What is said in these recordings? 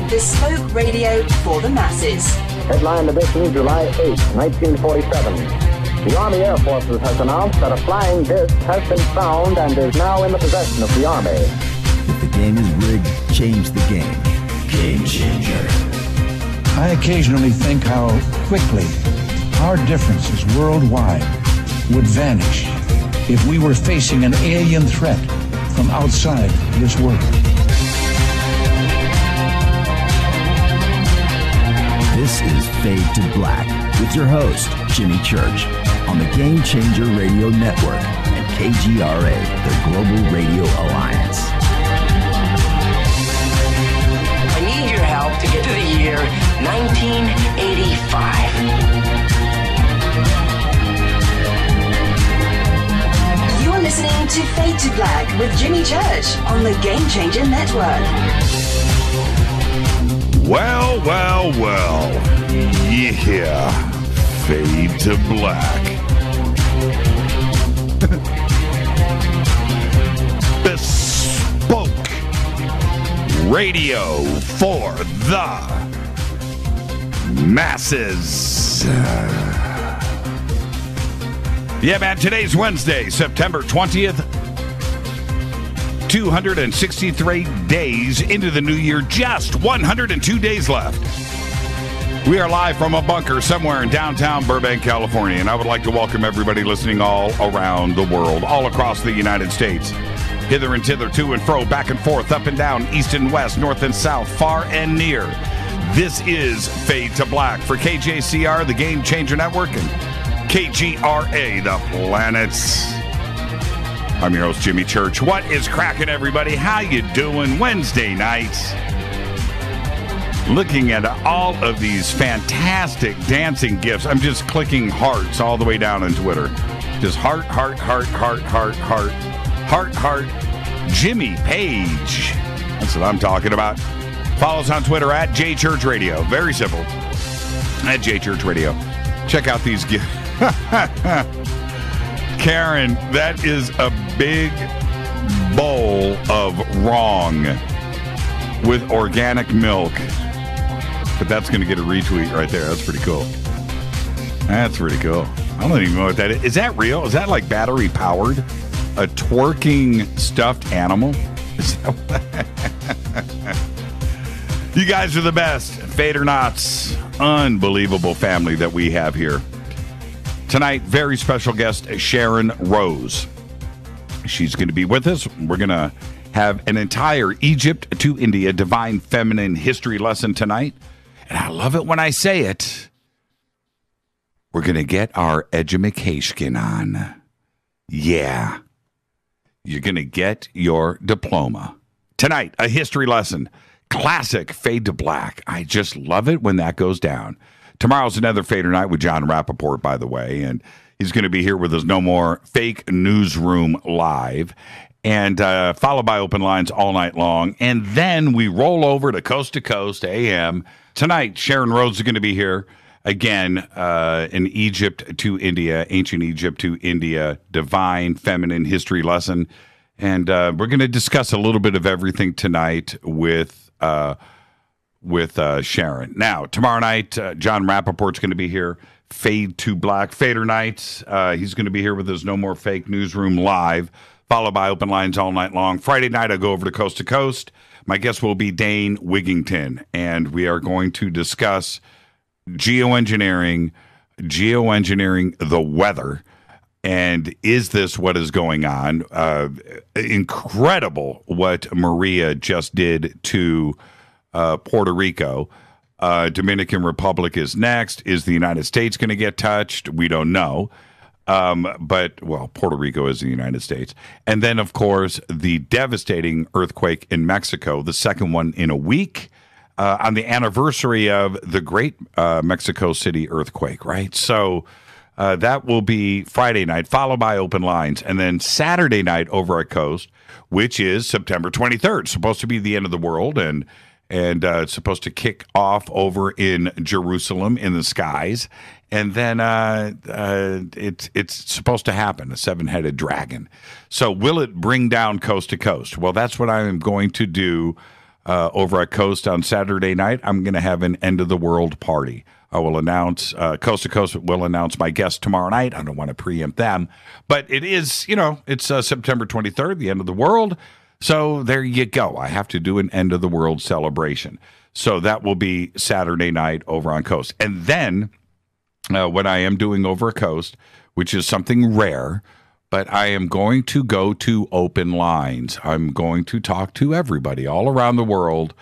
Bespoke radio for the masses. Headline edition, July 8, 1947. The Army Air Forces has announced that a flying disc has been found and is now in the possession of the Army. If the game is rigged, change the game. Game changer. I occasionally think how quickly our differences worldwide would vanish if we were facing an alien threat from outside this world. This is Fade to Black with your host, Jimmy Church, on the Game Changer Radio Network and KGRA, the Global Radio Alliance. I need your help to get to the year 1985. You're listening to Fade to Black with Jimmy Church on the Game Changer Network. Well. Yeah. Fade to Black. Bespoke radio for the masses. Yeah, man, today's Wednesday, September 20th. 263 days into the new year, just 102 days left. We are live from a bunker somewhere in downtown Burbank, California, and I would like to welcome everybody listening all around the world, all across the United States, hither and thither, to and fro, back and forth, up and down, east and west, north and south, far and near. This is Fade to Black for KJCR, the Game Changer Network, and KGRA, the planets. I'm your host, Jimmy Church. What is cracking, everybody? How you doing? Wednesday nights. Looking at all of these fantastic dancing gifs. I'm just clicking hearts all the way down on Twitter. Just heart. Jimmy Page. That's what I'm talking about. Follow us on Twitter at JChurchRadio. Very simple. At JChurchRadio. Check out these gifts. Karen, that is a big bowl of wrong with organic milk. But that's going to get a retweet right there. That's pretty cool. That's pretty cool. I don't even know what that is. Is that real? Is that like battery powered? A twerking stuffed animal? Is that what? You guys are the best. Fade or nots. Unbelievable family that we have here. Tonight, very special guest, Sharron Rose. She's going to be with us. We're going to have an entire Egypt to India Divine Feminine history lesson tonight. And I love it when I say it. We're going to get our edumacation on. Yeah. You're going to get your diploma. Tonight, a history lesson. Classic Fade to Black. I just love it when that goes down. Tomorrow's another Fader Night with John Rappaport, by the way, and he's going to be here with us. No more fake newsroom live, and followed by open lines all night long. And then we roll over to Coast AM. Tonight, Sharron Rose is going to be here again in Egypt to India, ancient Egypt to India, divine feminine history lesson. And we're going to discuss a little bit of everything tonight with Sharron. Now, tomorrow night, John Rappaport's going to be here. Fade to Black, Fader Nights. He's going to be here with us. No more fake newsroom live, followed by open lines all night long. Friday night, I'll go over to Coast. My guest will be Dane Wigington, and we are going to discuss geoengineering, the weather, and is this what is going on? Incredible what Maria just did to Puerto Rico. Dominican Republic is next. Is the United States going to get touched? We don't know. But Puerto Rico is the United States. And then, of course, the devastating earthquake in Mexico, the second one in a week, on the anniversary of the great Mexico City earthquake, right? So that will be Friday night, followed by open lines. And then Saturday night over at Coast, which is September 23rd, supposed to be the end of the world, and it's supposed to kick off over in Jerusalem in the skies. And then it's supposed to happen, a seven-headed dragon. So will it bring down Coast to Coast? Well, that's what I am going to do over at Coast on Saturday night, I'm going to have an end of the world party. I will announce, Coast to Coast will announce my guests tomorrow night. I don't want to preempt them, but it is, it's September 23rd, the end of the world. So there you go. I have to do an end of the world celebration. So that will be Saturday night over on Coast. And then what I am doing over at Coast, which is something rare, but I am going to go to open lines. I'm going to talk to everybody all around the world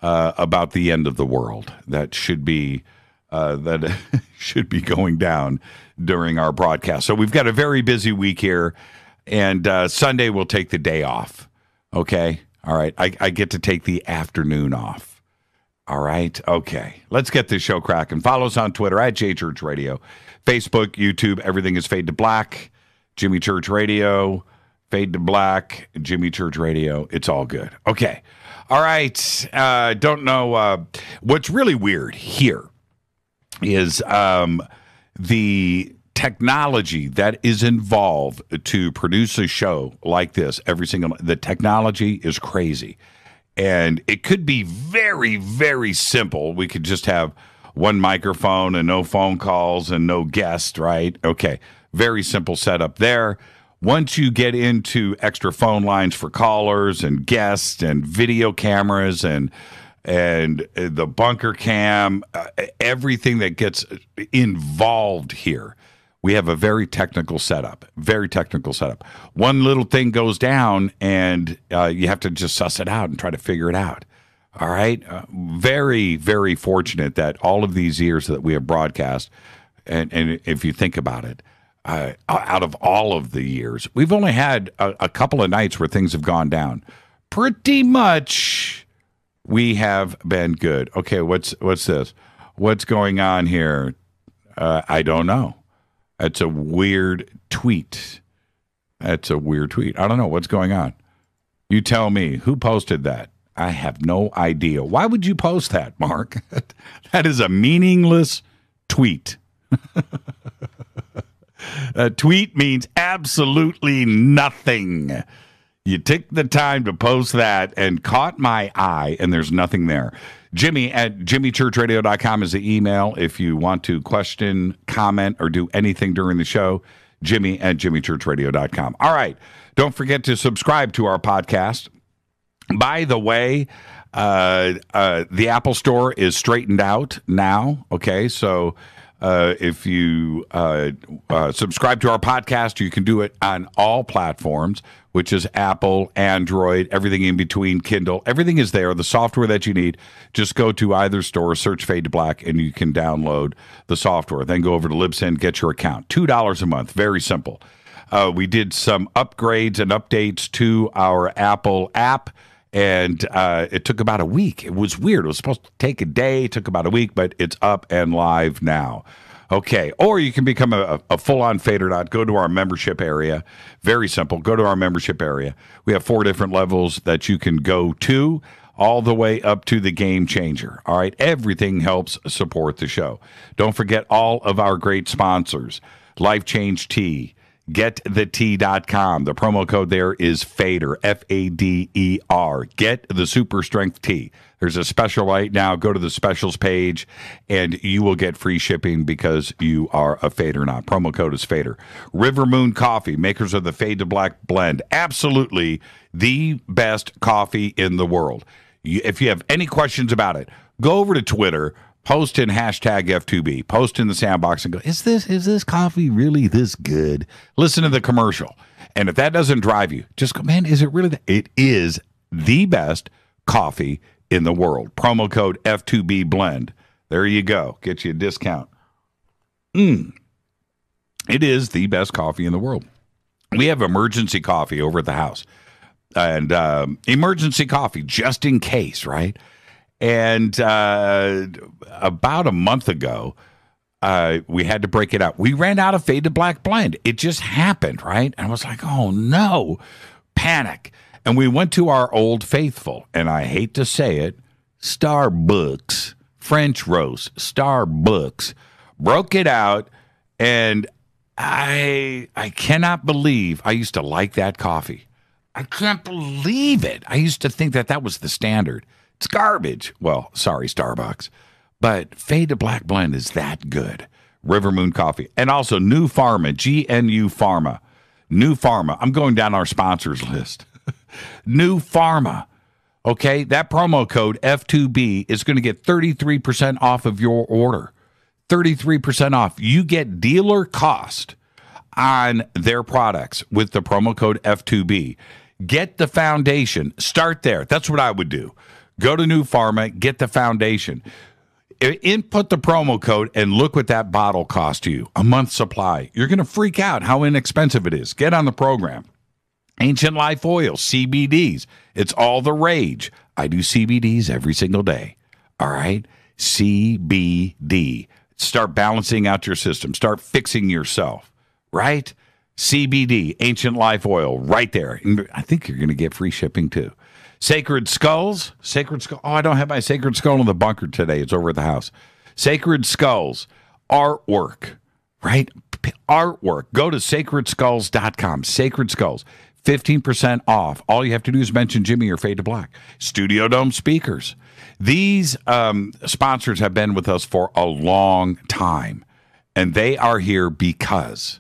about the end of the world. That should be going down during our broadcast. So we've got a very busy week here, and Sunday we'll take the day off. Okay? All right. I get to take the afternoon off. All right? Okay. Let's get this show cracking. Follow us on Twitter at JChurchRadio. Facebook, YouTube, everything is Fade to Black. Jimmy Church Radio, Fade to Black, Jimmy Church Radio. It's all good. Okay. All right. Don't know. What's really weird here is the technology that is involved to produce a show like this the technology is crazy. And it could be very, very simple. We could just have one microphone and no phone calls and no guests, right? Okay. Very simple setup there. Once you get into extra phone lines for callers and guests and video cameras and the bunker cam, everything that gets involved here, we have a very technical setup. Very technical setup. One little thing goes down, and you have to just suss it out and try to figure it out. All right? Very, very fortunate that all of these years that we have broadcast, and if you think about it, out of all of the years, we've only had a couple of nights where things have gone down. Pretty much, we have been good. Okay, what's this? What's going on here? I don't know. That's a weird tweet. I don't know what's going on. You tell me. Who posted that? I have no idea. Why would you post that, Mark? That is a meaningless tweet. A tweet means absolutely nothing. You took the time to post that and caught my eye, and there's nothing there. Jimmy at jimmychurchradio.com is the email if you want to question, comment, or do anything during the show. Jimmy at jimmychurchradio.com. All right. Don't forget to subscribe to our podcast. By the way, the Apple Store is straightened out now. Okay, so if you subscribe to our podcast, you can do it on all platforms, which is Apple, Android, everything in between, Kindle. Everything is there. The software that you need, just go to either store, search Fade to Black, and you can download the software. Then go over to Libsyn, get your account. $2 a month. Very simple. We did some upgrades and updates to our Apple app, and it took about a week. It was weird. It was supposed to take a day. It took about a week, but it's up and live now. Okay, or you can become a full-on Fader. Go to our membership area. Very simple. Go to our membership area. We have 4 different levels that you can go to, all the way up to the Game Changer. All right, everything helps support the show. Don't forget all of our great sponsors. Life Change Tea, GetTheTea.com. The promo code there is Fader, Fader. Get the Super Strength Tea. There's a special right now. Go to the specials page, and you will get free shipping because you are a Fader not. Promo code is Fader. River Moon Coffee, makers of the Fade to Black blend. Absolutely the best coffee in the world. If you have any questions about it, go over to Twitter, post in hashtag F2B, post in the sandbox and go, is this coffee really this good? Listen to the commercial. And if that doesn't drive you, just go, man, is it really? It is the best coffee in the world. Promo code F2B blend. There you go. Get you a discount. It is the best coffee in the world. We have emergency coffee over at the house. And emergency coffee, just in case, right? And about a month ago, we had to break it out. We ran out of Fade to Black blend. It just happened, right? And I was like, oh, no. Panic. And we went to our Old Faithful, and I hate to say it, Starbucks, French roast, Starbucks, broke it out, and I cannot believe I used to like that coffee. I can't believe it. I used to think that was the standard. It's garbage. Well, sorry, Starbucks. But Fade to Black blend is that good. River Moon Coffee. And also New Pharma, GNU Pharma. New Pharma. I'm going down our sponsors list. New Pharma. Okay, that promo code F2B is going to get 33% off of your order. 33% off. You get dealer cost on their products with the promo code F2B. Get the foundation. Start there. That's what I would do. Go to New Pharma, get the foundation. Input the promo code and look what that bottle cost you. A month's supply. You're going to freak out how inexpensive it is. Get on the program. Ancient Life Oil, CBDs. It's all the rage. I do CBDs every single day. All right? CBD. Start balancing out your system. Start fixing yourself. Right? CBD, Ancient Life Oil, right there. And I think you're going to get free shipping too. Sacred Skulls. Sacred Skull. Oh, I don't have my Sacred Skull in the bunker today. It's over at the house. Sacred Skulls. Artwork. Right? Artwork. Go to sacredskulls.com. Sacred Skulls. 15% off. All you have to do is mention Jimmy or Fade to Black. Studio Dome speakers. These sponsors have been with us for a long time, and they are here because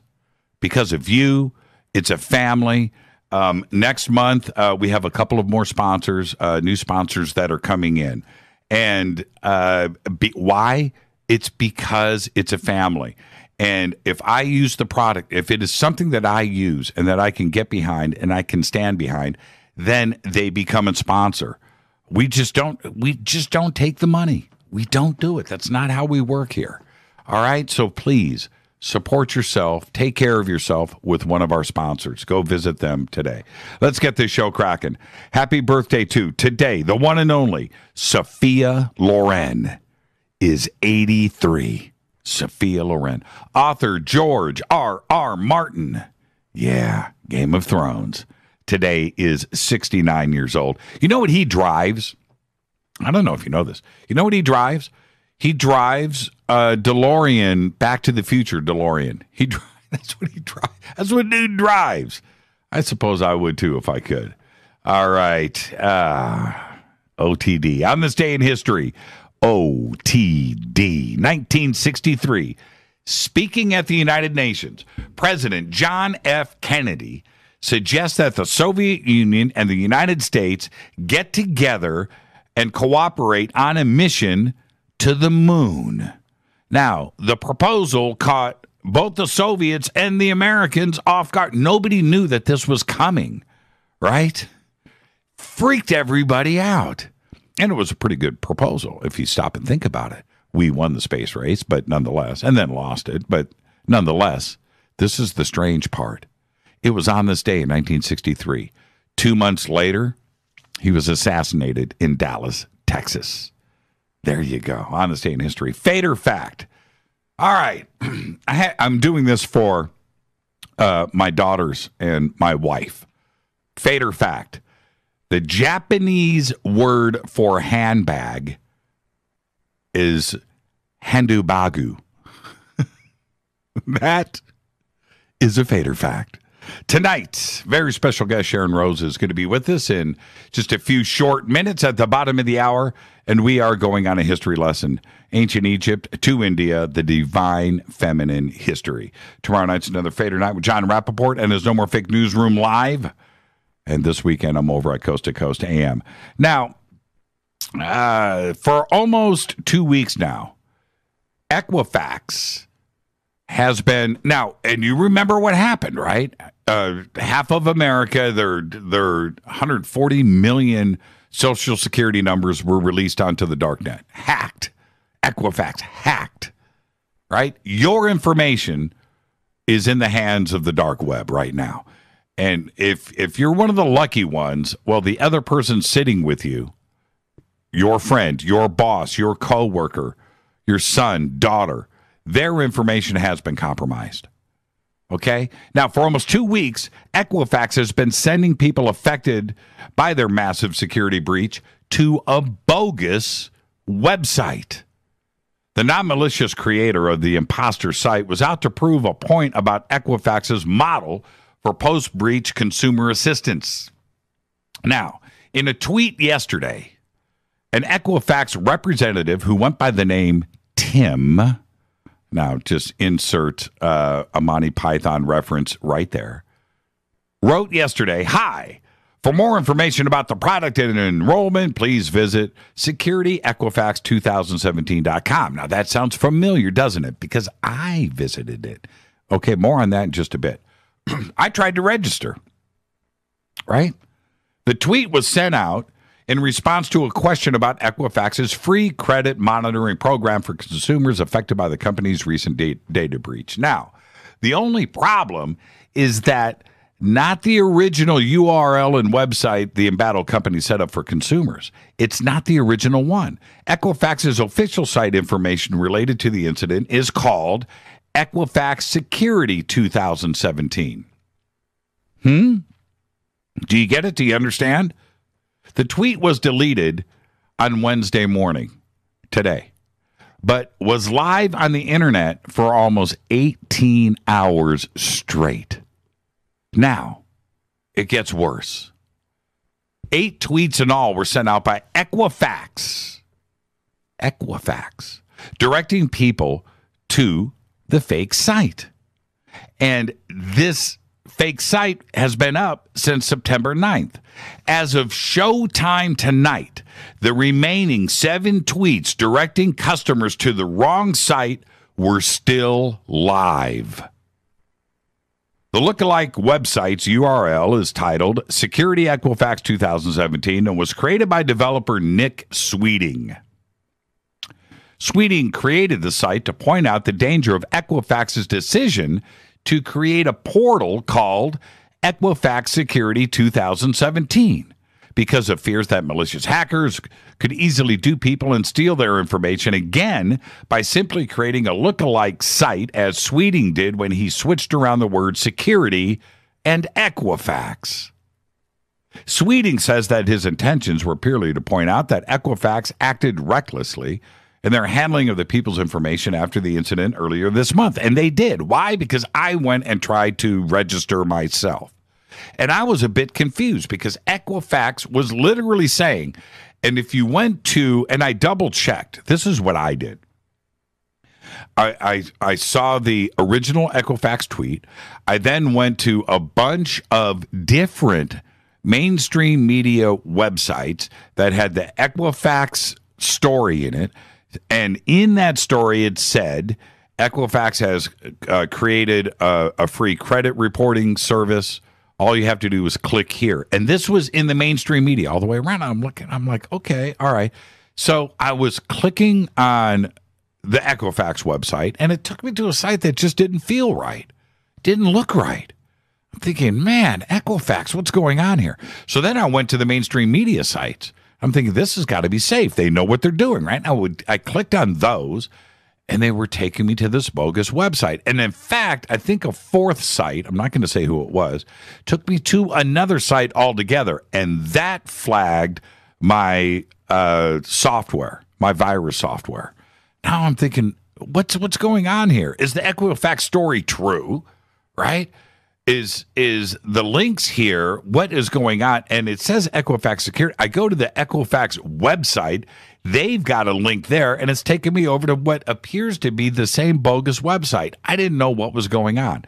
of you. It's a family. Next month, we have a couple of more sponsors, new sponsors that are coming in. And why? It's because it's a family. And if I use the product, if it is something that I use and that I can get behind and I can stand behind, then they become a sponsor. We just don't take the money. We don't do it. That's not how we work here. All right? So please support yourself. Take care of yourself with one of our sponsors. Go visit them today. Let's get this show cracking. Happy birthday to today, the one and only Sophia Loren is 83. Sophia Loren. Author George R.R. Martin. Yeah, Game of Thrones. Today is 69 years old. You know what he drives? I don't know if you know this. You know what he drives? He drives a DeLorean, Back to the Future DeLorean. That's what he drives. That's what dude drives. I suppose I would too if I could. All right. OTD. On this day in history, OTD, 1963. Speaking at the United Nations, President John F. Kennedy suggests that the Soviet Union and the United States get together and cooperate on a mission to the moon. Now, the proposal caught both the Soviets and the Americans off guard. Nobody knew that this was coming, right? Freaked everybody out. And it was a pretty good proposal if you stop and think about it. We won the space race, but nonetheless, and then lost it. But nonetheless, this is the strange part. It was on this day in 1963. 2 months later, he was assassinated in Dallas, Texas. There you go. On this day in history. Fate or fact? All right. I'm doing this for my daughters and my wife. Fate or fact? The Japanese word for handbag is handubagu. That is a fate or fact. Tonight, very special guest Sharron Rose is going to be with us in just a few short minutes at the bottom of the hour, and we are going on a history lesson. Ancient Egypt to India, the divine feminine history. Tomorrow night's another Fate or Night with John Rappaport, and there's no more fake newsroom live. And this weekend, I'm over at Coast to Coast AM. Now, for almost 2 weeks now, Equifax has been now, and you remember what happened, right? Half of America, their 140 million Social Security numbers were released onto the darknet. Hacked. Equifax hacked. Right? Your information is in the hands of the dark web right now. And if you're one of the lucky ones, well, the other person sitting with you, your friend, your boss, your coworker, your son, daughter, their information has been compromised. Okay? Now, for almost 2 weeks, Equifax has been sending people affected by their massive security breach to a bogus website. The non-malicious creator of the imposter site was out to prove a point about Equifax's model for post-breach consumer assistance. Now, in a tweet yesterday, An Equifax representative who went by the name Tim, now just insert a Monty Python reference right there, wrote yesterday, "Hi, for more information about the product and enrollment, please visit securityequifax2017.com. Now, that sounds familiar, doesn't it? Because I visited it. Okay, more on that in just a bit. I tried to register, right? The tweet was sent out in response to a question about Equifax's free credit monitoring program for consumers affected by the company's recent data breach. Now, the only problem is that not the original URL and website the embattled company set up for consumers. It's not the original one. Equifax's official site information related to the incident is called Equifax Security 2017. Do you get it? Do you understand? The tweet was deleted on Wednesday morning, today, but was live on the internet for almost 18 hours straight. Now, it gets worse. 8 tweets in all were sent out by Equifax, directing people to the fake site. And this fake site has been up since September 9th. As of showtime tonight, the remaining 7 tweets directing customers to the wrong site were still live. The lookalike website's URL is titled Security Equifax 2017 and was created by developer Nick Sweeting. Sweeting created the site to point out the danger of Equifax's decision to create a portal called Equifax Security 2017 because of fears that malicious hackers could easily dupe people and steal their information again by simply creating a lookalike site, as Sweeting did when he switched around the word security and Equifax. Sweeting says that his intentions were purely to point out that Equifax acted recklessly in their handling of the people's information after the incident earlier this month. And they did. Why? Because I went and tried to register myself. And I was a bit confused because Equifax was literally saying, and if you went to, and I double checked, this is what I did. I saw the original Equifax tweet. I then went to a bunch of different mainstream media websites that had the Equifax story in it. And in that story, it said Equifax has created a free credit reporting service. All you have to do is click here. And this was in the mainstream media all the way around. I'm like, okay, all right. So I was clicking on the Equifax website, and it took me to a site that just didn't feel right. Didn't look right. I'm thinking, man, Equifax, what's going on here? So then I went to the mainstream media sites. I'm thinking, this has got to be safe. They know what they're doing, right? I clicked on those, and they were taking me to this bogus website. And in fact, I think a fourth site, I'm not going to say who it was, took me to another site altogether, and that flagged my software, my virus software. Now I'm thinking, what's going on here? Is the Equifax story true, right? Is the links here, what is going on? And it says Equifax Security. I go to the Equifax website. They've got a link there, and it's taken me over to what appears to be the same bogus website. I didn't know what was going on.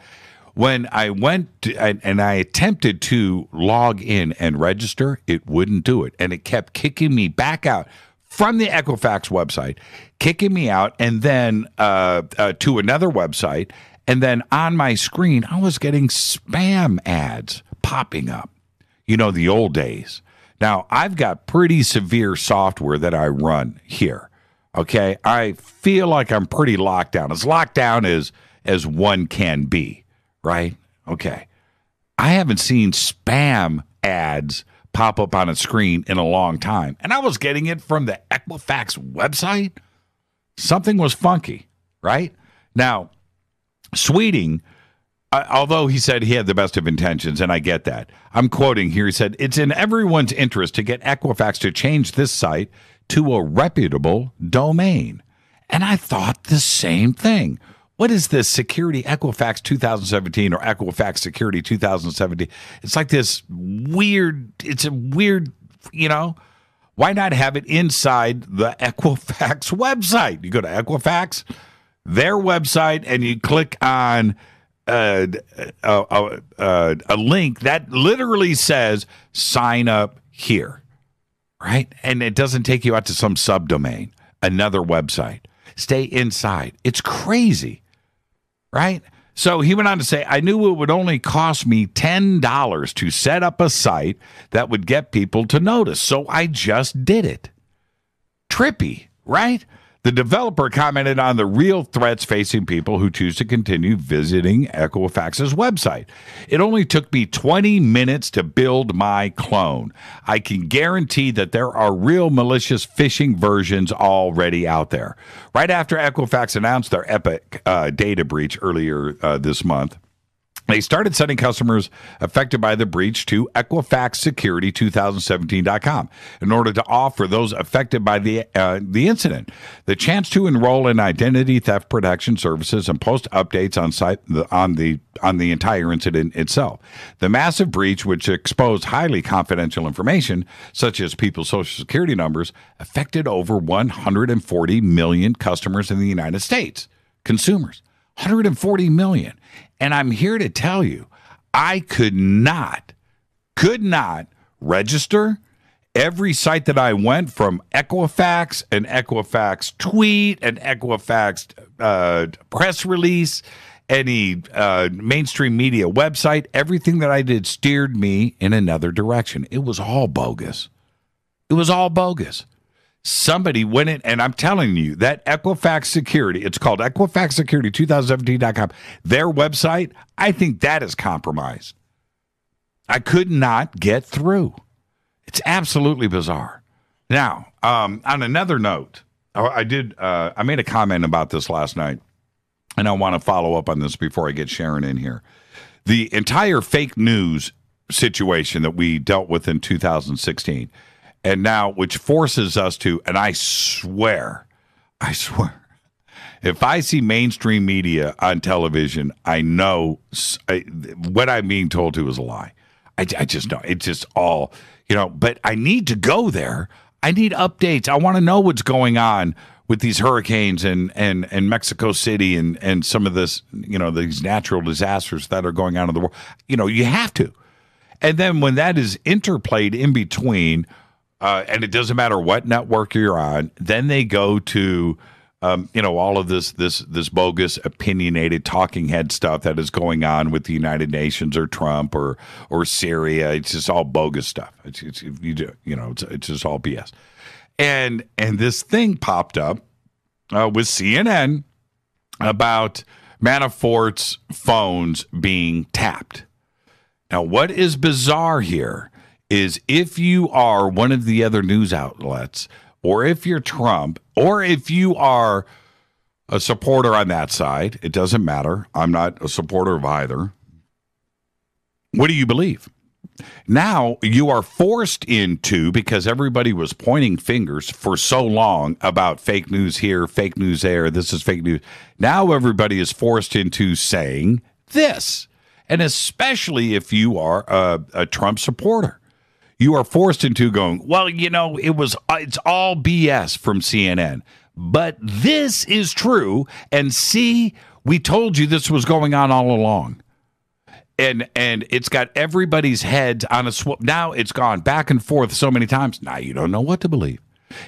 When I went to, and I attempted to log in and register, it wouldn't do it. And it kept kicking me back out from the Equifax website, kicking me out, and then to another website. And then on my screen, I was getting spam ads popping up. You know, the old days. Now, I've got pretty severe software that I run here. Okay? I feel like I'm pretty locked down. As locked down as one can be, right? Okay. I haven't seen spam ads pop up on a screen in a long time. And I was getting it from the Equifax website. Something was funky, right? Now, Sweeting, although he said he had the best of intentions, and I get that. I'm quoting here. He said, it's in everyone's interest to get Equifax to change this site to a reputable domain. And I thought the same thing. What is this Security Equifax 2017 or Equifax Security 2017? It's like this weird, it's a weird, Why not have it inside the Equifax website? You go to Equifax, their website, and you click on a link that literally says sign up here, right? And it doesn't take you out to some subdomain, another website. Stay inside. It's crazy, right? So he went on to say, I knew it would only cost me $10 to set up a site that would get people to notice. So I just did it. Trippy, right? The developer commented on the real threats facing people who choose to continue visiting Equifax's website. It only took me 20 minutes to build my clone. I can guarantee that there are real malicious phishing versions already out there. Right after Equifax announced their epic data breach earlier this month, they started sending customers affected by the breach to EquifaxSecurity2017.com in order to offer those affected by the incident the chance to enroll in identity theft protection services and post updates on site on the entire incident itself. The massive breach, which exposed highly confidential information such as people's social security numbers, affected over 140 million customers in the United States. Consumers, 140 million. And I'm here to tell you, I could not register. Every site that I went, from Equifax, an Equifax tweet, an Equifax press release, any mainstream media website, everything that I did steered me in another direction. It was all bogus. It was all bogus. Somebody went in, and I'm telling you, that Equifax Security, it's called EquifaxSecurity2017.com, their website, I think that is compromised. I could not get through. It's absolutely bizarre. Now, on another note, I made a comment about this last night, and I want to follow up on this before I get Sharron in here. The entire fake news situation that we dealt with in 2016, and now, which forces us to, and I swear, if I see mainstream media on television, I know what I'm being told to is a lie. I just know. It's just all, but I need to go there. I need updates. I want to know what's going on with these hurricanes and Mexico City and some of this, these natural disasters that are going on in the world. You have to. And then when that is interplayed in between, and it doesn't matter what network you're on, then they go to, all of this bogus opinionated talking head stuff that is going on with the United Nations or Trump or Syria. It's just all bogus stuff. It's just all BS. And this thing popped up with CNN about Manafort's phones being tapped. Now, what is bizarre here is if you are one of the other news outlets, or if you're Trump, or if you are a supporter on that side, it doesn't matter. I'm not a supporter of either. What do you believe? Now you are forced into, because everybody was pointing fingers for so long about fake news here, fake news there, this is fake news. Now everybody is forced into saying this. And especially if you are a Trump supporter. You are forced into going, well, it's all BS from CNN. But this is true. And see, we told you this was going on all along. And it's got everybody's heads on a swivel. Now it's gone back and forth so many times. Now you don't know what to believe.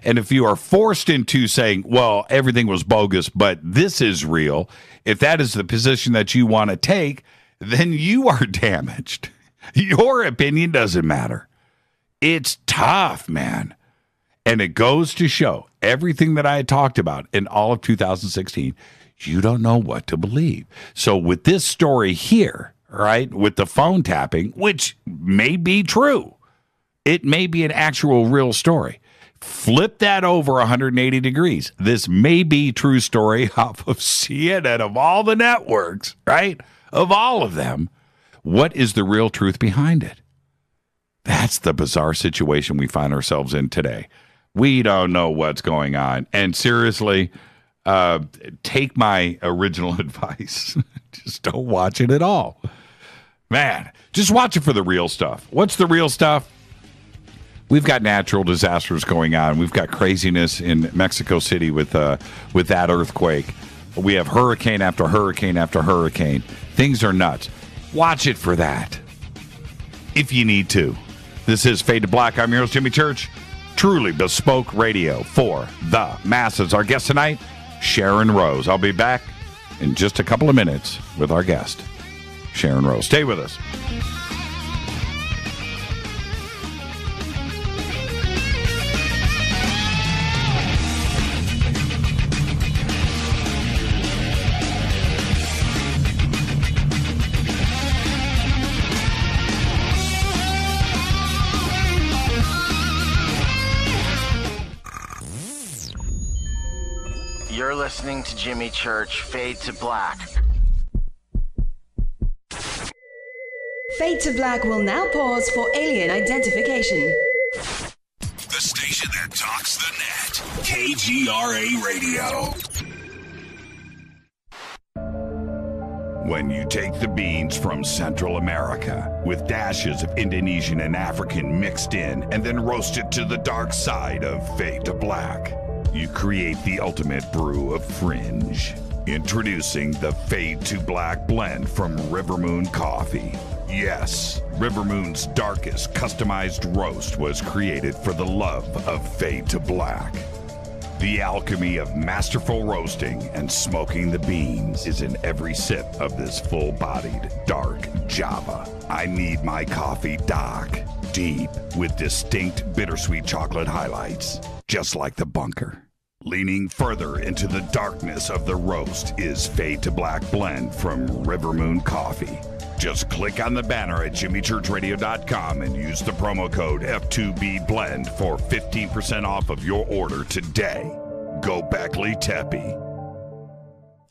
And if you are forced into saying, well, everything was bogus, but this is real, if that is the position that you want to take, then you are damaged. Your opinion doesn't matter. It's tough, man. And it goes to show everything that I had talked about in all of 2016. You don't know what to believe. So with this story here, right, with the phone tapping, which may be true, it may be an actual real story. Flip that over 180 degrees. This may be true story off of CNN, of all the networks, right? Of all of them. What is the real truth behind it? That's the bizarre situation we find ourselves in today. We don't know what's going on. And seriously, take my original advice. Just don't watch it at all. Man, just watch it for the real stuff. What's the real stuff? we've got natural disasters going on. We've got craziness in Mexico City with that earthquake. We have hurricane after hurricane after hurricane. Things are nuts. Watch it for that, if you need to. This is Fade to Black. I'm your host, Jimmy Church. Truly bespoke radio for the masses. Our guest tonight, Sharron Rose. I'll be back in just a couple of minutes with our guest, Sharron Rose. Stay with us. You're listening to Jimmy Church, Fade to Black. Fade to Black will now pause for alien identification. The station that talks the net. KGRA Radio. When you take the beans from Central America with dashes of Indonesian and African mixed in and then roast it to the dark side of Fade to Black, you create the ultimate brew of fringe. Introducing the Fade to Black blend from Rivermoon Coffee. Yes, Rivermoon's darkest customized roast was created for the love of Fade to Black. The alchemy of masterful roasting and smoking the beans is in every sip of this full-bodied, dark Java. I need my coffee dark, deep, with distinct bittersweet chocolate highlights, just like the bunker. Leaning further into the darkness of the roast is Fade to Black blend from Rivermoon Coffee. Just click on the banner at jimmychurchradio.com and use the promo code F2BBLEND for 15% off of your order today. Go Beckley Teppy.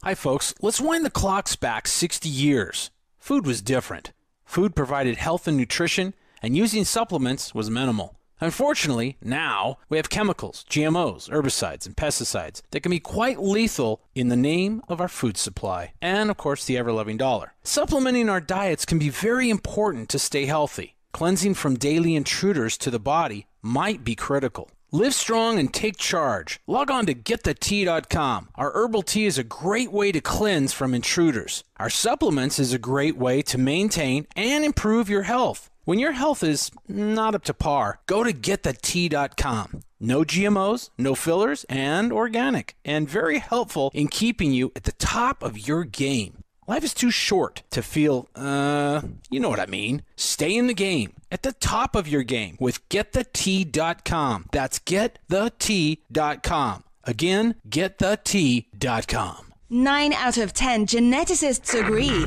Hi, folks. Let's wind the clocks back 60 years. Food was different. Food provided health and nutrition, and using supplements was minimal. Unfortunately, now we have chemicals, GMOs, herbicides, and pesticides that can be quite lethal in the name of our food supply and, of course, the ever-loving dollar. Supplementing our diets can be very important to stay healthy. Cleansing from daily intruders to the body might be critical. Live strong and take charge. Log on to getthetea.com. Our herbal tea is a great way to cleanse from intruders. Our supplements is a great way to maintain and improve your health. When your health is not up to par, go to getthetea.com. No GMOs, no fillers, and organic, and very helpful in keeping you at the top of your game. Life is too short to feel, you know what I mean. Stay in the game, at the top of your game with getthetea.com. That's getthetea.com. Again, getthetea.com. 9 out of 10 geneticists agree.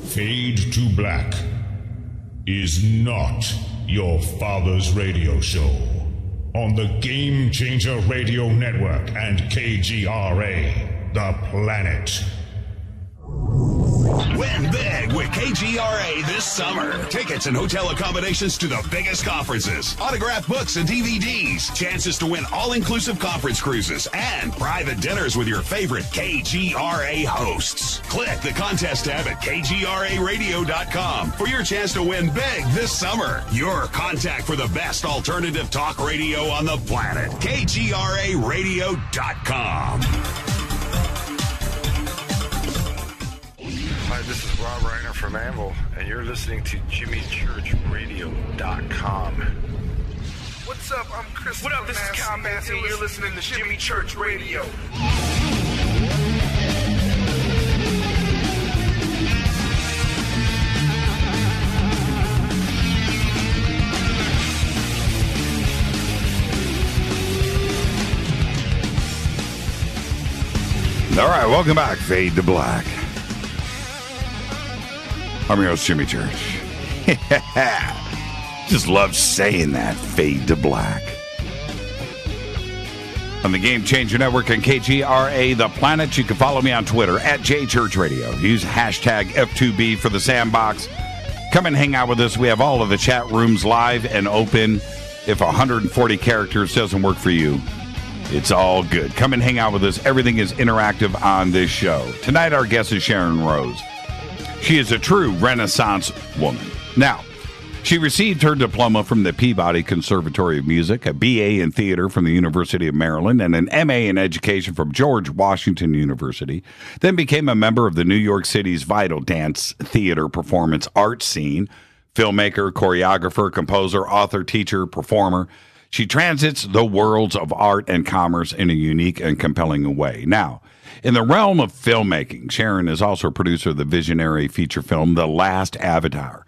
Fade to Black is not your father's radio show on the Game Changer Radio Network and KGRA, the planet. Win big with KGRA this summer. Tickets and hotel accommodations to the biggest conferences, autographed books and DVDs, chances to win all-inclusive conference cruises, and private dinners with your favorite KGRA hosts. Click the contest tab at KGRAradio.com for your chance to win big this summer. Your contact for the best alternative talk radio on the planet. KGRAradio.com. Hi, this is Rob Reiner from Anvil, and you're listening to JimmyChurchRadio.com. What's up? I'm Chris. What up? This is Kyle Massey, and you're listening to Jimmy Church Radio. All right, welcome back, Fade to Black. I'm your host, Jimmy Church. Just love saying that, Fade to Black. On the Game Changer Network and KGRA, The Planet, you can follow me on Twitter at JChurchRadio. Use hashtag F2B for the sandbox. Come and hang out with us. We have all of the chat rooms live and open. If 140 characters doesn't work for you, it's all good. Come and hang out with us. Everything is interactive on this show. Tonight, our guest is Sharron Rose. She is a true Renaissance woman. Now, She received her diploma from the Peabody Conservatory of Music, a BA in theater from the University of Maryland, and an MA in education from George Washington University, then became a member of the New York City's vital dance, theater, performance, art scene, filmmaker, choreographer, composer, author, teacher, performer. She transits the worlds of art and commerce in a unique and compelling way. Now, in the realm of filmmaking, Sharron is also a producer of the visionary feature film The Last Avatar.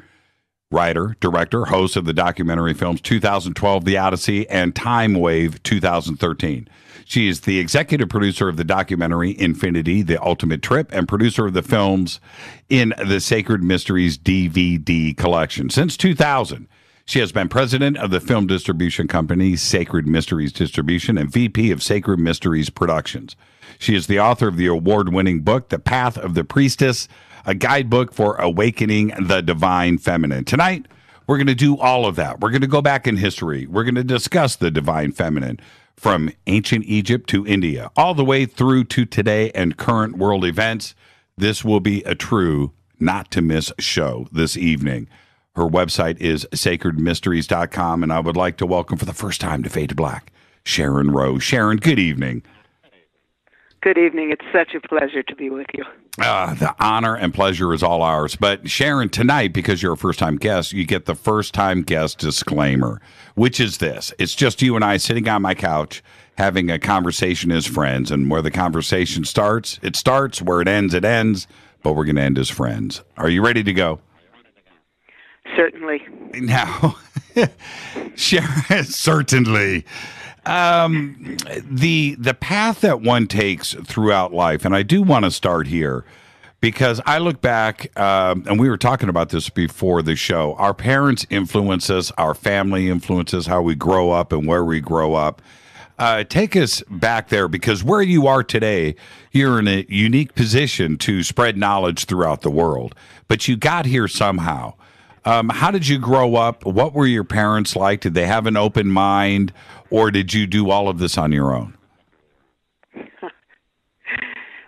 Writer, director, host of the documentary films 2012, The Odyssey, and Timewave 2013. She is the executive producer of the documentary Infinity, The Ultimate Trip, and producer of the films in the Sacred Mysteries DVD collection. Since 2000, she has been president of the film distribution company Sacred Mysteries Distribution and VP of Sacred Mysteries Productions. She is the author of the award-winning book, The Path of the Priestess, a guidebook for awakening the divine feminine. Tonight, we're going to do all of that. We're going to go back in history. We're going to discuss the divine feminine from ancient Egypt to India, all the way through to today and current world events. This will be a true not to miss show this evening. Her website is sacredmysteries.com, and I would like to welcome for the first time to Fade to Black, Sharron Rose. Sharron, good evening. Good evening. It's such a pleasure to be with you. The honor and pleasure is all ours. But Sharron, tonight, because you're a first-time guest, you get the first-time guest disclaimer, which is this. It's just you and I sitting on my couch having a conversation as friends. And where the conversation starts, it starts. Where it ends, but we're going to end as friends. Are you ready to go? Certainly. Now, Sharron, certainly. The path that one takes throughout life, and I do want to start here because I look back, and we were talking about this before the show. Our parents influence us, our family influences how we grow up and where we grow up. Take us back there, because where you are today, you're in a unique position to spread knowledge throughout the world, but you got here somehow. How did you grow up? What were your parents like? Did they have an open mind, or did you do all of this on your own?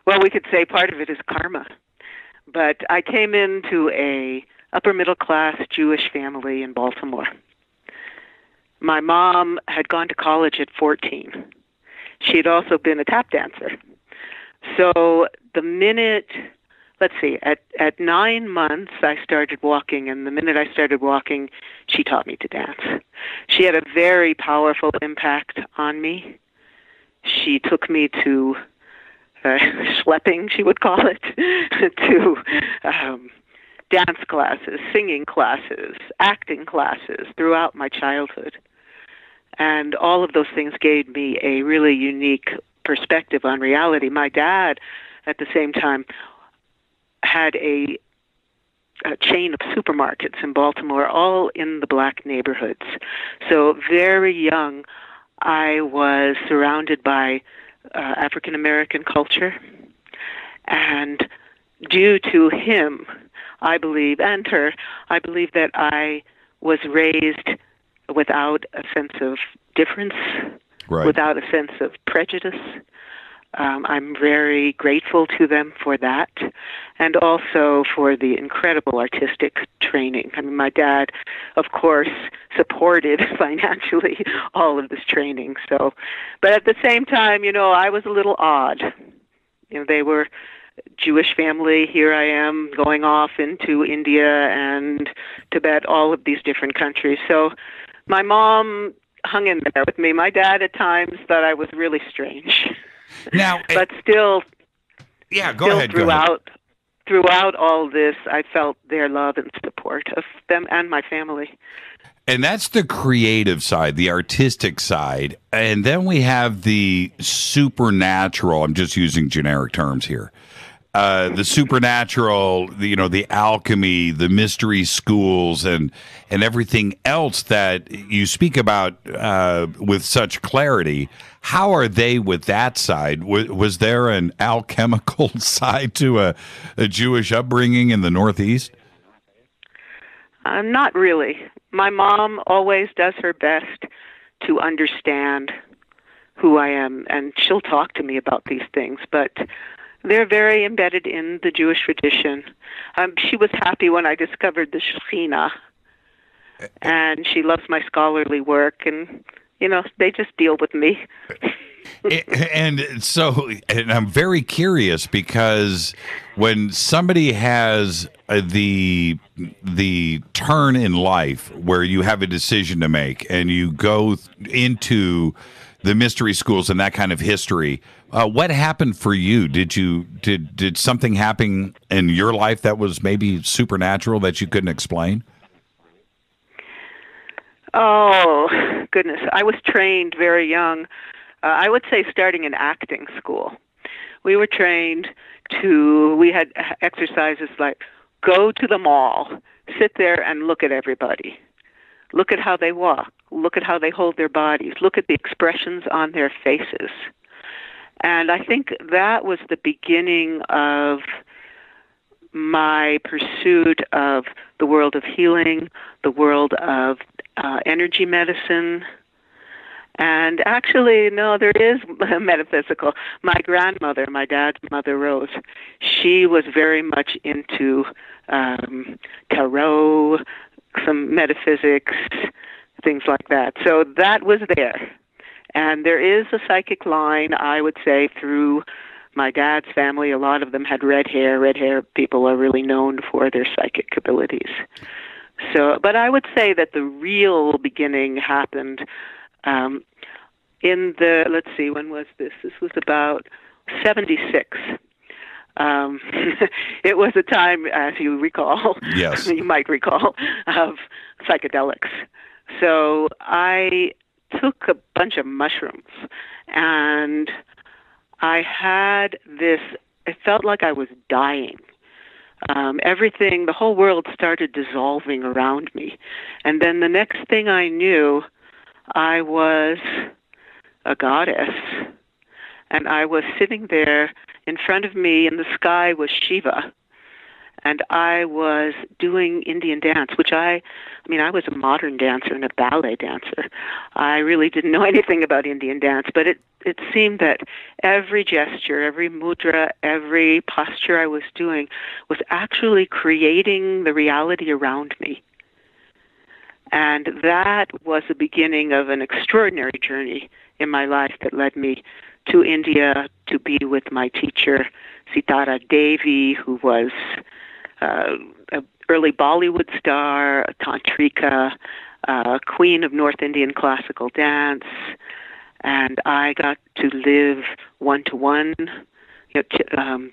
Well, we could say part of it is karma. But I came into a upper middle class Jewish family in Baltimore. My mom had gone to college at 14. She had also been a tap dancer. So the minute... Let's see, at 9 months, I started walking, and the minute I started walking, she taught me to dance. She had a very powerful impact on me. She took me to schlepping, she would call it, to dance classes, singing classes, acting classes throughout my childhood. And all of those things gave me a really unique perspective on reality. My dad, at the same time, had a chain of supermarkets in Baltimore, all in the black neighborhoods. So very young, I was surrounded by African-American culture. And due to him, I believe, and her, I believe that I was raised without a sense of difference, right, without a sense of prejudice. I'm very grateful to them for that, and also for the incredible artistic training. I mean, my dad, of course, supported financially all of this training. So, but at the same time, I was a little odd. They were Jewish family. Here I am going off into India and Tibet, all of these different countries. So my mom hung in there with me. My dad at times thought I was really strange. Now, but still, go ahead. Throughout all this, I felt their love and support of them and my family. And that's the creative side, the artistic side. And then we have the supernatural. I'm just using generic terms here. The supernatural, the alchemy, the mystery schools, and everything else that you speak about with such clarity. How are they with that side? Was there an alchemical side to a Jewish upbringing in the Northeast? Not really. My mom always does her best to understand who I am, and she'll talk to me about these things, but they're very embedded in the Jewish tradition. She was happy when I discovered the Shekhinah, and she loves my scholarly work, and, they just deal with me. And I'm very curious because when somebody has the turn in life where you have a decision to make and you go into the mystery schools and that kind of history, what happened for you? Did something happen in your life that was maybe supernatural that you couldn't explain? Oh, goodness. I was trained very young. I would say starting in acting school. We were trained we had exercises like go to the mall, sit there and look at everybody. Look at how they walk. Look at how they hold their bodies. Look at the expressions on their faces. And I think that was the beginning of my pursuit of the world of healing, the world of energy medicine. And actually, no, there is metaphysical. My grandmother, my dad's mother, Rose, she was very much into tarot, some metaphysics, things like that. So that was there. And there is a psychic line, I would say, through my dad's family. A lot of them had red hair. Red hair people are really known for their psychic abilities. So, but I would say that the real beginning happened in the, let's see, when was this? This was about 76. It was a time, as you recall, yes, you might recall, of psychedelics. So I took a bunch of mushrooms, and I had this, it felt like I was dying. Everything, the whole world started dissolving around me. And then the next thing I knew, I was a goddess, and I was sitting there. In front of me in the sky was Shiva, and I was doing Indian dance, which I was a modern dancer and a ballet dancer. I really didn't know anything about Indian dance, but it seemed that every gesture, every mudra, every posture I was doing was actually creating the reality around me. And that was the beginning of an extraordinary journey in my life that led me to India to be with my teacher, Sitara Devi, who was an early Bollywood star, a tantrika, queen of North Indian classical dance. And I got to live one-to-one.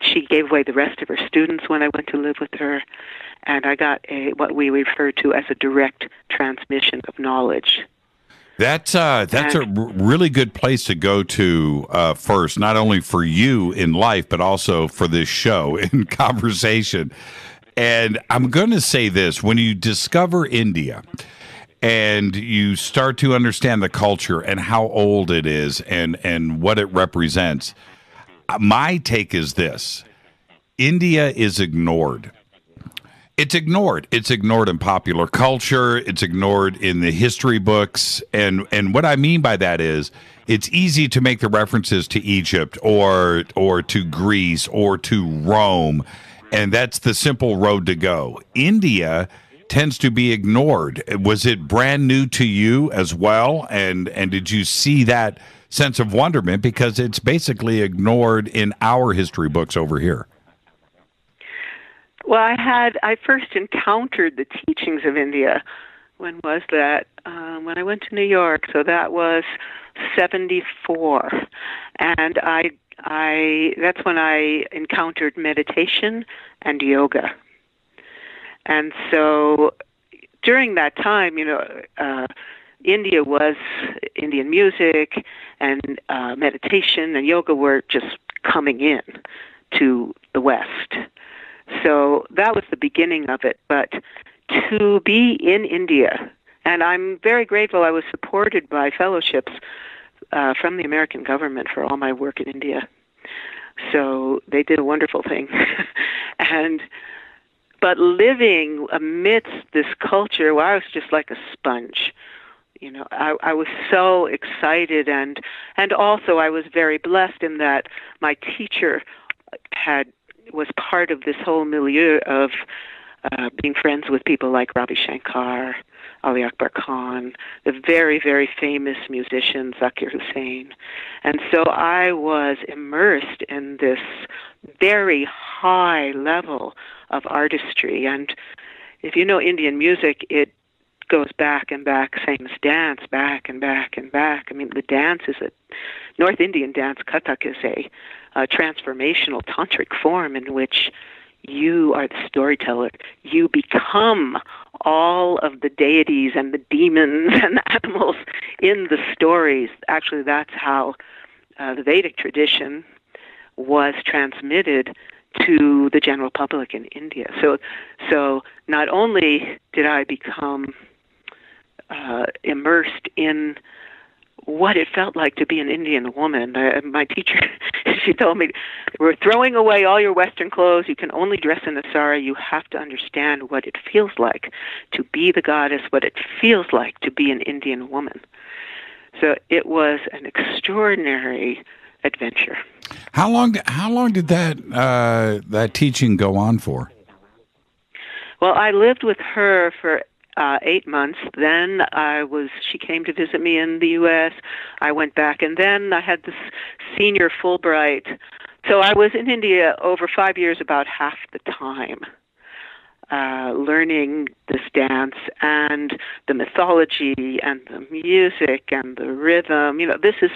She gave away the rest of her students when I went to live with her. And I got what we refer to as a direct transmission of knowledge. That's a really good place to go to first, not only for you in life, but also for this show in conversation. And I'm going to say this, when you discover India and you start to understand the culture and how old it is and what it represents, my take is this: India is ignored. It's ignored. It's ignored in popular culture. It's ignored in the history books. And what I mean by that is it's easy to make the references to Egypt or to Greece or to Rome, and that's the simple road to go. India tends to be ignored. Was it brand new to you as well? And did you see that sense of wonderment because it's basically ignored in our history books over here? Well, I first encountered the teachings of India. When was that? When I went to New York, so that was 74. And that's when I encountered meditation and yoga. And so during that time, India was Indian music and meditation and yoga were just coming in to the West. So that was the beginning of it. But to be in India, and I'm very grateful I was supported by fellowships from the American government for all my work in India. So they did a wonderful thing. But living amidst this culture where I was just like a sponge, I was so excited, and also I was very blessed in that my teacher was part of this whole milieu of being friends with people like Ravi Shankar, Ali Akbar Khan, the very, very famous musician Zakir Hussain. And so I was immersed in this very high level of artistry. And if you know Indian music, it goes back and back, same as dance, back and back and back. I mean, the dance is North Indian dance, Kathak, is a transformational tantric form in which you are the storyteller. You become all of the deities and the demons and the animals in the stories. Actually, that's how the Vedic tradition was transmitted to the general public in India. So not only did I become immersed in what it felt like to be an Indian woman. My teacher, she told me, we're throwing away all your Western clothes. You can only dress in a sari. You have to understand what it feels like to be the goddess, what it feels like to be an Indian woman. So it was an extraordinary adventure. How long did that teaching go on for? Well, I lived with her for 8 months. Then she came to visit me in the U.S. I went back, and then I had this senior Fulbright. So I was in India over 5 years, about half the time, learning this dance and the mythology and the music and the rhythm. You know, this is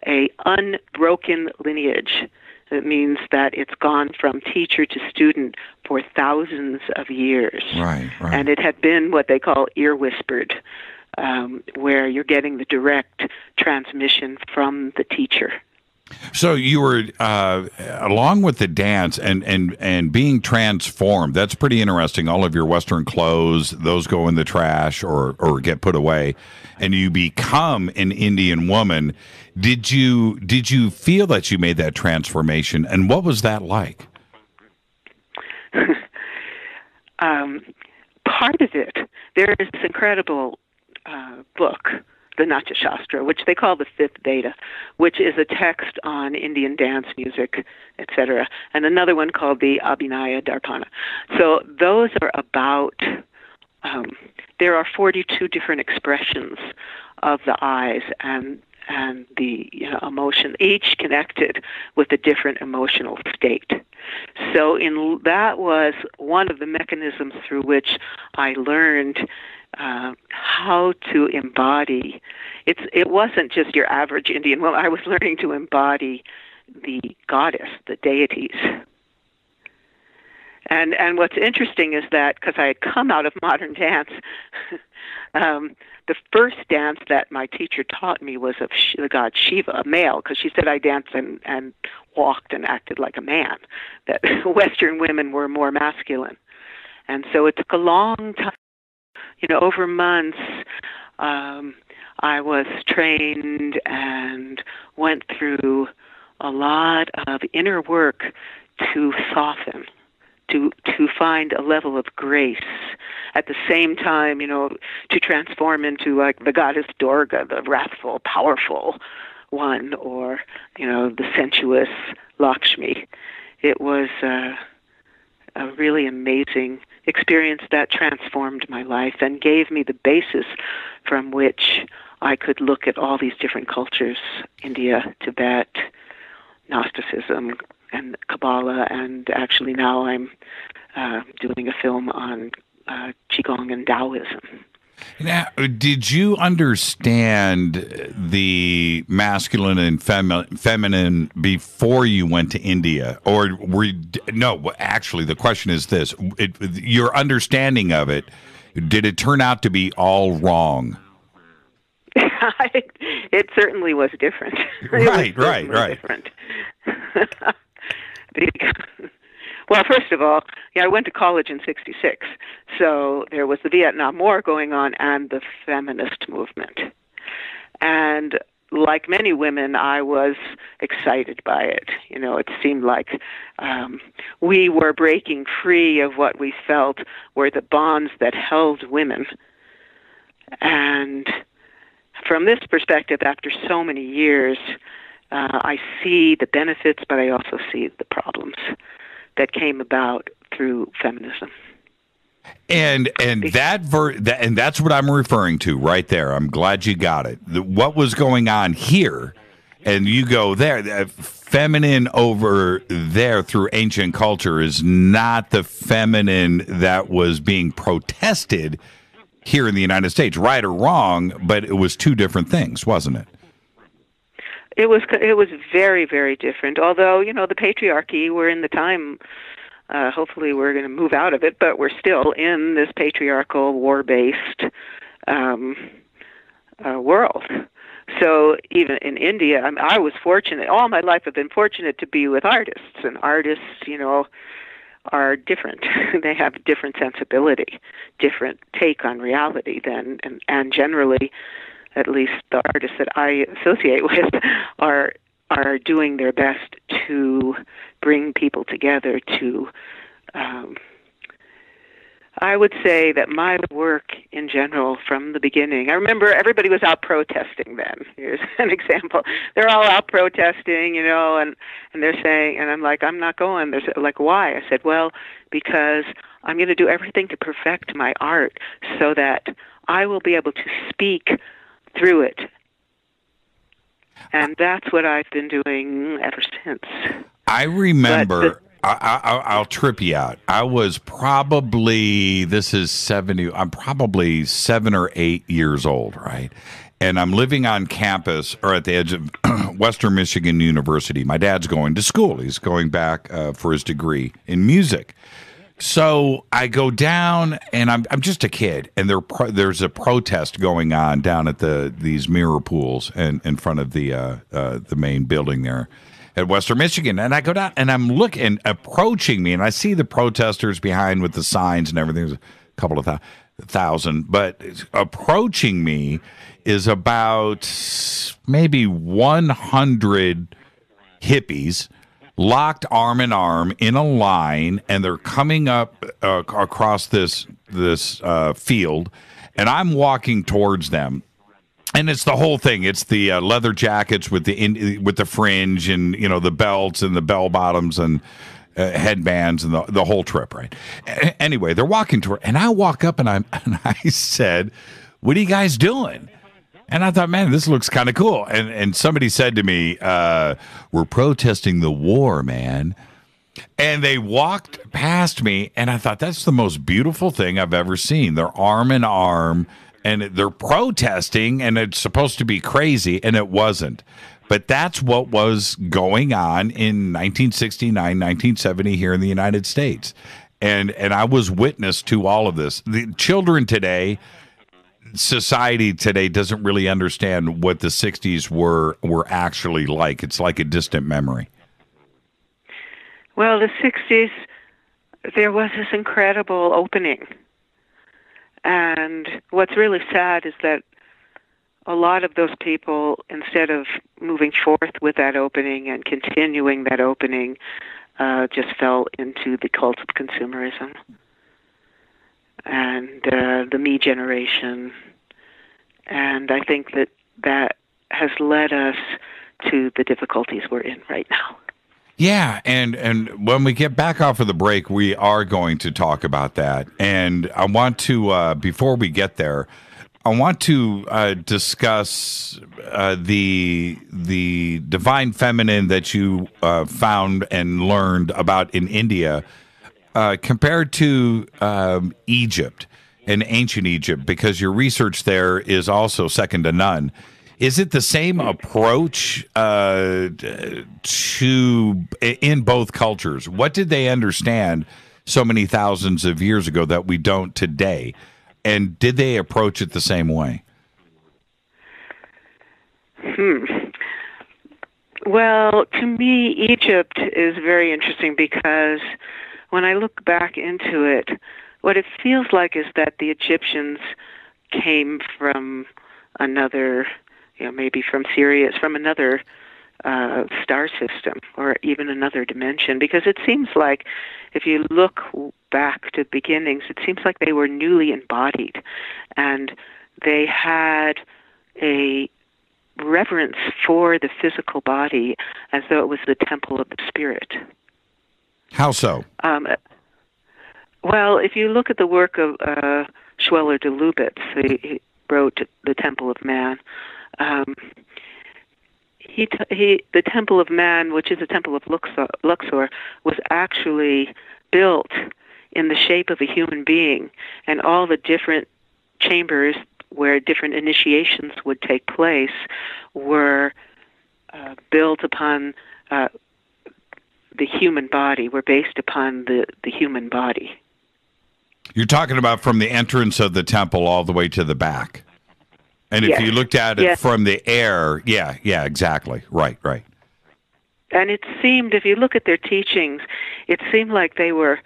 a unbroken lineage. It means that it's gone from teacher to student for thousands of years. Right. And it had been what they call ear whispered, where you're getting the direct transmission from the teacher. So you were, along with the dance and being transformed, that's pretty interesting. All of your Western clothes, those go in the trash or get put away, and you become an Indian woman. Did you feel that you made that transformation, and what was that like? Part of it, there is this incredible book, the Natya Shastra, which they call the Fifth Veda, which is a text on Indian dance music, etc., and another one called the Abhinaya Darpana. So those are about, there are 42 different expressions of the eyes and the emotion, each connected with a different emotional state. So that was one of the mechanisms through which I learned how to embody. It wasn't just your average Indian woman. I was learning to embody the goddess, the deities. And what's interesting is that, because I had come out of modern dance, the first dance that my teacher taught me was of the god Shiva, a male, because she said I danced and walked and acted like a man, that Western women were more masculine. And so it took a long time, over months. I was trained and went through a lot of inner work to soften, to find a level of grace. At the same time, to transform into like the goddess Durga, the wrathful, powerful one, or, the sensuous Lakshmi. It was a really amazing experience that transformed my life and gave me the basis from which I could look at all these different cultures, India, Tibet, Gnosticism, and Kabbalah, and actually now I'm doing a film on Qigong and Taoism. Now, did you understand the masculine and feminine before you went to India? Or actually the question is this, your understanding of it, did it turn out to be all wrong? It certainly was different. Right. Different. Well, first of all, I went to college in '66, so there was the Vietnam War going on and the feminist movement. And like many women, I was excited by it. It seemed like we were breaking free of what we felt were the bonds that held women. And from this perspective, after so many years, I see the benefits, but I also see the problems that came about through feminism. And that's what I'm referring to right there. I'm glad you got it. What was going on here, and you go there. Feminine over there through ancient culture is not the feminine that was being protested here in the United States, right or wrong, but it was two different things, wasn't it? It was very, very different. Although, the patriarchy, we're in the time, hopefully we're going to move out of it, but we're still in this patriarchal, war-based world. So even in India, I was fortunate. All my life I've been fortunate to be with artists, and artists, are different. They have different sensibility, different take on reality than, and generally, at least the artists that I associate with are doing their best to bring people together to, I would say that my work in general from the beginning, I remember everybody was out protesting then. Here's an example. They're all out protesting, and they're saying, and I'm like, I'm not going. They're like, why? I said, well, because I'm going to do everything to perfect my art so that I will be able to speak through it. And that's what I've been doing ever since. I remember, I'll trip you out. I was probably, I'm probably 7 or 8 years old, right? And I'm living on campus or at the edge of Western Michigan University. My dad's going to school. He's going back for his degree in music. So I go down, and I'm just a kid, and there's a protest going on down at these mirror pools in front of the main building there at Western Michigan. And I go down, and I'm looking, approaching me, and I see the protesters behind with the signs and everything. There's a couple of thousand, but approaching me is about maybe 100 hippies locked arm in arm in a line, and they're coming up across this field, and I'm walking towards them, and it's the whole thing. It's the leather jackets with the fringe, and the belts and the bell bottoms and headbands and the whole trip, right? Anyway, they're walking toward, and I walk up and I said, "What are you guys doing?" And I thought, man, this looks kind of cool. And somebody said to me, we're protesting the war, man. And they walked past me, and I thought, that's the most beautiful thing I've ever seen. They're arm in arm, and they're protesting, and it's supposed to be crazy, and it wasn't. But that's what was going on in 1969, 1970 here in the United States. And I was witness to all of this. The children today, society today doesn't really understand what the 60s were actually like. It's like a distant memory. Well, the 60s, there was this incredible opening. And what's really sad is that a lot of those people, instead of moving forth with that opening and continuing that opening, just fell into the cult of consumerism and the me generation. And I think that has led us to the difficulties we're in right now. Yeah, and when we get back off of the break, we are going to talk about that. And I want to, before we get there, I want to discuss the divine feminine that you found and learned about in India compared to Egypt and ancient Egypt, because your research there is also second to none. Is it the same approach in both cultures? What did they understand so many thousands of years ago that we don't today? And did they approach it the same way? Well, to me, Egypt is very interesting because when I look back into it, what it feels like is that the Egyptians came from another, maybe from Sirius, from another star system or even another dimension, because it seems like if you look back to beginnings, it seems like they were newly embodied and they had a reverence for the physical body as though it was the temple of the spirit. How so? Well, if you look at the work of Schweller de Lubitz, he wrote The Temple of Man. The Temple of Man, which is the Temple of Luxor, was actually built in the shape of a human being, and all the different chambers where different initiations would take place were built upon the human body, were based upon the human body. You're talking about from the entrance of the temple all the way to the back. And if you looked at it from the air, yeah, exactly. Right. And it seemed, if you look at their teachings, it seemed like they were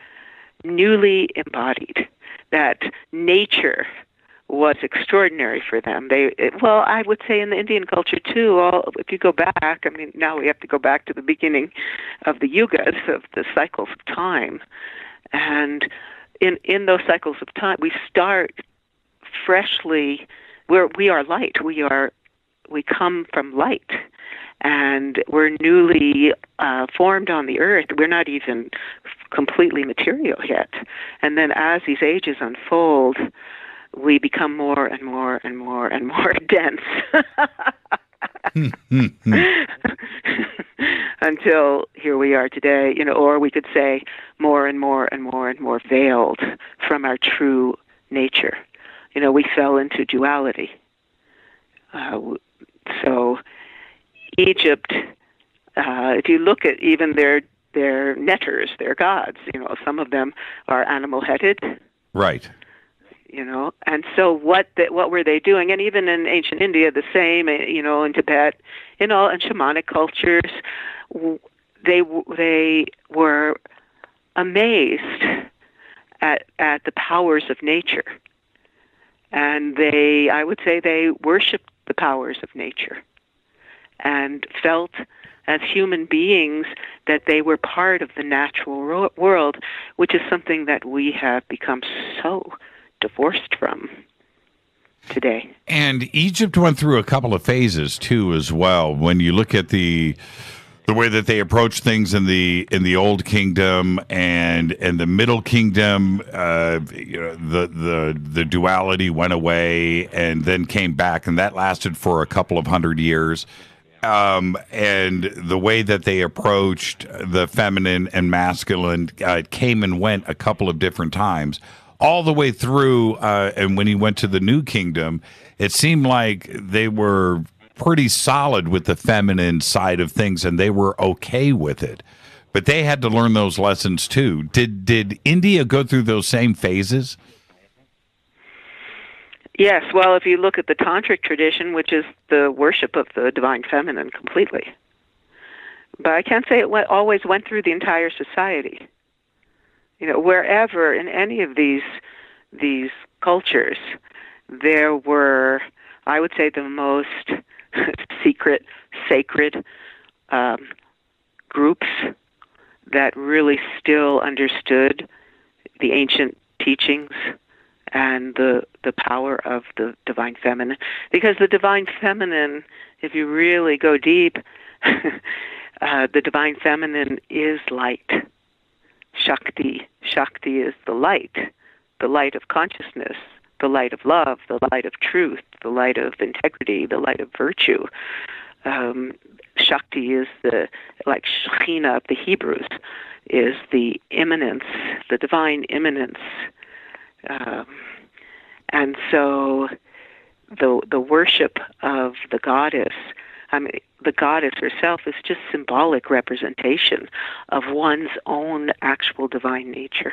newly embodied, that nature was extraordinary for them. I would say in the Indian culture too, if you go back, I mean, now we have to go back to the beginning of the yugas, of the cycles of time. And in those cycles of time, we start freshly, we are light. We come from light, and we're newly formed on the earth. We're not even completely material yet. And then as these ages unfold, we become more and more and more and more dense until here we are today, or we could say more and more and more and more veiled from our true nature. We fell into duality. So Egypt, if you look at even their netters, their gods, some of them are animal-headed. Right. And so what were they doing? And even in ancient India, the same, in Tibet, in shamanic cultures, they were amazed at the powers of nature. And I would say they worshipped the powers of nature and felt as human beings that they were part of the natural world, which is something that we have become so divorced from today. And Egypt went through a couple of phases too, as well. When you look at the way that they approached things in the Old Kingdom and the Middle Kingdom, the duality went away and then came back, and that lasted for a couple of 100 years. And the way that they approached the feminine and masculine came and went a couple of different times, all the way through. And when he went to the New Kingdom, it seemed like they were pretty solid with the feminine side of things, and they were okay with it. But they had to learn those lessons too. Did India go through those same phases? Yes. Well, if you look at the tantric tradition, which is the worship of the divine feminine completely. But I can't say it always went through the entire society. Wherever in any of these cultures, there were, I would say, the most secret, sacred groups that really still understood the ancient teachings and the power of the divine feminine. Because the divine feminine, if you really go deep, the divine feminine is light. Shakti. Shakti is the light of consciousness, the light of love, the light of truth, the light of integrity, the light of virtue. Shakti is like Shekhinah of the Hebrews, is the immanence, the divine immanence. And so the worship of the goddess, the goddess herself is just symbolic representation of one's own actual divine nature,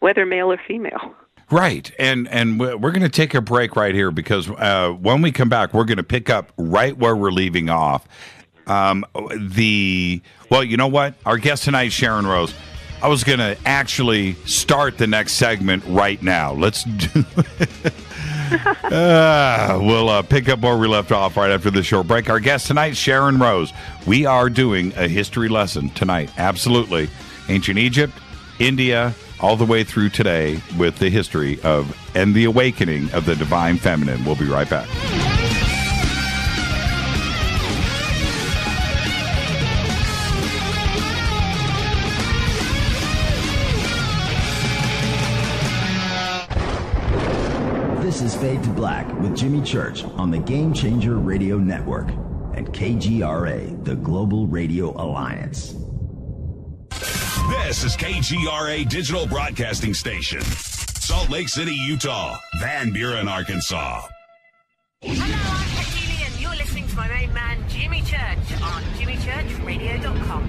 whether male or female. Right. And we're going to take a break right here because when we come back, we're going to pick up right where we're leaving off. Well, you know what? Our guest tonight, Sharron Rose. I was going to actually start the next segment right now. Let's do we'll pick up where we left off right after this short break. Our guest tonight, Sharron Rose. We are doing a history lesson tonight. Absolutely. Ancient Egypt, India, all the way through today with the history of and the awakening of the divine feminine. We'll be right back. This is Fade to Black with Jimmy Church on the Game Changer Radio Network and KGRA, the Global Radio Alliance. This is KGRA Digital Broadcasting Station, Salt Lake City, Utah, Van Buren, Arkansas. Hello, I'm Katie, and you're listening to my main man, Jimmy Church, on jimmychurchradio.com.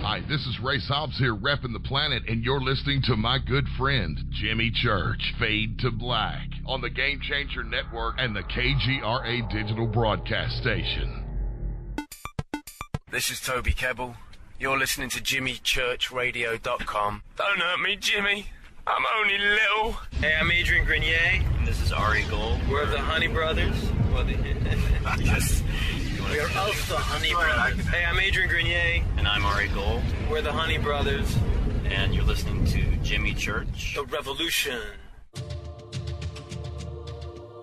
Hi, this is Ray Hobbs here, repping the planet, and you're listening to my good friend, Jimmy Church, Fade to Black, on the Game Changer Network and the KGRA Digital Broadcast Station. This is Toby Kebbell. You're listening to jimmychurchradio.com. Don't hurt me, Jimmy. I'm only little. Hey, I'm Adrian Grenier. And this is Ari Gold. We're the Honey Brothers. Yes. We're of the Honey Brothers. Hey, I'm Adrian Grenier. And I'm Ari Gold. We're the Honey Brothers. And you're listening to Jimmy Church. The Revolution.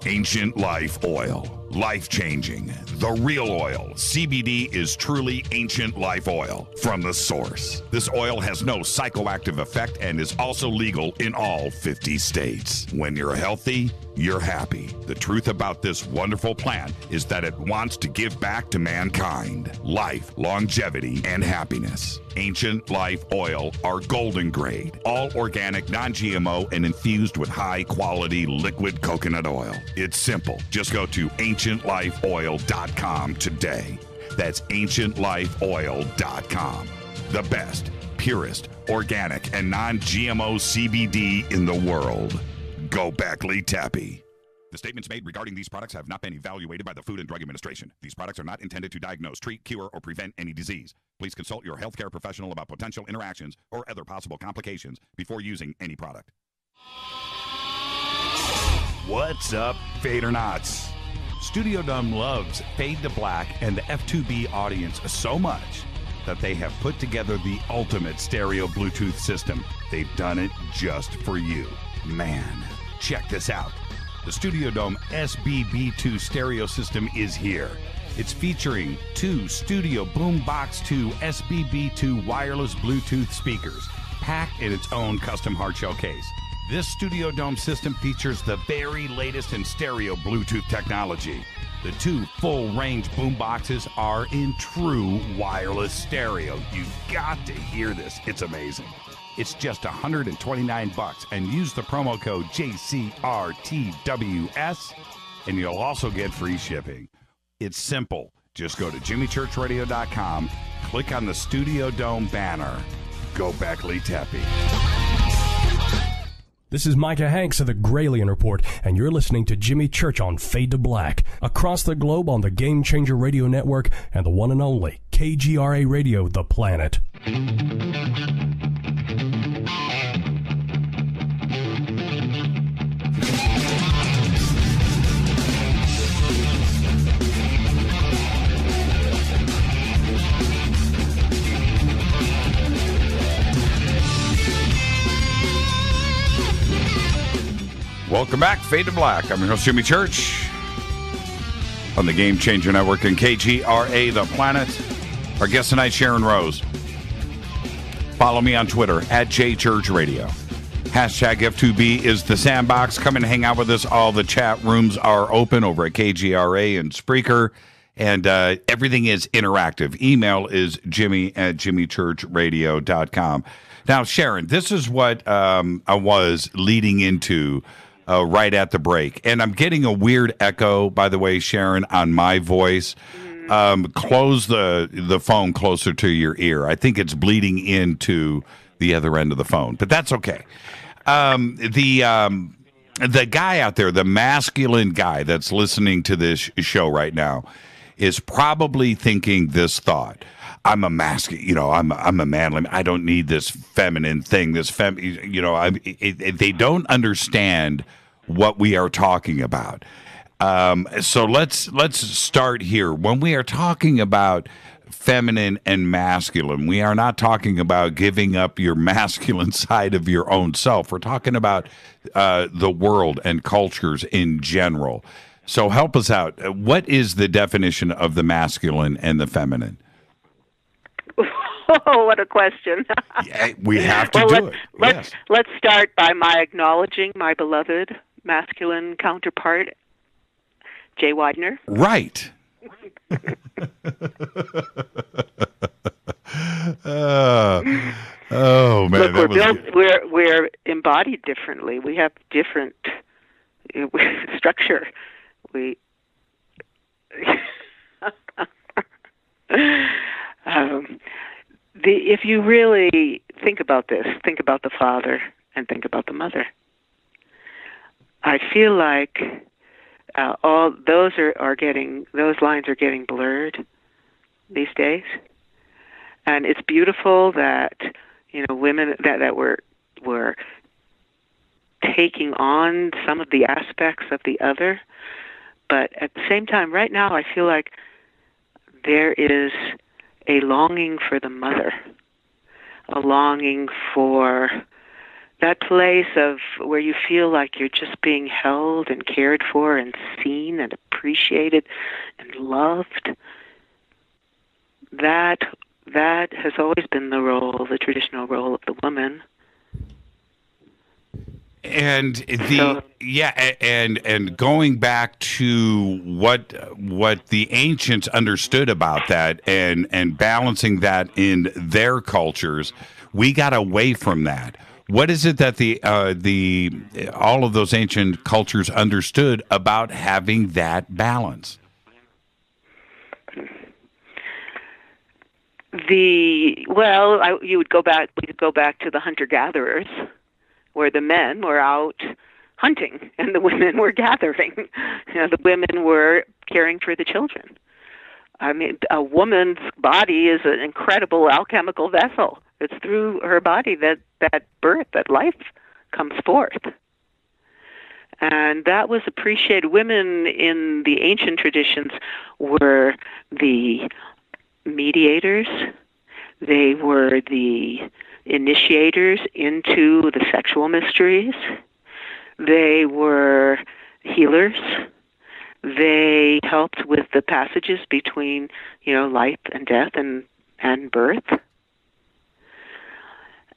Ancient Life Oil. Life-changing. The real oil. CBD is truly Ancient Life Oil from the source. This oil has no psychoactive effect and is also legal in all 50 states. When you're healthy, you're happy. The truth about this wonderful plant is that it wants to give back to mankind life, longevity, and happiness. Ancient Life Oil are golden grade, all organic, non-GMO, and infused with high-quality liquid coconut oil. It's simple. Just go to ancientlifeoil.com today. That's ancientlifeoil.com. The best, purest, organic, and non-GMO CBD in the world. Go Beckley Tappy. The statements made regarding these products have not been evaluated by the Food and Drug Administration. These products are not intended to diagnose, treat, cure, or prevent any disease. Please consult your healthcare professional about potential interactions or other possible complications before using any product. What's up, Fadernauts? Studio Dome loves Fade to Black and the F2B audience so much that they have put together the ultimate stereo Bluetooth system. They've done it just for you. Man, check this out. The Studio Dome SBB2 stereo system is here. It's featuring two Studio Boombox 2 SBB2 wireless Bluetooth speakers, packed in its own custom hardshell case. This Studio Dome system features the very latest in stereo Bluetooth technology. The two full-range boomboxes are in true wireless stereo. You've got to hear this. It's amazing. It's just $129 and use the promo code JCRTWS and you'll also get free shipping. It's simple. Just go to jimmychurchradio.com, click on the Studio Dome banner. Go Beckley Tappy. This is Micah Hanks of the Gralien Report, and you're listening to Jimmy Church on Fade to Black, across the globe on the Game Changer Radio Network and the one and only KGRA Radio, The Planet. Welcome back, Fade to Black. I'm your host, Jimmy Church, on the Game Changer Network and KGRA, The Planet. Our guest tonight, Sharron Rose. Follow me on Twitter, @JChurchRadio. Hashtag F2B is the sandbox. Come and hang out with us. All the chat rooms are open over at KGRA and Spreaker, and everything is interactive. Email is jimmy@jimmychurchradio.com. Now, Sharron, this is what I was leading into right at the break. And I'm getting a weird echo, by the way, Sharron, on my voice. Close the phone closer to your ear. I think it's bleeding into the other end of the phone, but that's okay. The guy out there, the masculine guy that's listening to this show right now, is probably thinking this thought. I'm a masculine, I'm a man. I don't need this feminine thing. They don't understand what we are talking about. So let's start here. When we are talking about feminine and masculine, we are not talking about giving up your masculine side of your own self. We're talking about the world and cultures in general. So help us out. What is the definition of the masculine and the feminine? Oh, what a question. Yeah, we have to do it. Let's start by my acknowledging my beloved masculine counterpart, Jay Widener. Right. Oh man, look, we're embodied differently. We have different structure. If you really think about this, think about the father and think about the mother. I feel like all those those lines are getting blurred these days, and it's beautiful that women that were taking on some of the aspects of the other, but at the same time, right now, I feel like there is a longing for the mother, a longing for that place of where you feel like you're just being held and cared for and seen and appreciated and loved. That has always been the traditional role of the woman. And and going back to what the ancients understood about that and balancing that in their cultures, we got away from that. What is it that the all of those ancient cultures understood about having that balance? You would go back. We could go back to the hunter-gatherers, where the men were out hunting and the women were gathering. The women were caring for the children. I mean, a woman's body is an incredible alchemical vessel. It's through her body that birth, that life comes forth. And that was appreciated. Women in the ancient traditions were the mediators. They were the initiators into the sexual mysteries. They were healers. They helped with the passages between, life and death and birth.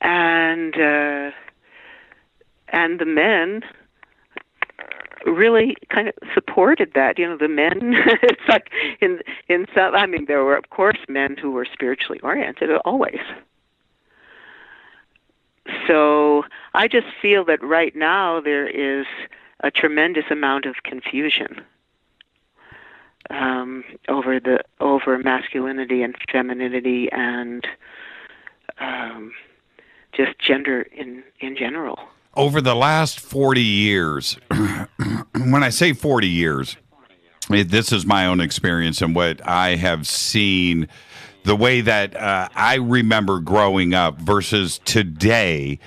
And the men really kind of supported that. The men, it's like in some, I mean, there were, of course, men who were spiritually oriented always. So I just feel that right now there is a tremendous amount of confusion over masculinity and femininity and just gender in general. Over the last 40 years, when I say 40 years, this is my own experience and what I have seen, the way that I remember growing up versus today,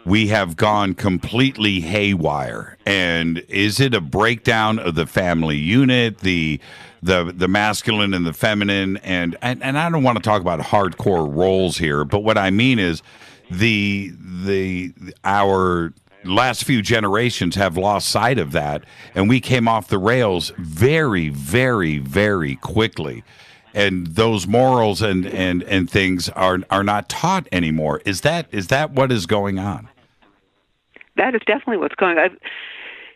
we have gone completely haywire. And is it a breakdown of the family unit, the masculine and the feminine? And I don't want to talk about hardcore roles here, but what I mean is our last few generations have lost sight of that, and we came off the rails very, very, very quickly. And those morals and things are not taught anymore. Is that what is going on? That is definitely what's going on.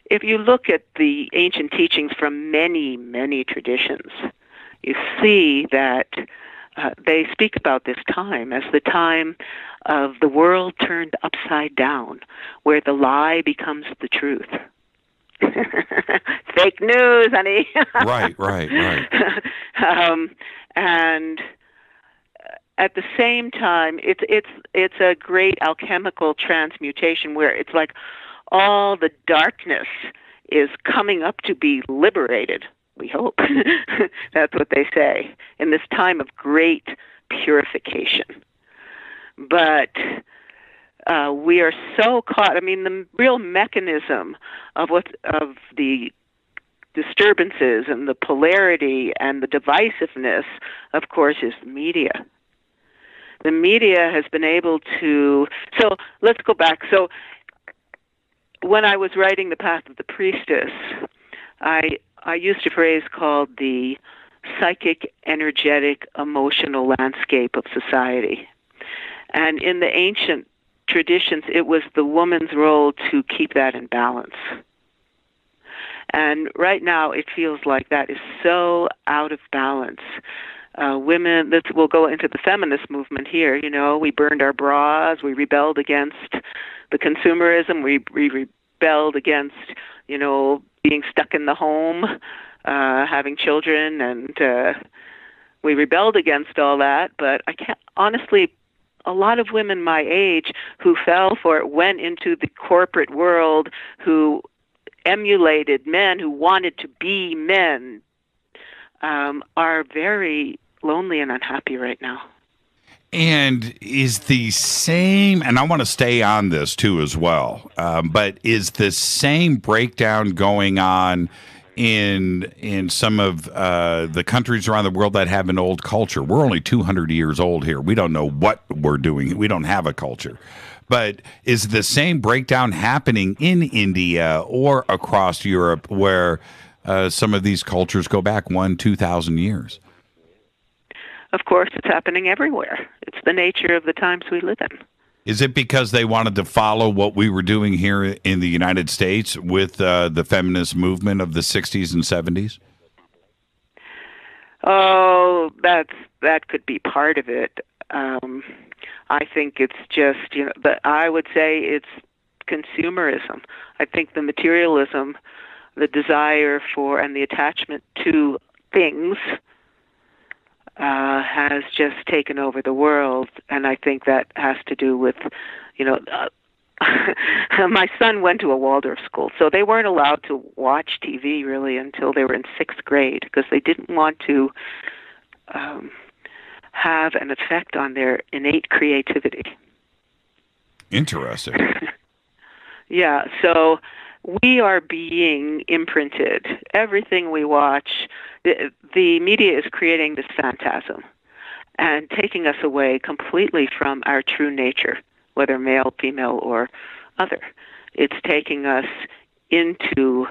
If you look at the ancient teachings from many, many traditions, you see that they speak about this time as the time of the world turned upside down, where the lie becomes the truth. Fake news, honey. Right. And at the same time, it's a great alchemical transmutation where it's like all the darkness is coming up to be liberated. We hope. That's what they say in this time of great purification. But we are so caught. I mean, the real mechanism of the disturbances and the polarity and the divisiveness, of course, is the media. The media has been able to. So let's go back. So when I was writing The Path of the Priestess, I used a phrase called the psychic, energetic, emotional landscape of society. And in the ancient traditions, it was the woman's role to keep that in balance. And right now it feels like that is so out of balance. Women, we'll go into the feminist movement here, we burned our bras, we rebelled against the consumerism, we rebelled against, being stuck in the home, having children, and we rebelled against all that, but I can't, honestly, a lot of women my age who fell for it went into the corporate world, who emulated men, who wanted to be men, are very lonely and unhappy right now. And is the same, and I want to stay on this too as well, but is the same breakdown going on in some of the countries around the world that have an old culture? We're only 200 years old here. We don't know what we're doing. We don't have a culture. But is the same breakdown happening in India or across Europe where some of these cultures go back 2,000 years? Of course, it's happening everywhere. It's the nature of the times we live in. Is it because they wanted to follow what we were doing here in the United States with the feminist movement of the 60s and 70s? Oh, that could be part of it. I think it's just, I would say it's consumerism. I think the materialism, the desire for and the attachment to things has just taken over the world, and I think that has to do with, my son went to a Waldorf school, so they weren't allowed to watch TV really until they were in 6th grade because they didn't want to have an effect on their innate creativity. Interesting. Yeah, so we are being imprinted. Everything we watch, the media is creating this phantasm and taking us away completely from our true nature, whether male, female, or other. It's taking us into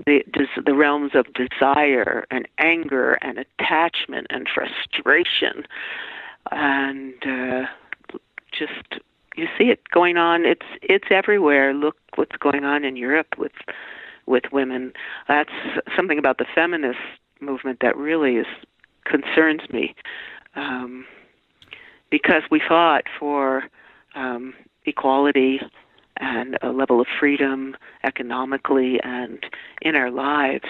the realms of desire and anger and attachment and frustration. And just, you see it going on. It's everywhere. Look what's going on in Europe with women. That's something about the feminist movement that really concerns me, because we fought for equality and a level of freedom economically and in our lives.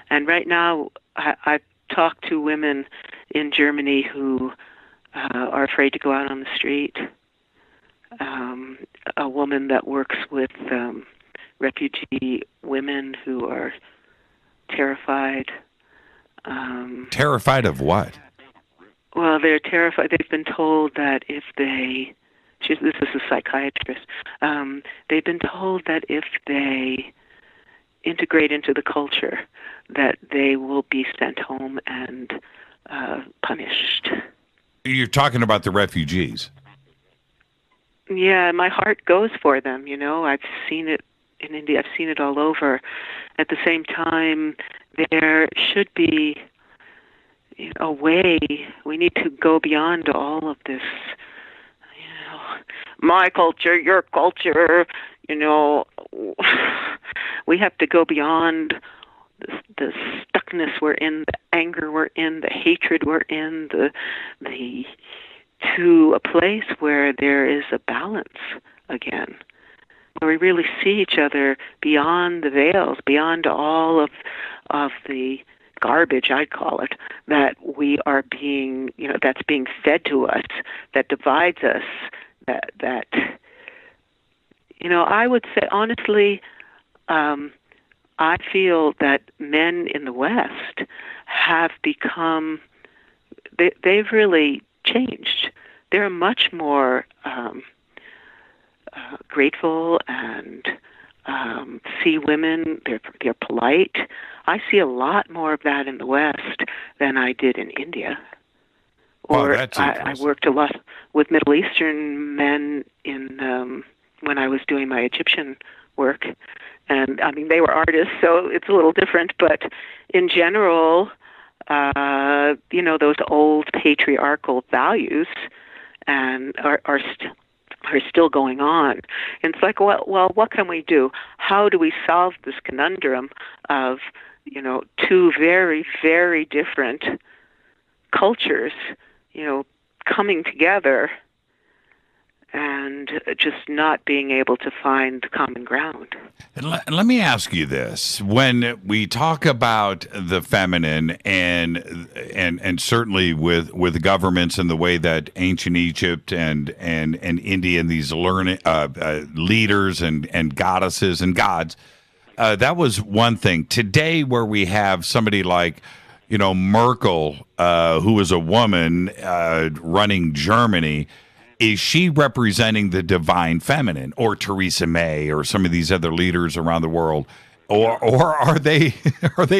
And right now, I've talked to women in Germany who are afraid to go out on the street. A woman that works with refugee women who are terrified. Terrified of what? Well, they're terrified. They've been told that if they... this is a psychiatrist. They've been told that if they integrate into the culture, that they will be sent home and punished. You're talking about the refugees. Yeah, my heart goes for them, I've seen it in India. I've seen it all over. At the same time, there should be a way. We need to go beyond all of this, my culture, your culture, we have to go beyond the stuckness we're in, the anger we're in, the hatred we're in, to a place where there is a balance again, where we really see each other beyond the veils, beyond all of the garbage, I'd call it, that we are being, that's being fed to us, that divides us, that I would say, honestly, I feel that men in the West have become, they've really changed. They're much more grateful and see women. They're polite. I see a lot more of that in the West than I did in India. Or I worked a lot with Middle Eastern men when I was doing my Egyptian work. And, they were artists, so it's a little different. But in general, those old patriarchal values and are are still going on. And it's like, well, what can we do? How do we solve this conundrum of, two very, very different cultures, coming together and just not being able to find common ground? And let me ask you this: when we talk about the feminine, and certainly with governments and the way that ancient Egypt and India and these leaders and goddesses and gods, that was one thing. Today, where we have somebody like Merkel, who is a woman running Germany. Is she representing the divine feminine, or Theresa May, or some of these other leaders around the world, or are they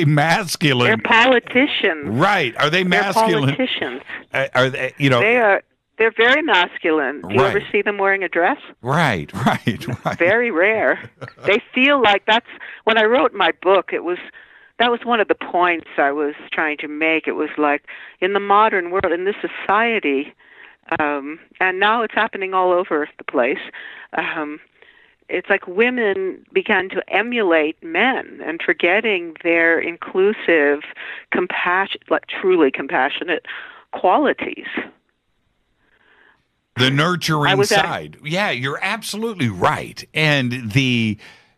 masculine? They're politicians, right? Are they masculine? They're politicians. Are they? They're very masculine. Do you ever see them wearing a dress? Right. Very rare. They feel like that's when I wrote my book. That was one of the points I was trying to make. It was like in the modern world, in this society. And now it's happening all over the place. It's like women began to emulate men and forgetting their inclusive, truly compassionate qualities. The nurturing side. Yeah, you're absolutely right. And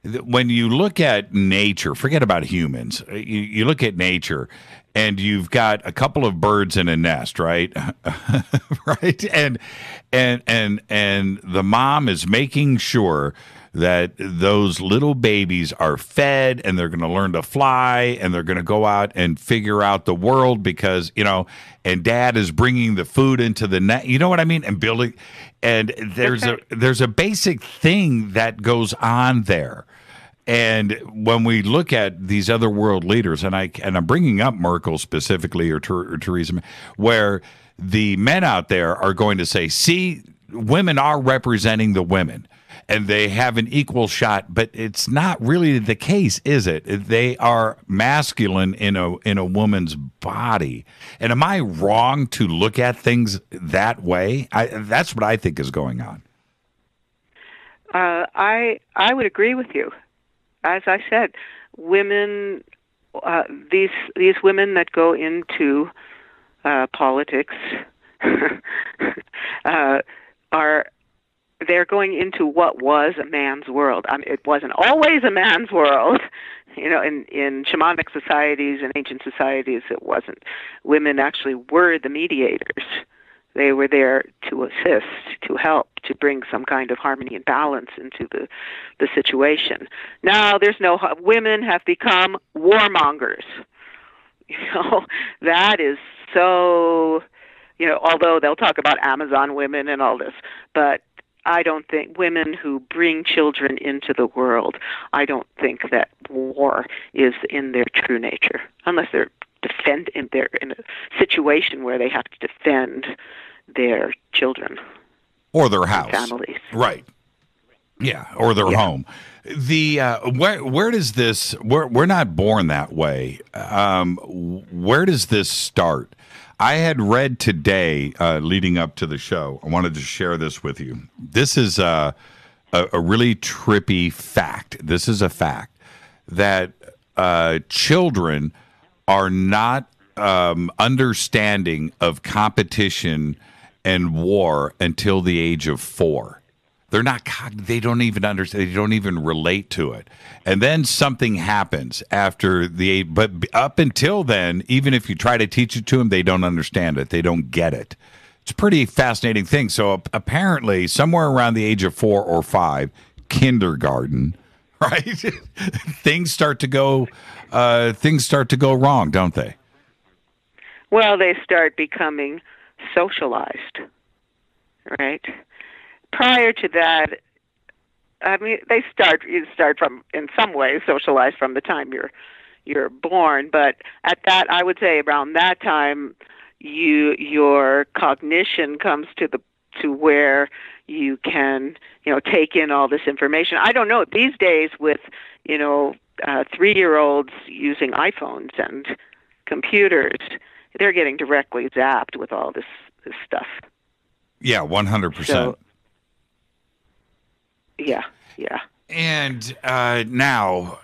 when you look at nature, forget about humans. You look at nature, and you've got a couple of birds in a nest, right? Right, and the mom is making sure that those little babies are fed, and they're going to learn to fly, and they're going to go out and figure out the world because and dad is bringing the food into the net. You know what I mean? And building, and there's a basic thing that goes on there. And when we look at these other world leaders, and I'm bringing up Merkel specifically, or Theresa May, where the men out there are going to say, see, women are representing the women, and they have an equal shot, but it's not really the case, is it? They are masculine in a woman's body. And am I wrong to look at things that way? That's what I think is going on. I would agree with you. As I said, women, these women that go into politics they're going into what was a man's world. I mean, it wasn't always a man's world. In shamanic societies and ancient societies, it wasn't. Women actually were the mediators. They were there to assist, to help, to bring some kind of harmony and balance into the situation. Now there's women have become warmongers. That is so, although they'll talk about Amazon women and all this, but I don't think women who bring children into the world, I don't think that war is in their true nature, unless they're in a situation where they have to defend their children or their house, families, right? Yeah, or their home. The where does this? We're not born that way. Where does this start? I had read today, leading up to the show. I wanted to share this with you. This is a really trippy fact. This is a fact that children are not understanding of competition and war until the age of 4. They're not. They don't even understand. They don't even relate to it. And then something happens after the. But up until then, even if you try to teach it to them, they don't understand it. They don't get it. It's a pretty fascinating thing. So apparently, somewhere around the age of 4 or 5, kindergarten, right? things start to go wrong, don't they? Well, they start becoming socialized, right? Prior to that, I mean, you start from, in some ways, socialized from the time you're born. But at that, I would say around that time, your cognition comes to where you can, take in all this information. I don't know these days with 3-year-olds using iPhones and computers, they're getting directly zapped with all this stuff. Yeah, 100%. Yeah. And now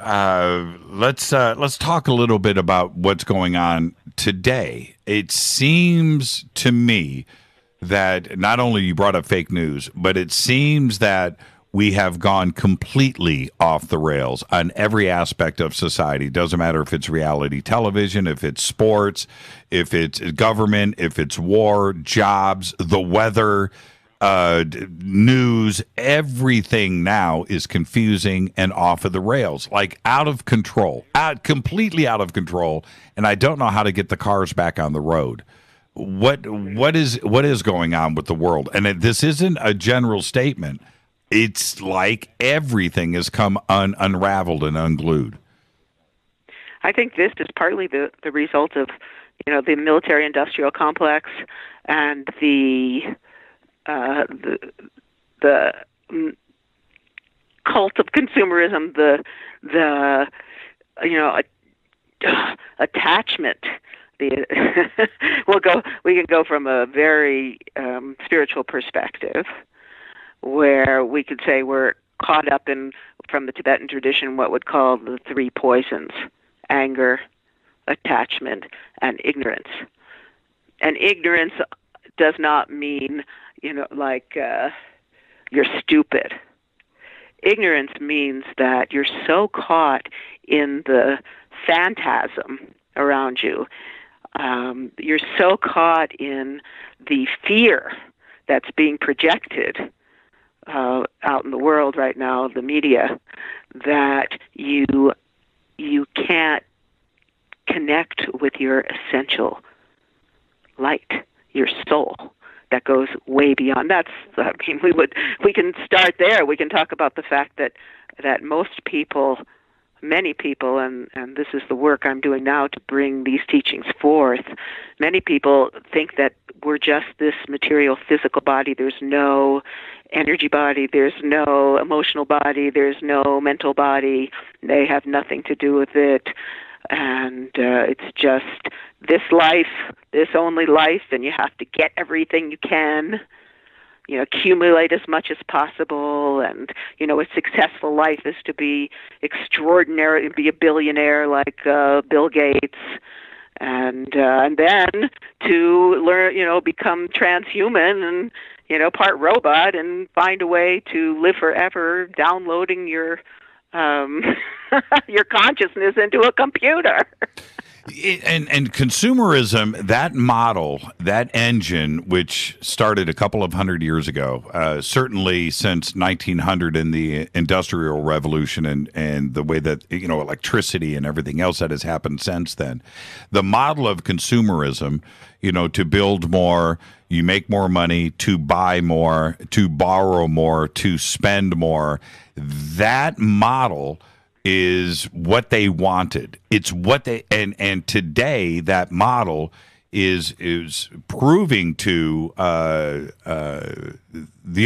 let's talk a little bit about what's going on today. It seems to me that not only you brought up fake news, but it seems that we have gone completely off the rails on every aspect of society. Doesn't matter if it's reality television, if it's sports, if it's government, if it's war, jobs, the weather, news. Everything now is confusing and off of the rails, like out of control, completely out of control. And I don't know how to get the cars back on the road. What is going on with the world? And this isn't a general statement. It's like everything has come unraveled and unglued. I think this is partly the result of, the military-industrial complex and the cult of consumerism, the attachment. We can go from a very spiritual perspective, where we could say we're caught up in, from the Tibetan tradition, what would call the three poisons: anger, attachment, and ignorance. And ignorance does not mean, you're stupid. Ignorance means that you're so caught in the phantasm around you. You're so caught in the fear that's being projected out in the world right now, the media, that you can't connect with your essential light, your soul, that goes way beyond. We can start there. We can talk about the fact that most people, many people, and this is the work I'm doing now to bring these teachings forth, many people think that we're just this material physical body. There's no energy body, there's no emotional body, there's no mental body. They have nothing to do with it. And it's just this life, this only life, and you have to get everything you can, accumulate as much as possible. And, a successful life is to be extraordinary, be a billionaire like Bill Gates, and then to learn, become transhuman and, part robot and find a way to live forever, downloading your your consciousness into a computer. And consumerism, that model, that engine, which started a couple of hundred years ago, certainly since 1900 in the Industrial Revolution and the way that, electricity and everything else that has happened since then, the model of consumerism, to build more, you make more money, to buy more, to borrow more, to spend more, that model is what they wanted. It's what they and today that model is proving to the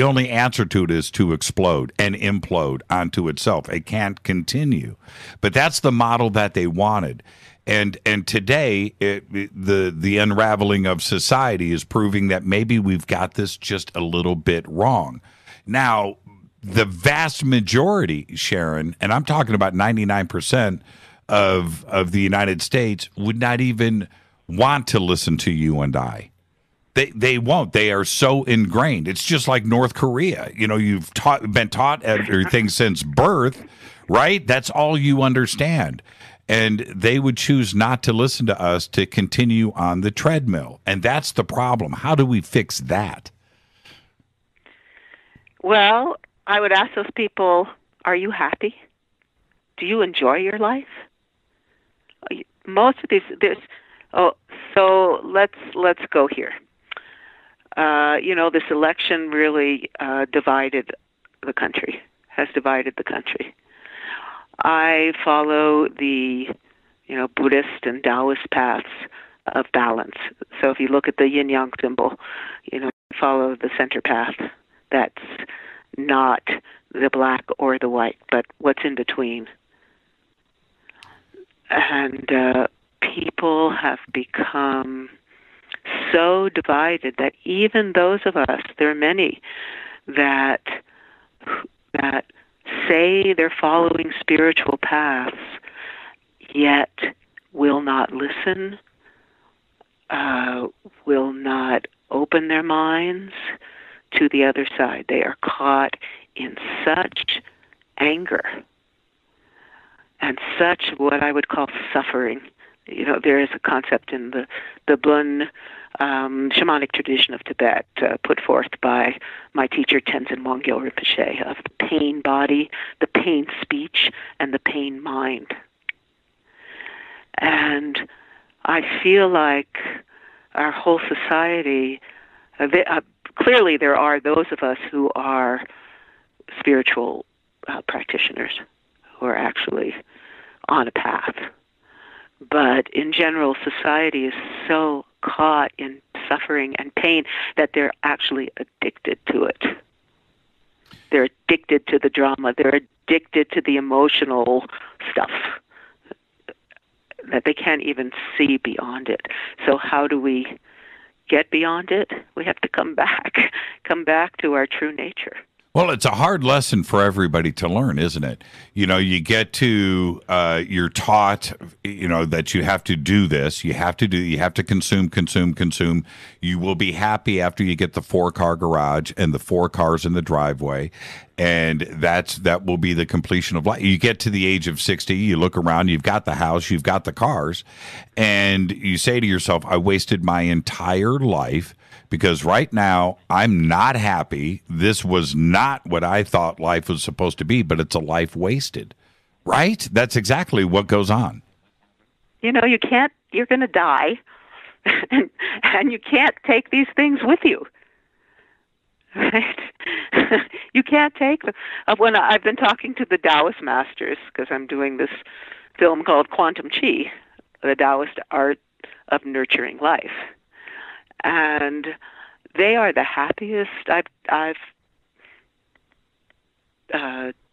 only answer to it is to explode and implode onto itself. It can't continue. But that's the model that they wanted. And today the unraveling of society is proving that maybe we've got this just a little bit wrong. Now, the vast majority, Sharron, and I'm talking about 99% of the United States, would not even want to listen to you and I. They won't. They are so ingrained. It's just like North Korea. You've been taught everything since birth, right? That's all you understand. And they would choose not to listen to us to continue on the treadmill. And that's the problem. How do we fix that? Well, I would ask those people, are you happy? Do you enjoy your life? Most of these, so let's go here. This election really has divided the country. I follow the, Buddhist and Taoist paths of balance. So if you look at the yin-yang symbol, follow the center path. That's not the black or the white, but what's in between. And people have become so divided that even those of us, there are many that that say they're following spiritual paths, yet will not listen, will not open their minds to the other side. They are caught in such anger and such what I would call suffering. You know, there is a concept in the Bun shamanic tradition of Tibet, put forth by my teacher Tenzin Wangyal Rinpoche, of the pain body, the pain speech, and the pain mind. And I feel like our whole society, clearly there are those of us who are spiritual practitioners who are actually on a path. But in general, society is so caught in suffering and pain that they're actually addicted to it. They're addicted to the drama. They're addicted to the emotional stuff that they can't even see beyond it. So how do we get beyond it? We have to come back to our true nature. Well, it's a hard lesson for everybody to learn, isn't it? You know, you get to, you're taught, you know, that you have to do this. You have to consume. You will be happy after you get the 4-car garage and the 4 cars in the driveway. And that will be the completion of life. You get to the age of 60, you look around, you've got the house, you've got the cars, and you say to yourself, I wasted my entire life because right now I'm not happy. This was not what I thought life was supposed to be, but it's a life wasted, right? That's exactly what goes on. You know, you're going to die, and you can't take these things with you. Right? You can't take them. When I've been talking to the Taoist masters, because I'm doing this film called Quantum Chi, the Taoist art of nurturing life, and they are the happiest. I've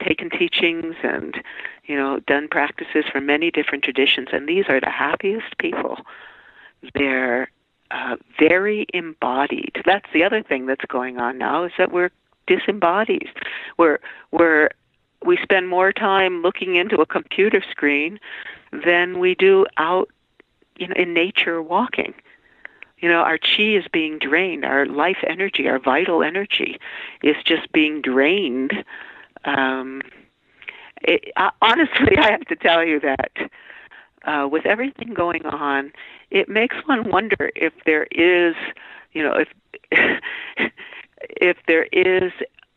taken teachings and, you know, done practices for many different traditions, and these are the happiest people. They're very embodied. That's the other thing that's going on now, is that we're disembodied. We spend more time looking into a computer screen than we do out, you know, in nature walking. You know, our chi is being drained. Our life energy, our vital energy, is just being drained. Honestly, I have to tell you that with everything going on, it makes one wonder if there is, you know, if there is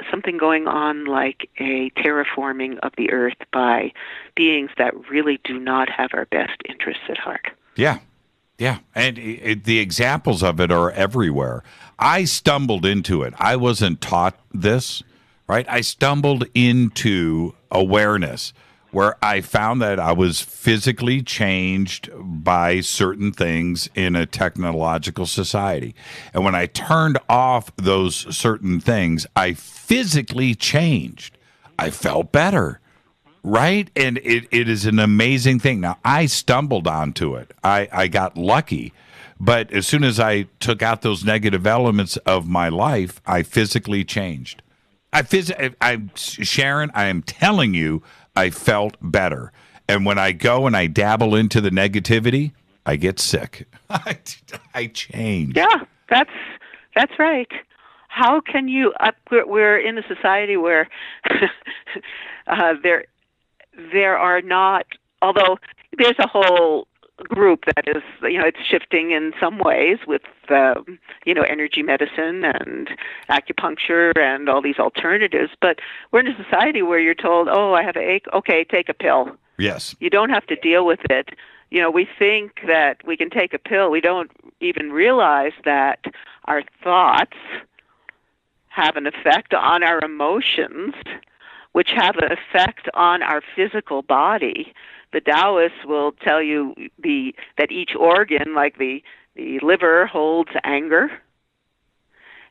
something going on like a terraforming of the earth by beings that really do not have our best interests at heart. Yeah. Yeah, and the examples of it are everywhere. I stumbled into it. I wasn't taught this, right? I stumbled into awareness where I found that I was physically changed by certain things in a technological society. And when I turned off those certain things, I physically changed. I felt better. Right? And it is an amazing thing. Now, I stumbled onto it. I got lucky. But as soon as I took out those negative elements of my life, I physically changed. Sharon, I am telling you, I felt better. And when I go and I dabble into the negativity, I get sick. I change. Yeah, that's right. How can you? We're in a society where there are not, although there's a whole group that is, you know, it's shifting in some ways with, you know, energy medicine and acupuncture and all these alternatives. But we're in a society where you're told, oh, I have an ache. Okay, take a pill. Yes. You don't have to deal with it. You know, we think that we can take a pill. We don't even realize that our thoughts have an effect on our emotions, which have an effect on our physical body. The Taoists will tell you that each organ, like the liver, holds anger.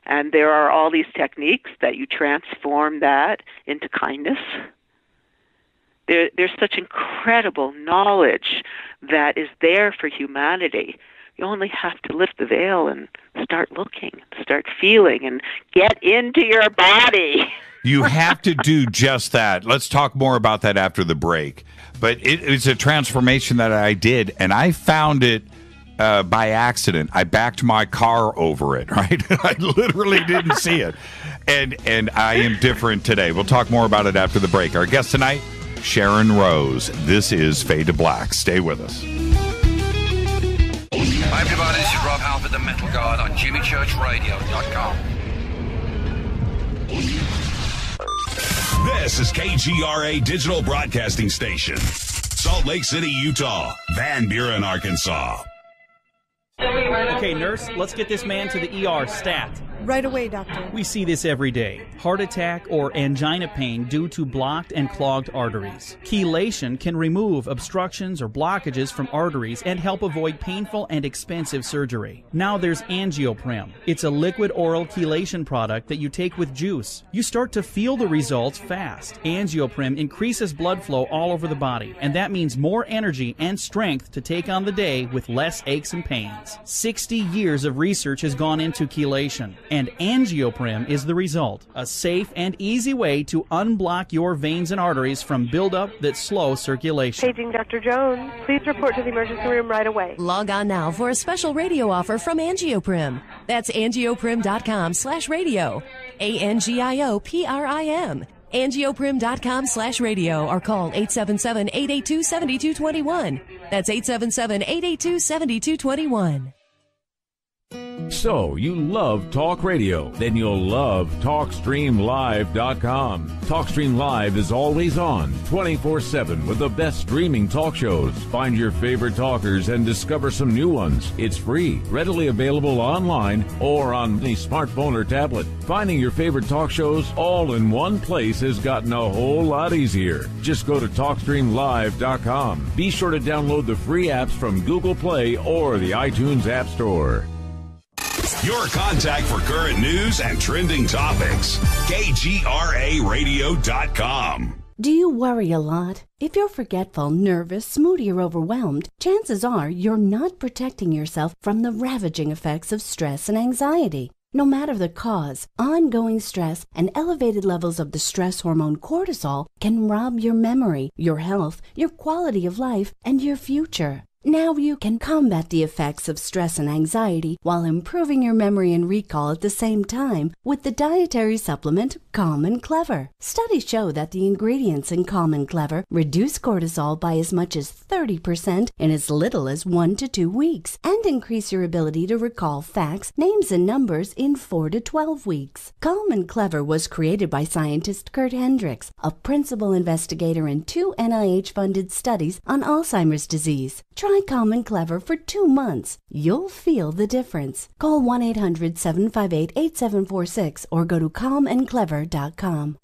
And there are all these techniques that you transform that into kindness. There's such incredible knowledge that is there for humanity. You only have to lift the veil and start looking, start feeling, and get into your body. You have to do just that. Let's talk more about that after the break. But it's a transformation that I did, and I found it by accident. I backed my car over it, right? I literally didn't see it. And I am different today. We'll talk more about it after the break. Our guest tonight, Sharron Rose. This is Fade to Black. Stay with us. Hi, everybody. This is Rob Halford, the Metal Guard on JimmyChurchRadio.com. This is KGRA Digital Broadcasting Station. Salt Lake City, Utah. Van Buren, Arkansas. Okay, nurse, let's get this man to the ER stat. Right away, doctor. We see this every day. Heart attack or angina pain due to blocked and clogged arteries. Chelation can remove obstructions or blockages from arteries and help avoid painful and expensive surgery. Now there's Angioprim. It's a liquid oral chelation product that you take with juice. You start to feel the results fast. Angioprim increases blood flow all over the body, and that means more energy and strength to take on the day with less aches and pains. 60 years of research has gone into chelation, and Angioprim is the result. A safe and easy way to unblock your veins and arteries from buildup that slow circulation. Paging Dr. Jones. Please report to the emergency room right away. Log on now for a special radio offer from Angioprim. That's angioprim.com/radio. ANGIOPRIM. Angioprim.com/radio or call 877-882-7221. That's 877-882-7221. So, you love talk radio? Then you'll love TalkStreamLive.com. TalkStream Live is always on, 24/7 with the best streaming talk shows. Find your favorite talkers and discover some new ones. It's free, readily available online or on any smartphone or tablet. Finding your favorite talk shows all in one place has gotten a whole lot easier. Just go to TalkStreamLive.com. Be sure to download the free apps from Google Play or the iTunes App Store. Your contact for current news and trending topics. KGRARadio.com. Do you worry a lot? If you're forgetful, nervous, moody, or overwhelmed, chances are you're not protecting yourself from the ravaging effects of stress and anxiety. No matter the cause, ongoing stress and elevated levels of the stress hormone cortisol can rob your memory, your health, your quality of life, and your future. Now you can combat the effects of stress and anxiety while improving your memory and recall at the same time with the dietary supplement Calm and Clever. Studies show that the ingredients in Calm and Clever reduce cortisol by as much as 30% in as little as 1 to 2 weeks and increase your ability to recall facts, names, and numbers in 4 to 12 weeks. Calm and Clever was created by scientist Kurt Hendricks, a principal investigator in 2 NIH-funded studies on Alzheimer's disease. Try Calm and Clever for 2 months. You'll feel the difference. Call 1-800-758-8746 or go to calmandclever.com.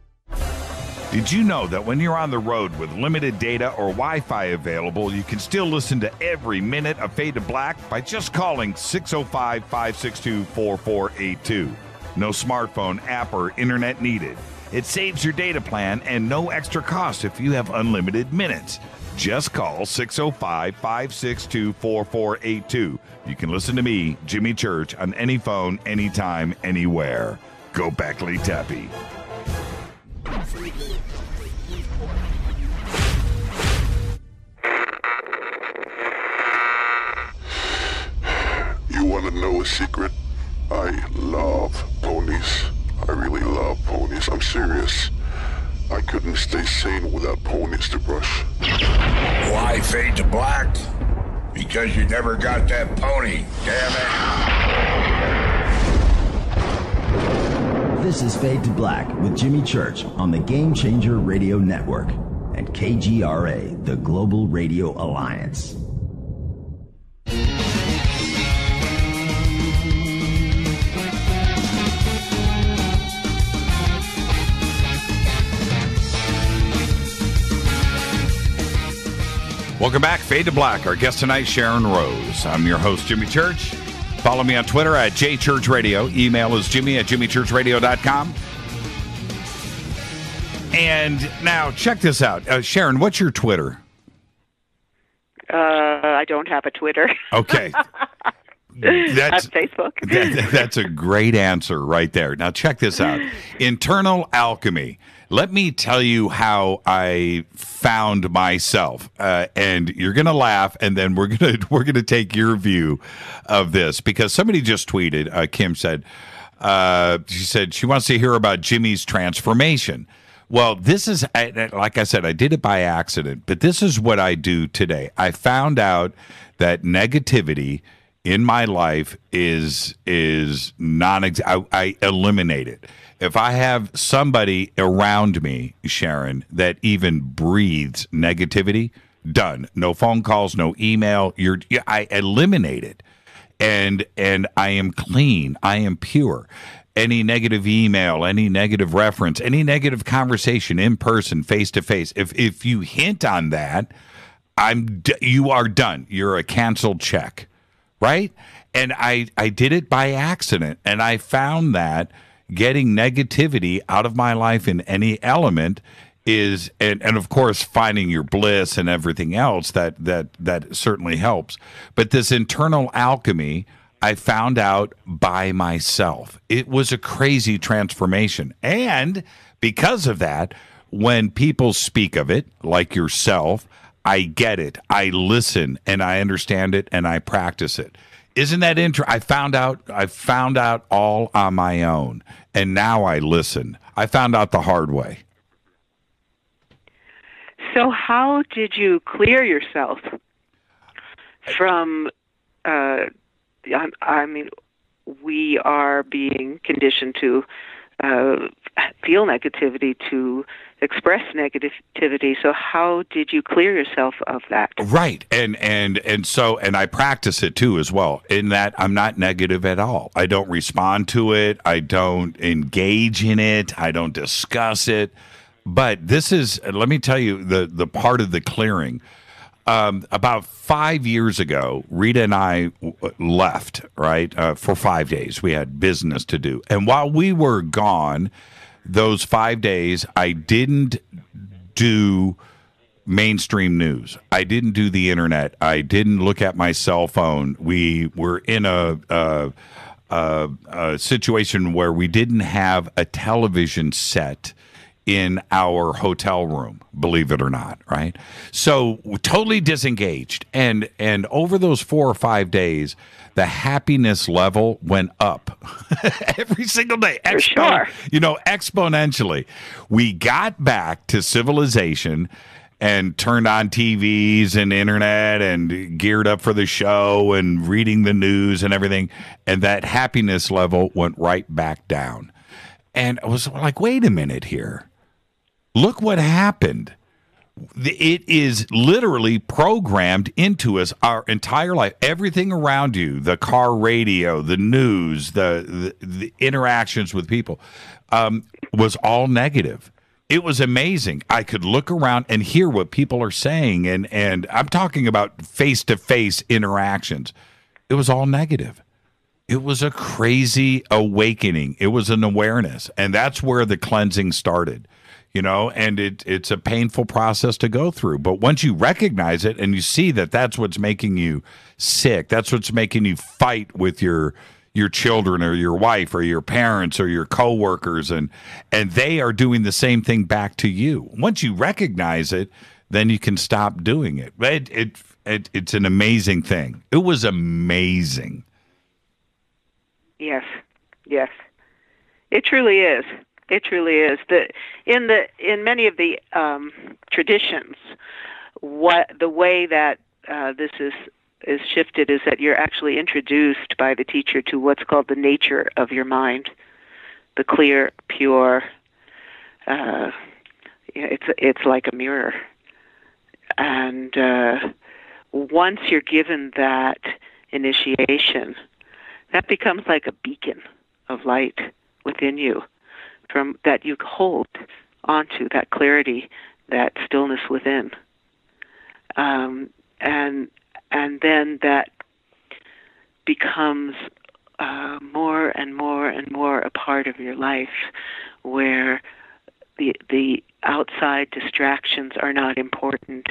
Did you know that when you're on the road with limited data or Wi-Fi available, you can still listen to every minute of Fade to Black by just calling 605-562-4482. No smartphone, app, or internet needed. It saves your data plan and no extra cost if you have unlimited minutes. Just call 605-562-4482. You can listen to me, Jimmy Church, on any phone, anytime, anywhere. Go Beckley Tappy. You want to know a secret? I love ponies. I really love ponies. I'm serious. I couldn't stay sane without ponies to brush. Why Fade to Black? Because you never got that pony, damn it. This is Fade to Black with Jimmy Church on the Game Changer Radio Network and KGRA, the Global Radio Alliance. Welcome back, Fade to Black. Our guest tonight, Sharron Rose. I'm your host, Jimmy Church. Follow me on Twitter at JChurchRadio. Email is jimmy@jimmychurchradio.com. And now, check this out. Sharron, what's your Twitter? I don't have a Twitter. Okay. Facebook. That's a great answer right there. Now check this out. Internal alchemy. Let me tell you how I found myself, and you're gonna laugh, and then we're gonna take your view of this, because somebody just tweeted. Kim said, she said she wants to hear about Jimmy's transformation. Well, this is, like I said, I did it by accident, but this is what I do today. I found out that negativity in my life is I eliminate it. If I have somebody around me, Sharron, that even breathes negativity, done. No phone calls, no email. I eliminate it, and I am clean. I am pure. Any negative email, any negative reference, any negative conversation in person, face to face. If you hint on that, you are done. You're a canceled check, right? And I did it by accident, and I found that getting negativity out of my life in any element is, and of course finding your bliss and everything else that certainly helps. But this internal alchemy, I found out by myself. It was a crazy transformation. And because of that, when people speak of it, like yourself, I get it. I listen and I understand it and I practice it. Isn't that interesting? I found out all on my own, and now I listen. I found out the hard way. So how did you clear yourself from, I mean, we are being conditioned to feel negativity, to express negativity. So how did you clear yourself of that? Right. And I practice it too as well, in that I'm not negative at all. I don't respond to it. I don't engage in it. I don't discuss it. But this is, let me tell you, the part of the clearing. About 5 years ago, Rita and I left, right, for 5 days. We had business to do. And while we were gone, those 5 days, I didn't do mainstream news. I didn't do the internet. I didn't look at my cell phone. We were in a situation where we didn't have a television set in our hotel room, believe it or not, right? So totally disengaged. And over those 4 or 5 days, the happiness level went up every single day. For sure. Exponentially. We got back to civilization and turned on TVs and internet and geared up for the show and reading the news and everything. And that happiness level went right back down. And I was like, wait a minute here. Look what happened. It is literally programmed into us our entire life. Everything around you, the car radio, the news, the interactions with people, was all negative. It was amazing. I could look around and hear what people are saying, and I'm talking about face-to-face interactions. It was all negative. It was a crazy awakening. It was an awareness, and that's where the cleansing started. And it's a painful process to go through. But once you recognize it and you see that that's what's making you sick, that's what's making you fight with your children or your wife or your parents or your coworkers, and they are doing the same thing back to you. Once you recognize it, then you can stop doing it. It's an amazing thing. It was amazing. Yes. It truly is. It truly is. In many of the traditions, the way that this is shifted is that you're actually introduced by the teacher to what's called the nature of your mind, the clear, pure. It's like a mirror, and once you're given that initiation, that becomes like a beacon of light within you. From that you hold onto, that clarity, that stillness within, and then that becomes more and more and more a part of your life, where the outside distractions are not important.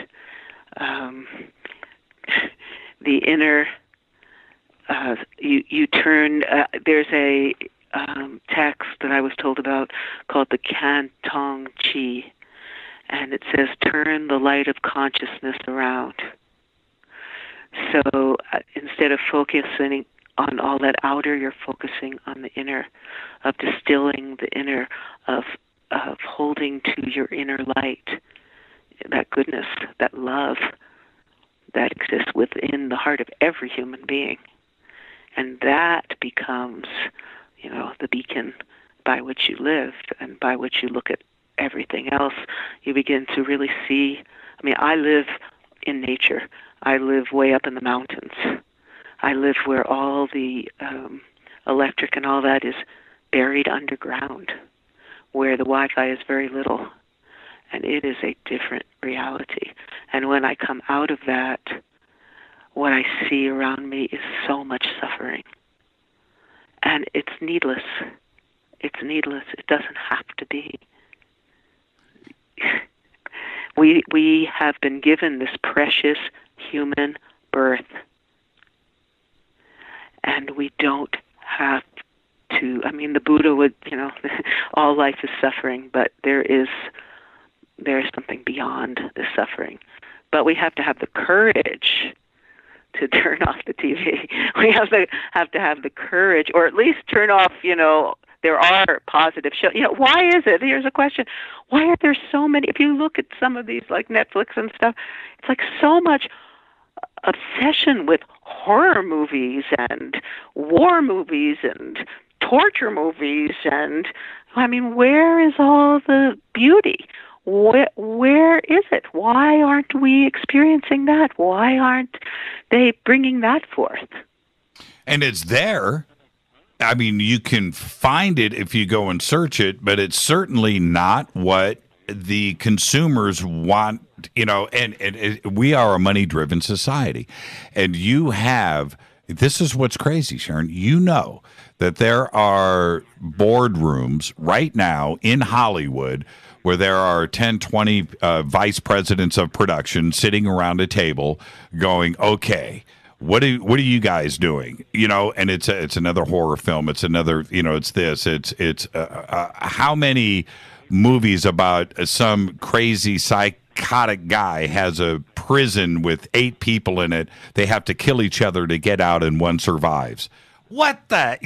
The inner you turn. There's a text that I was told about called the Cantong Chi, and it says, "Turn the light of consciousness around." So instead of focusing on all that outer, you're focusing on the inner, of distilling the inner, of holding to your inner light, that goodness, that love that exists within the heart of every human being. And that becomes, the beacon by which you live and by which you look at everything else. You begin to really see. I live in nature. I live way up in the mountains. I live where all the electric and all that is buried underground, where the Wi-Fi is very little. And it is a different reality. And when I come out of that, what I see around me is so much suffering. And it's needless. It's needless. It doesn't have to be. We have been given this precious human birth. And we don't have to, the Buddha would, all life is suffering, but there is something beyond the suffering. But we have to have the courage to turn off the TV. We have to have the courage, or at least turn off, there are positive shows. Why is it? Here's a question. Why are there so many? If you look at some of these, like Netflix and stuff, it's like so much obsession with horror movies and war movies and torture movies. And, where is all the beauty? Where is it? Why aren't we experiencing that? Why aren't they bringing that forth? And it's there. You can find it if you go and search it, but it's certainly not what the consumers want, and we are a money-driven society. And this is what's crazy, Sharron. That there are boardrooms right now in Hollywood where there are 10, 20 vice presidents of production sitting around a table going, okay, what are you guys doing? And it's another horror film. It's another, it's this. It's how many movies about some crazy psychotic guy has a prison with 8 people in it. They have to kill each other to get out, and one survives. What the,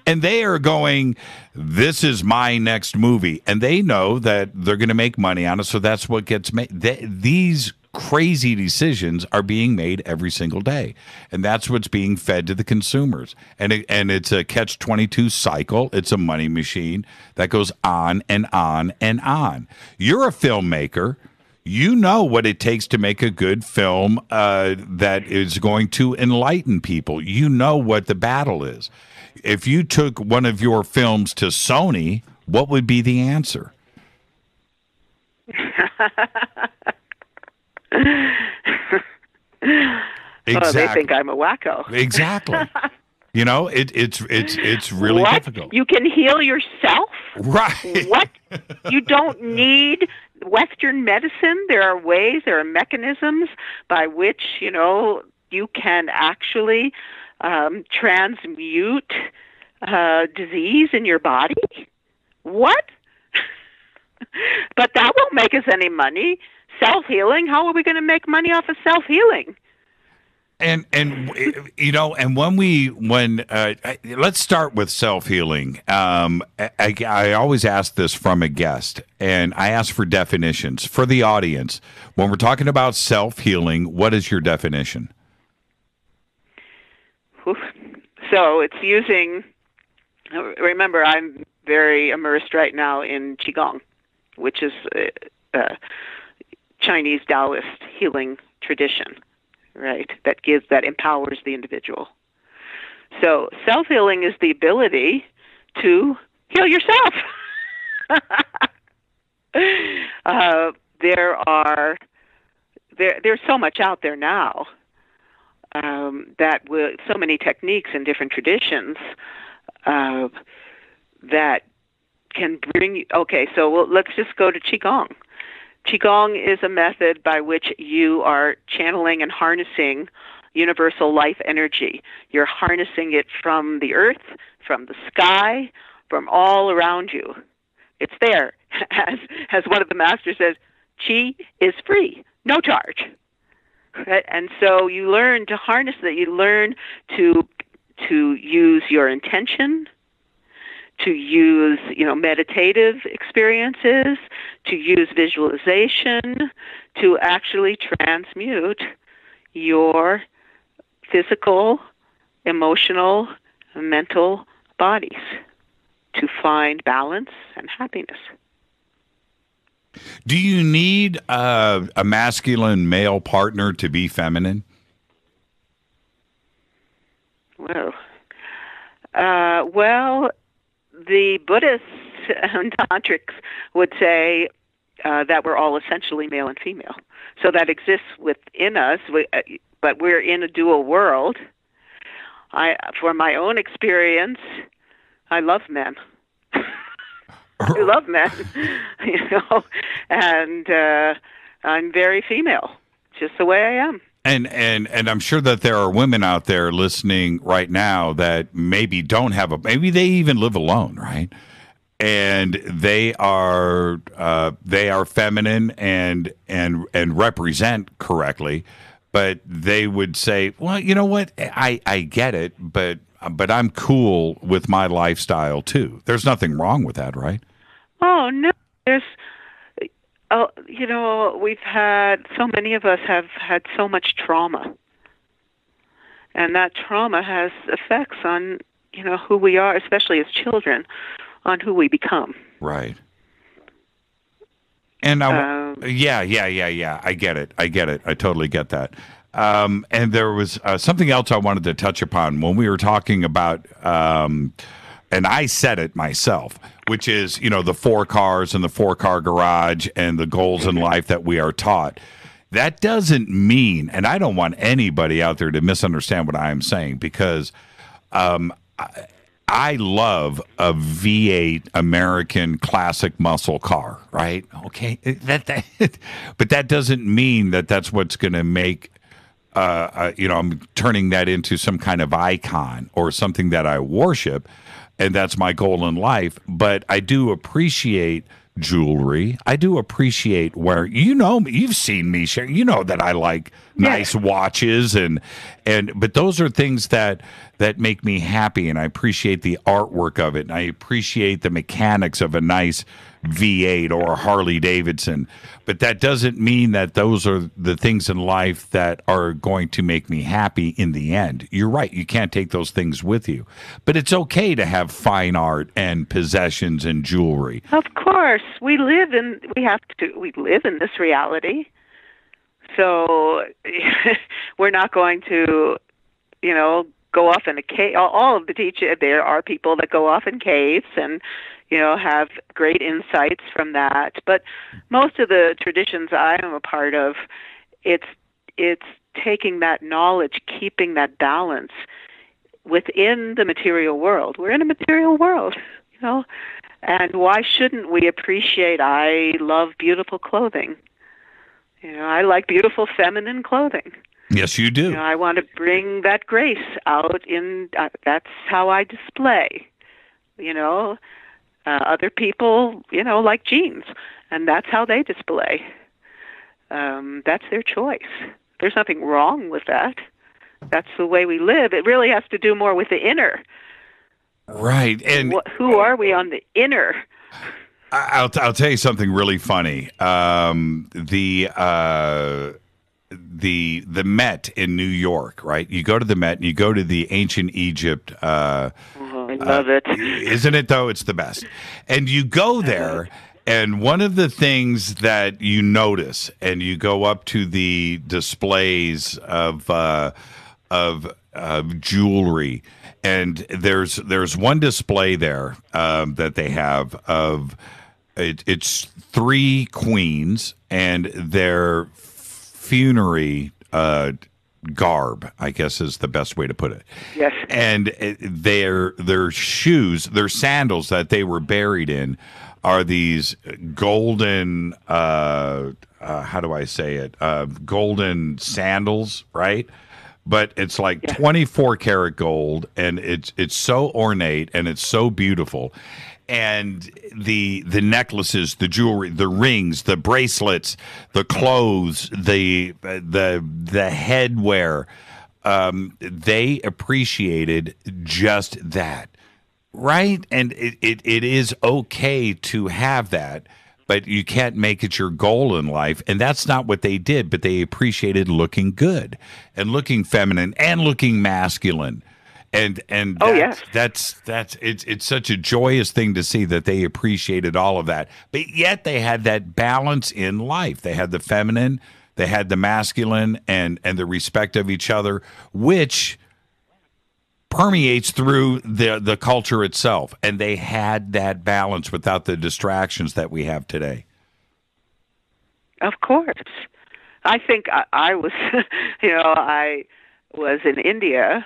and they are going, this is my next movie, and they know that they're going to make money on it, so that's what gets made. These crazy decisions are being made every single day, and that's what's being fed to the consumers. And it's a catch-22 cycle. It's a money machine that goes on and on and on. You're a filmmaker. You know what it takes to make a good film that is going to enlighten people. You know what the battle is. If you took one of your films to Sony, what would be the answer? Exactly. Oh, they think I'm a wacko. Exactly. It's really difficult. You can heal yourself? Right. What? You don't need Western medicine? There are mechanisms by which, you can actually transmute disease in your body? What? But that won't make us any money. Self-healing? How are we going to make money off of self-healing? And let's start with self-healing. I always ask this from a guest, and I ask for definitions for the audience. When we're talking about self-healing, what is your definition? So it's using, remember, I'm very immersed right now in Qigong, which is Chinese Taoist healing tradition, right? That empowers the individual. So self-healing is the ability to heal yourself. There's so much out there now so many techniques and different traditions that can bring you. Okay, so let's just go to Qigong. Qigong is a method by which you are channeling and harnessing universal life energy. You're harnessing it from the earth, from the sky, from all around you. It's there. As one of the masters says, chi is free, no charge. Right? And so you learn to harness that. You learn to use your intention, to use, meditative experiences, to use visualization, to actually transmute your physical, emotional, mental bodies to find balance and happiness. Do you need a masculine male partner to be feminine? Well, the Buddhists and tantrics would say that we're all essentially male and female. So that exists within us, but we're in a dual world. For my own experience, I love men. I love men, and I'm very female, just the way I am. And I'm sure that there are women out there listening right now that maybe don't have maybe they even live alone, right? And they are feminine and represent correctly, but they would say, well, you know what? I get it, but I'm cool with my lifestyle too. There's nothing wrong with that, right? Oh no, we've had, so many of us have had so much trauma, and that trauma has effects on, who we are, especially as children, on who we become. Right. And yeah. I get it. I totally get that. And there was something else I wanted to touch upon when we were talking about, and I said it myself, which is, the 4 cars and the 4-car garage and the goals in life that we are taught. That doesn't mean, and I don't want anybody out there to misunderstand what I am saying, because I love a V8 American classic muscle car, right? Okay, but that doesn't mean that that's what's going to make, I'm turning that into some kind of icon or something that I worship, and that's my goal in life. But I do appreciate jewelry. I do appreciate where, you've seen me share, that I like nice watches but those are things that make me happy, and I appreciate the artwork of it, and I appreciate the mechanics of a nice V8 or a Harley Davidson. But that doesn't mean that those are the things in life that are going to make me happy in the end. You're right. You can't take those things with you. But it's okay to have fine art and possessions and jewelry. Of course. We live in this reality. So we're not going to, go off in a cave. All of the teachers, there are people that go off in caves and, have great insights from that. But most of the traditions I am a part of, it's taking that knowledge, keeping that balance within the material world. We're in a material world, and why shouldn't we appreciate? I love beautiful clothing. I like beautiful feminine clothing. Yes, you do. I want to bring that grace out in, that's how I display, other people, like jeans, and that's how they display. That's their choice. There's nothing wrong with that. That's the way we live. It really has to do more with the inner. Right. And who are we on the inner? I'll tell you something really funny. The Met in New York, right? You go to the Met and you go to the ancient Egypt. I love it. Isn't it, though? It's the best. And you go there, and one of the things that you notice, and you go up to the displays of jewelry, and there's one display there that they have of it's 3 queens and their funerary garb, I guess is the best way to put it. Yes. And their shoes, their sandals that they were buried in are these golden, how do I say it? Golden sandals, right? but it's like 24 karat gold, and it's so ornate and it's so beautiful. And the necklaces, the jewelry, the rings, the bracelets, the clothes, the headwear, they appreciated just that, right? And it is okay to have that, but you can't make it your goal in life. And that's not what they did, but they appreciated looking good and looking feminine and looking masculine. And that's it's such a joyous thing to see that they appreciated all of that. But yet they had that balance in life. They had the feminine, they had the masculine, and the respect of each other, which permeates through the culture itself. And they had that balance without the distractions that we have today. Of course. I think I was, I was in India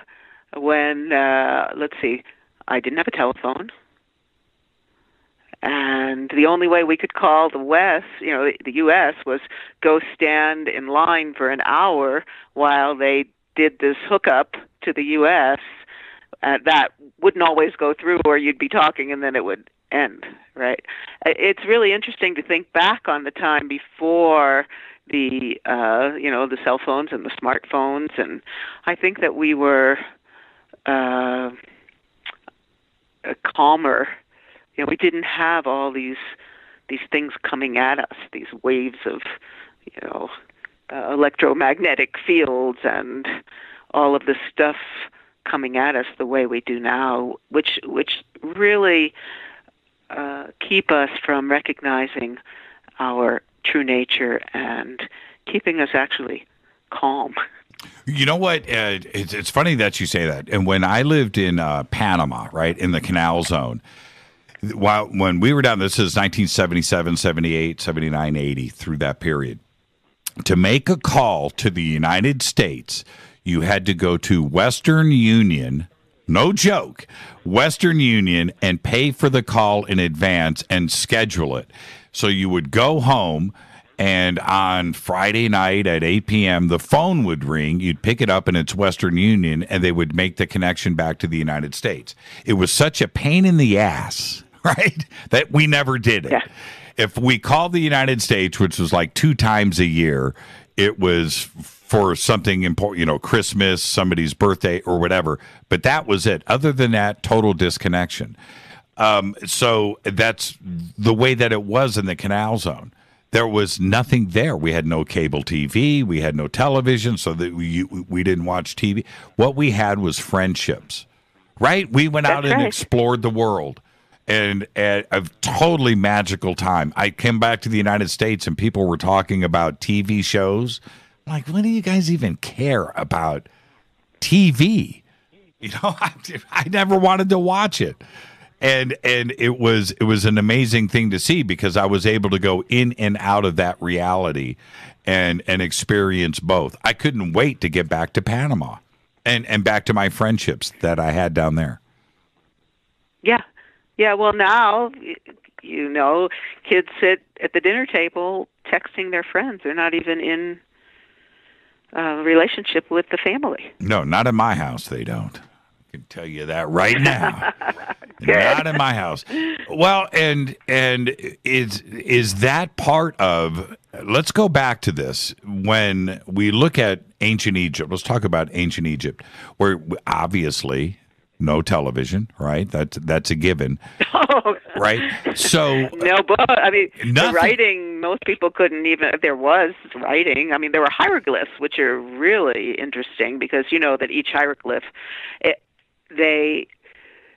when, let's see, I didn't have a telephone. And the only way we could call the West, the U.S., was go stand in line for an hour while they did this hookup to the U.S. That wouldn't always go through, or you'd be talking and then it would end, right? It's really interesting to think back on the time before the, the cell phones and the smartphones. And I think that we were calmer. We didn't have all these things coming at us, these waves of, electromagnetic fields and all of this stuff coming at us the way we do now, which really keep us from recognizing our true nature and keeping us actually calm. You know what? It's funny that you say that. And when I lived in Panama, right, in the Canal Zone, when we were down, this is 1977, 78, 79, 80, through that period, to make a call to the United States, you had to go to Western Union, no joke, Western Union, and pay for the call in advance and schedule it. So you would go home, and on Friday night at 8 p.m., the phone would ring. You'd pick it up, and it's Western Union, and they would make the connection back to the United States. It was such a pain in the ass, right, that we never did it. Yeah. If we called the United States, which was like 2 times a year, it was for something important, Christmas, somebody's birthday, or whatever. But that was it. Other than that, total disconnection. So that's the way that it was in the Canal Zone. There was nothing there. We had no cable TV. We had no television, so that we didn't watch TV. What we had was friendships, right? We went out and explored the world, and at a totally magical time. I came back to the United States, and people were talking about TV shows. I'm like, when do you guys even care about TV? I never wanted to watch it. And it was an amazing thing to see, because I was able to go in and out of that reality and experience both. I couldn't wait to get back to Panama and back to my friendships that I had down there. Yeah. Yeah, well, now, kids sit at the dinner table texting their friends. They're not even in a relationship with the family. No, not in my house, they don't. I can tell you that right now. Not in my house. Well, and is that part of, let's go back to this. When we look at ancient Egypt, let's talk about ancient Egypt, where obviously no television, right? That's a given. Right? So no book. I mean, the writing, most people couldn't even, if there was writing, I mean, there were hieroglyphs, which are really interesting, because you know that each hieroglyph,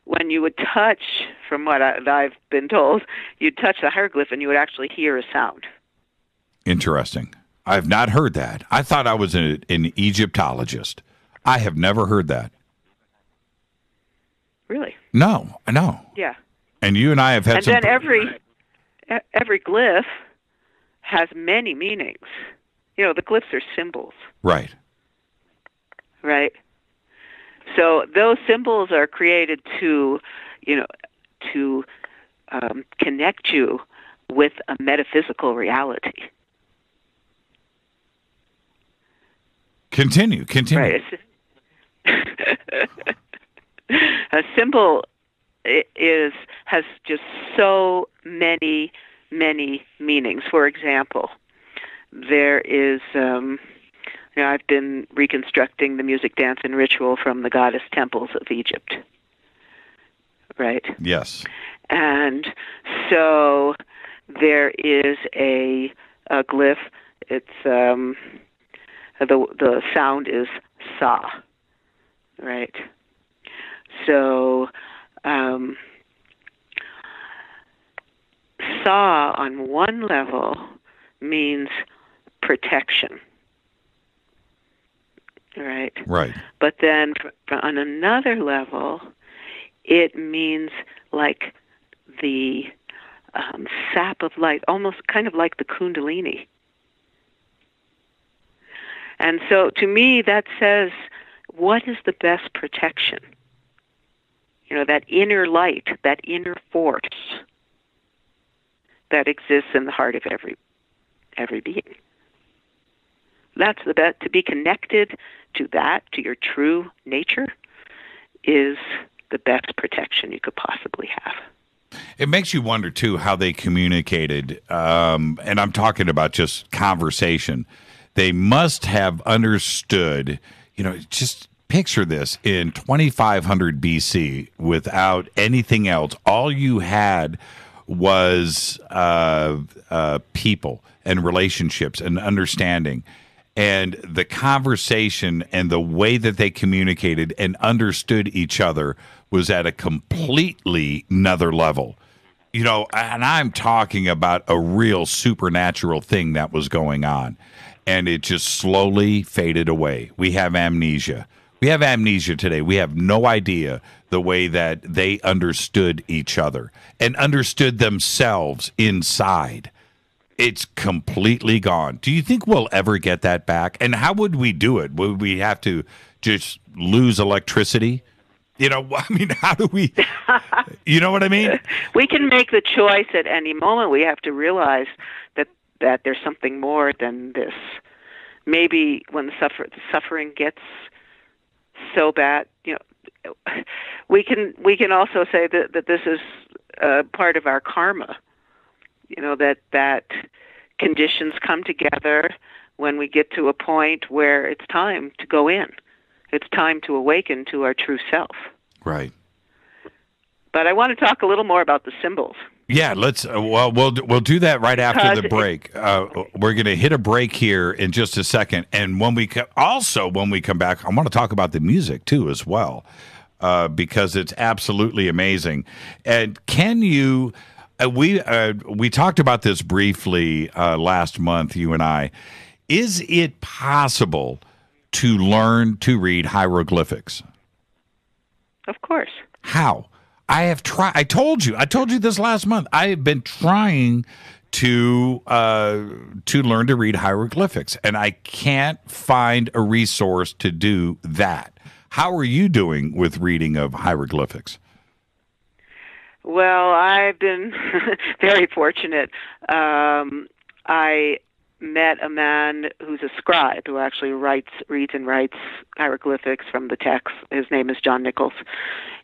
when you would touch, from what I've been told, you'd touch the hieroglyph and you would actually hear a sound. Interesting. I've not heard that. I thought I was an Egyptologist. I have never heard that. Really? No, I know. Yeah. And you and I have had some... And then every glyph has many meanings. The glyphs are symbols. Right. Right. So those symbols are created to connect you with a metaphysical reality. Continue. Right. A symbol has just so many meanings. For example, there is, I've been reconstructing the music, dance, and ritual from the goddess temples of Egypt, right? Yes. And so there is a glyph. It's the sound is sa, right? So sa on one level means protection, right? Right. But then on another level, it means like the sap of light, almost kind of like the Kundalini. And so to me, that says, what is the best protection? That inner light, that inner force that exists in the heart of every being. That's the best. To be connected to that, to your true nature, is the best protection you could possibly have. It makes you wonder, too, how they communicated, and I'm talking about just conversation. They must have understood, just picture this, in 2500 BC, without anything else, all you had was people and relationships and understanding. And the conversation and the way that they communicated and understood each other was at a completely another level. And I'm talking about a real supernatural thing that was going on. And it just slowly faded away. We have amnesia. We have amnesia today. We have no idea the way that they understood each other and understood themselves inside. It's completely gone. Do you think we'll ever get that back? And how would we do it? Would we have to just lose electricity? How do we, you know what I mean? We can make the choice at any moment. We have to realize that there's something more than this. Maybe when the suffering gets so bad, we can also say that this is part of our karma. That conditions come together when we get to a point where it's time to go in. It's time to awaken to our true self. Right. But I want to talk a little more about the symbols. Yeah, let's. We'll do that right after the break. We're going to hit a break here in just a second, and when we come back, I want to talk about the music too as well, because it's absolutely amazing. And can you? We talked about this briefly last month, you and I. Is it possible to learn to read hieroglyphics? Of course. How? I have tried. I told you this last month. I have been trying to learn to read hieroglyphics, and I can't find a resource to do that. How are you doing with reading of hieroglyphics? Well, I've been very fortunate. I met a man who's a scribe who actually reads and writes hieroglyphics from the text. His name is John Nichols.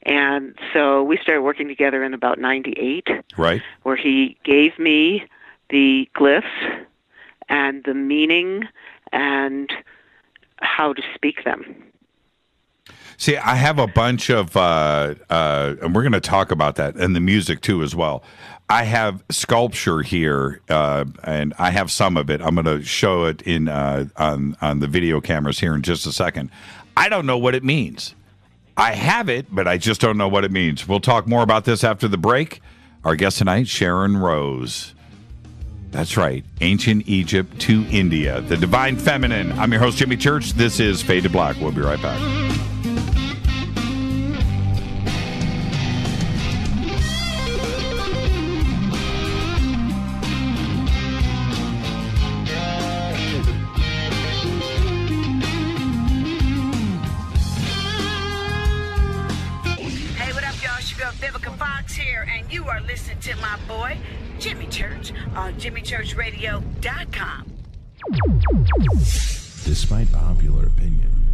And so we started working together in about 98. Right. Where he gave me the glyphs and the meaning and how to speak them. See, I have a bunch of, and we're going to talk about that, and the music too as well. I have sculpture here, and I have some of it. I'm going to show it in on the video cameras here in just a second. I don't know what it means. I have it, but I just don't know what it means. We'll talk more about this after the break. Our guest tonight, Sharron Rose. That's right, ancient Egypt to India, the divine feminine. I'm your host, Jimmy Church. This is Fade to Black. We'll be right back. You are listening to my boy, Jimmy Church, on JimmyChurchRadio.com. Despite popular opinion,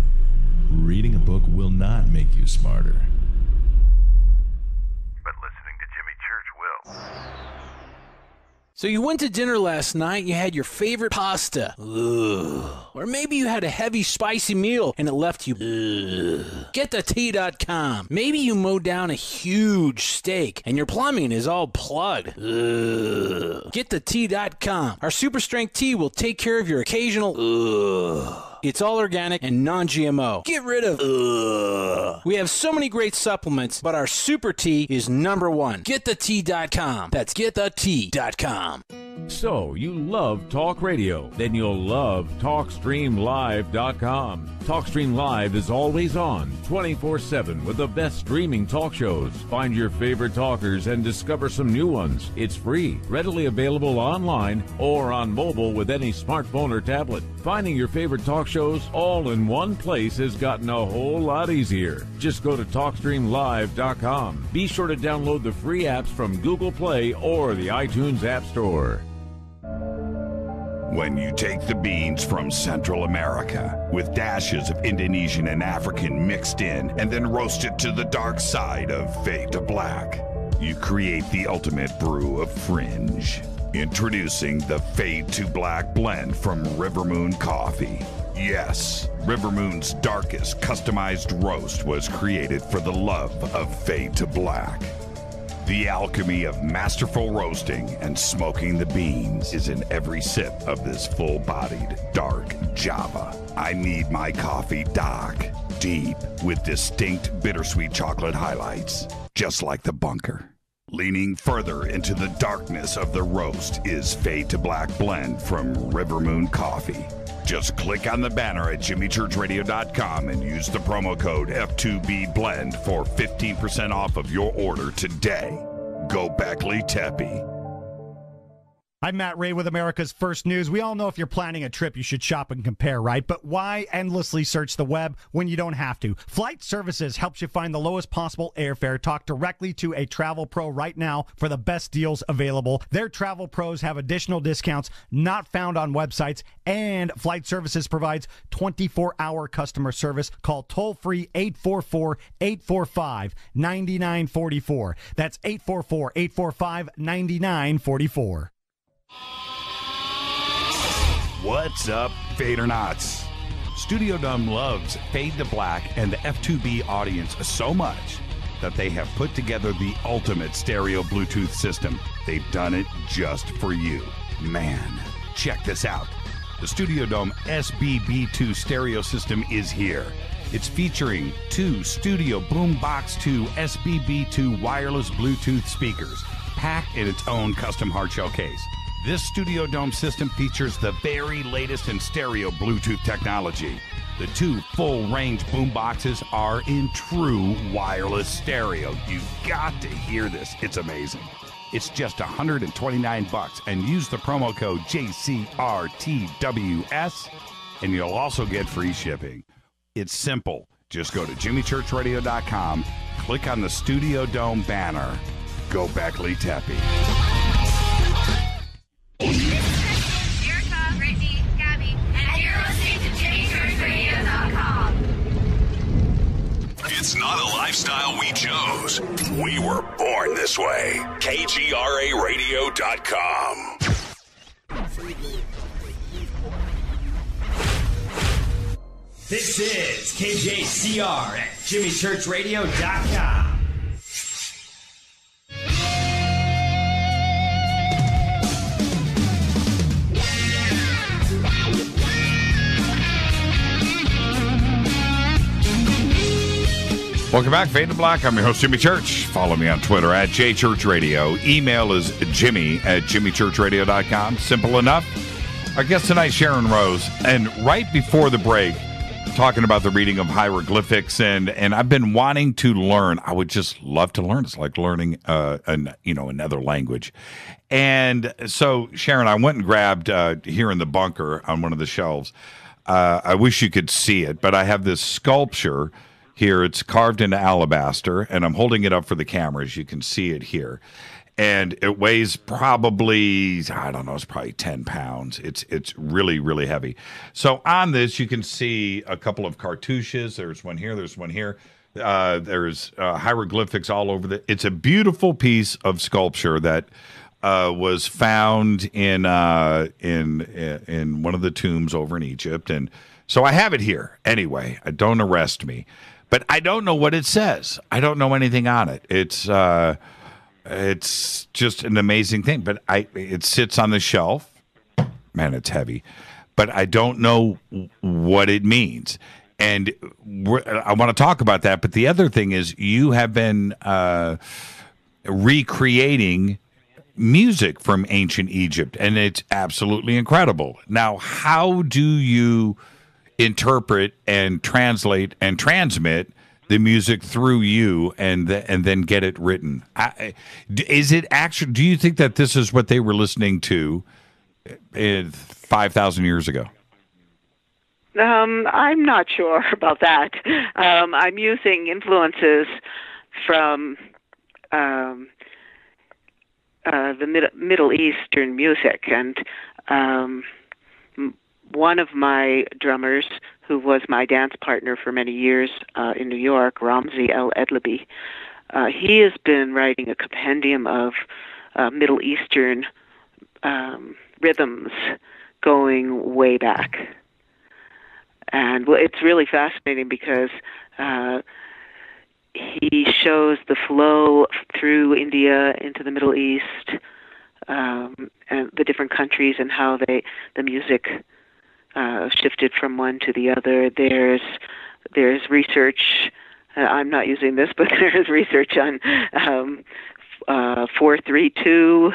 Reading a book will not make you smarter. But listening to Jimmy Church will. So you went to dinner last night, you had your favorite pasta. Ugh. Or maybe you had a heavy, spicy meal and it left you. Ugh. GetTheT.com. Maybe you mowed down a huge steak and your plumbing is all plugged. Ugh. GetTheT.com. Our super strength tea will take care of your occasional. Ugh. It's all organic and non-GMO. Get rid of ugh. We have so many great supplements, but our super tea is number one. GetTheT.com. That's GetTheT.com. So, you love talk radio? Then you'll love TalkStreamLive.com. TalkStream Live is always on, 24/7 with the best streaming talk shows. Find your favorite talkers and discover some new ones. It's free, readily available online or on mobile with any smartphone or tablet. Finding your favorite talk shows all in one place has gotten a whole lot easier. Just go to TalkStreamLive.com. Be sure to download the free apps from Google Play or the iTunes App Store. When you take the beans from Central America with dashes of Indonesian and African mixed in and then roast it to the dark side of fade to black, you create the ultimate brew of fringe. Introducing the Fade to Black blend from River Moon Coffee. Yes, River Moon's darkest customized roast was created for the love of Fade to Black. The alchemy of masterful roasting and smoking the beans is in every sip of this full-bodied, dark Java. I need my coffee dark, deep, with distinct bittersweet chocolate highlights, just like the bunker. Leaning further into the darkness of the roast is Fade to Black blend from River Moon Coffee. Just click on the banner at jimmychurchradio.com and use the promo code F2BBLEND for 15% off of your order today. Go Beckley Tepe. I'm Matt Ray with America's First News. We all know if you're planning a trip, you should shop and compare, right? But why endlessly search the web when you don't have to? Flight Services helps you find the lowest possible airfare. Talk directly to a travel pro right now for the best deals available. Their travel pros have additional discounts not found on websites, and Flight Services provides 24-hour customer service. Call toll-free 844-845-9944. That's 844-845-9944. What's up, Fadernauts? Studio Dome loves Fade to Black and the F2B audience so much that they have put together the ultimate stereo Bluetooth system. They've done it just for you. Man, check this out. The Studio Dome SBB2 stereo system is here. It's featuring two Studio Boombox 2 SBB2 wireless Bluetooth speakers, packed in its own custom hardshell case. This Studio Dome system features the very latest in stereo Bluetooth technology. The two full-range boomboxes are in true wireless stereo. You've got to hear this. It's amazing. It's just $129 and use the promo code JCRTWS and you'll also get free shipping. It's simple. Just go to jimmychurchradio.com, click on the Studio Dome banner. Go Beckley Tepe. Erica, Brittany, Gabby, and you're listening to JimmyChurchRadio.com. It's not a lifestyle we chose. We were born this way. KGRARadio.com. This is KJCR at JimmyChurchRadio.com. Welcome back, Fade to Black. I'm your host, Jimmy Church. Follow me on Twitter at JChurchRadio. Email is jimmy@jimmychurchradio.com. Simple enough. Our guest tonight, Sharron Rose. And right before the break, talking about the reading of hieroglyphics, and I've been wanting to learn. I would just love to learn. It's like learning, another language. And so, Sharron, I went and grabbed here in the bunker on one of the shelves. I wish you could see it, but I have this sculpture here. It's carved into alabaster, and I'm holding it up for the camera, as you can see it here. and it weighs probably, I don't know, it's probably 10 pounds. It's really, really heavy. So on this, you can see a couple of cartouches. There's one here. There's one here. There's hieroglyphics all over it's a beautiful piece of sculpture that was found in one of the tombs over in Egypt. And so I have it here. Anyway, don't arrest me. But I don't know what it says. I don't know anything on it. It's just an amazing thing. But it sits on the shelf. Man, it's heavy. But I don't know what it means. And I want to talk about that. But the other thing is you have been recreating music from ancient Egypt, and it's absolutely incredible. Now, how do you interpret and translate and transmit the music through you and then get it written? Is it actually, do you think that this is what they were listening to 5,000 years ago? I'm not sure about that. I'm using influences from the Middle Eastern music, and one of my drummers, who was my dance partner for many years in New York, Ramzi El Edlabi, he has been writing a compendium of Middle Eastern rhythms going way back. And it's really fascinating because he shows the flow through India into the Middle East, and the different countries, and how the music shifted from one to the other. There's research. I'm not using this, but there's research on 4/3/2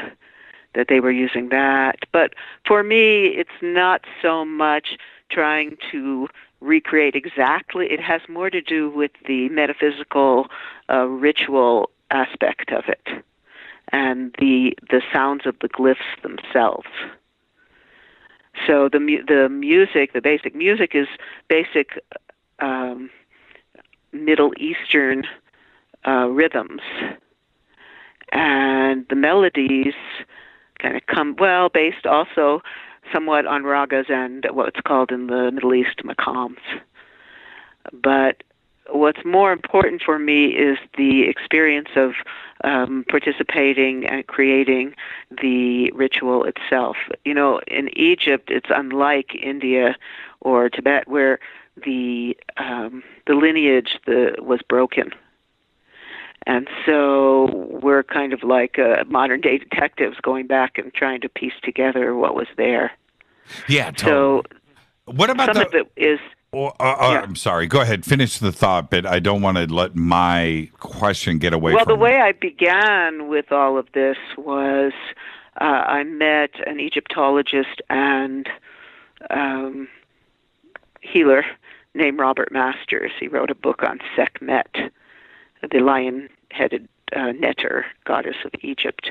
that they were using that. But for me, it's not so much trying to recreate exactly. It has more to do with the metaphysical ritual aspect of it, and the sounds of the glyphs themselves. So the music, the basic music, is basic Middle Eastern rhythms, and the melodies kind of come based also somewhat on ragas and what's called in the Middle East maqams. But what's more important for me is the experience of participating and creating the ritual itself. You know, in Egypt, it's unlike India or Tibet, where the lineage was broken. And so we're kind of like modern-day detectives going back and trying to piece together what was there. Yeah, totally. So what about some of it is... I'm sorry. Go ahead. Finish the thought, but I don't want to let my question get away from Well, the way I began with all of this was I met an Egyptologist and healer named Robert Masters. He wrote a book on Sekhmet, the lion-headed netter, goddess of Egypt.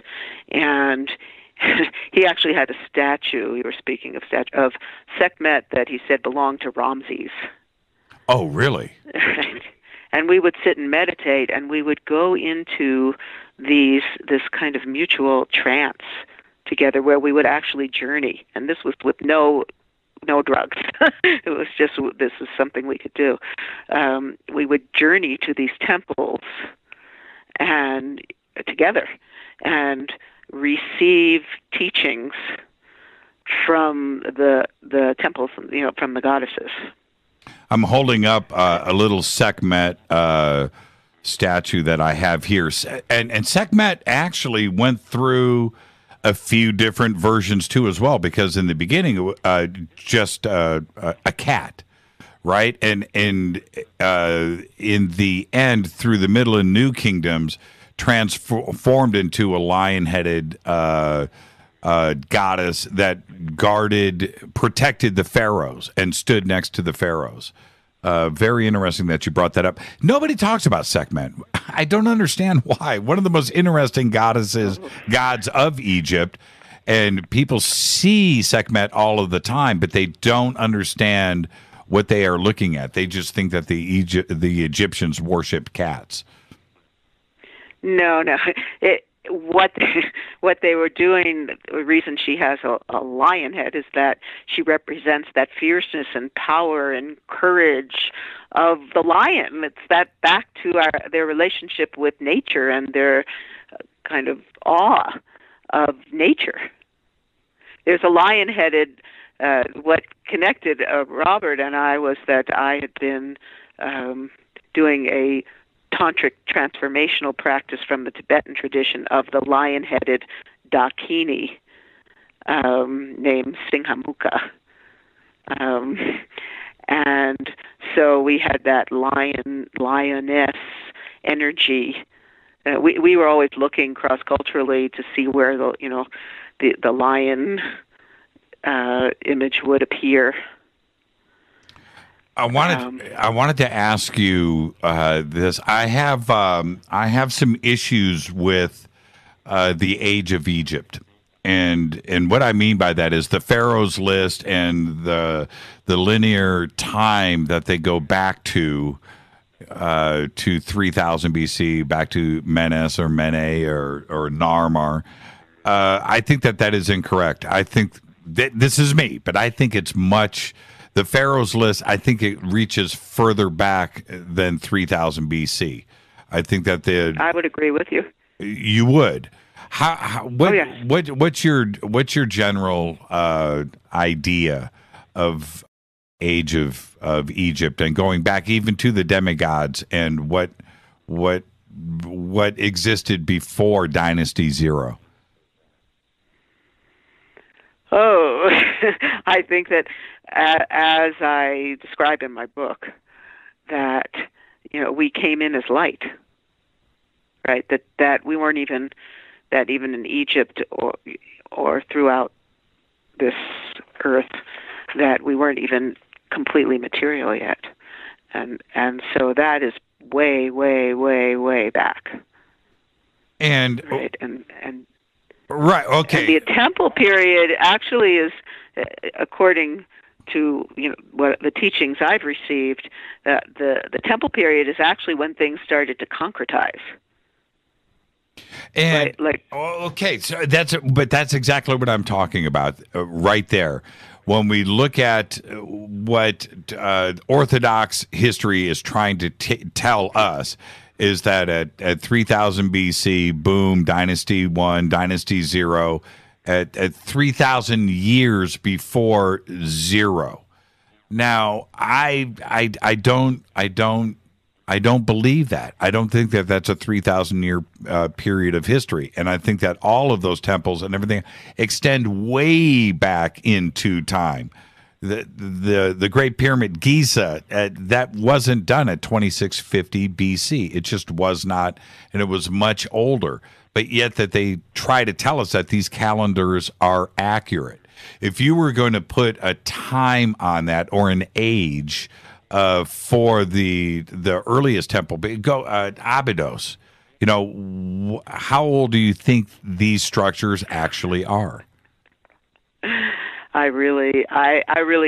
And he actually had a statue, we were speaking of of Sekhmet, that he said belonged to Ramses. Oh, really? And we would sit and meditate, and we would go into this kind of mutual trance together, where we would actually journey. And this was with no drugs. It was just, this is something we could do. We would journey to these temples and together and receive teachings from the temples, from the goddesses. I'm holding up a little Sekhmet statue that I have here, and Sekhmet actually went through a few different versions too, as well, because in the beginning, just a cat, right, and in the end, through the Middle and New Kingdoms, transformed into a lion-headed goddess that protected the pharaohs and stood next to the pharaohs. Very interesting that you brought that up. Nobody talks about Sekhmet. I don't understand why. One of the most interesting gods of Egypt, and people see Sekhmet all of the time, but they don't understand what they are looking at. They just think that the Egyptians worshipped cats. No. what they were doing, the reason she has a lion head is that she represents that fierceness and power and courage of the lion. It's that back to their relationship with nature and their kind of awe of nature. There's a lion-headed. What connected Robert and I was that I had been doing a tantric transformational practice from the Tibetan tradition of the lion-headed Dakini named Singhamuka. And so we had that lioness energy. We were always looking cross-culturally to see where the lion image would appear. I wanted to ask you this. I have some issues with the age of Egypt, and what I mean by that is the Pharaoh's list and the linear time that they go back to 3000 BC, back to Menes or Mene or Narmer. I think that is incorrect. I think this is me, but I think it's much. The Pharaoh's list, I think it reaches further back than 3000 BC. I think that I would agree with you. You would. What's your general idea of age of Egypt and going back even to the demigods and what existed before Dynasty Zero? Oh, I think that as I describe in my book, that we came in as light, right? That we weren't even in Egypt or throughout this earth, that we weren't even completely material yet, and so that is way, way, way, way back. And right, and right, okay. And the temple period actually is, according to what the teachings I've received, the temple period is actually when things started to concretize. And okay, so that's exactly what I'm talking about right there. When we look at what Orthodox history is trying to tell us, is that at 3000 BC, boom, Dynasty 1, Dynasty 0, at 3,000 years before 0. Now, I don't believe that. I don't think that that's a 3,000 year period of history, and I think that all of those temples and everything extend way back into time. The Great Pyramid, Giza, that wasn't done at 2650 BC. It just was not, and it was much older. But yet that they try to tell us that these calendars are accurate. If you were going to put a time on that or an age for the earliest temple, go Abydos. How old do you think these structures actually are? I really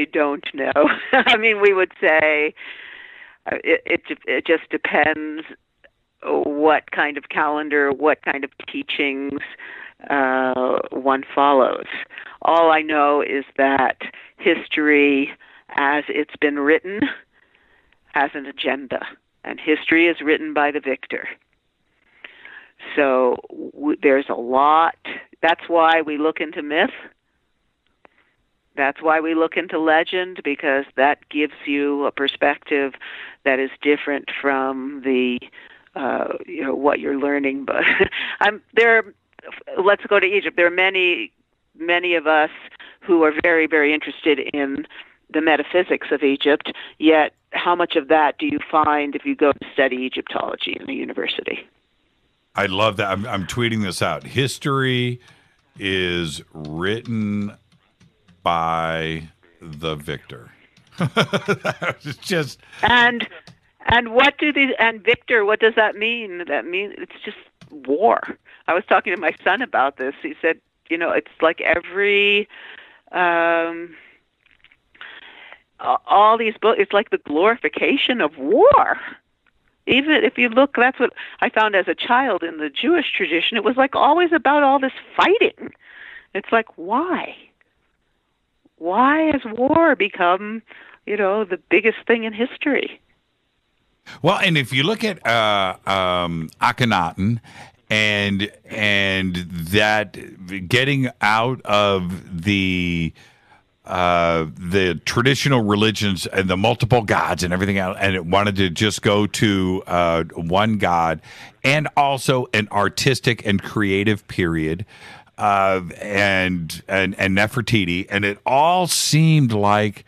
don't know. I mean, we would say it just depends what kind of calendar, what kind of teachings one follows. All I know is that history, as it's been written, has an agenda, and history is written by the victor. So there's a lot. That's why we look into myth. That's why we look into legend, because that gives you a perspective that is different from the what you're learning. But let's go to Egypt. There are many of us who are very, very interested in the metaphysics of Egypt, yet how much of that do you find if you go to study Egyptology in a university? I love that. I'm tweeting this out. History is written by the victor. It's just and what do these and victor? What does that mean? That means it's just war. I was talking to my son about this. He said, it's like every all these books. It's like the glorification of war. Even if you look, that's what I found as a child in the Jewish tradition. It was like always about all this fighting. It's like, why? Why has war become, the biggest thing in history? Well, and if you look at Akhenaten and that getting out of the traditional religions and the multiple gods and everything else, and it wanted to just go to one God, and also an artistic and creative period, and Nefertiti, and it all seemed like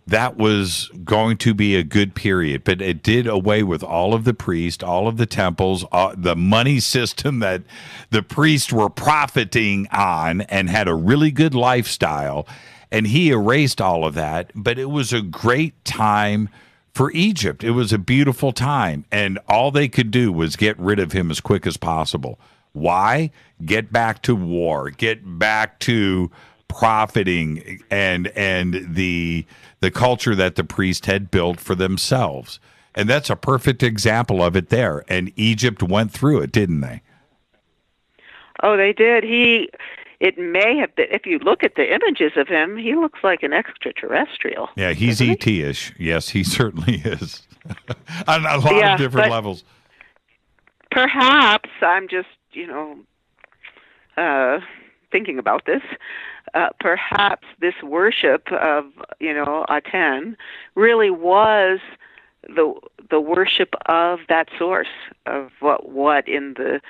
that was going to be a good period, but it did away with all of the priests, all of the temples, the money system that the priests were profiting on, and had a really good lifestyle. And he erased all of that, but it was a great time for Egypt. It was a beautiful time, and all they could do was get rid of him as quick as possible. Why? Get back to war, get back to profiting and the culture that the priest had built for themselves. And that's a perfect example of it there. And Egypt went through it, didn't they? Oh, they did. It may have been, if you look at the images of him, he looks like an extraterrestrial. Yeah, he's ET-ish. Yes, he certainly is. On a lot of different levels. Perhaps I'm just, thinking about this. Perhaps this worship of, Aten really was the worship of that source, of what in the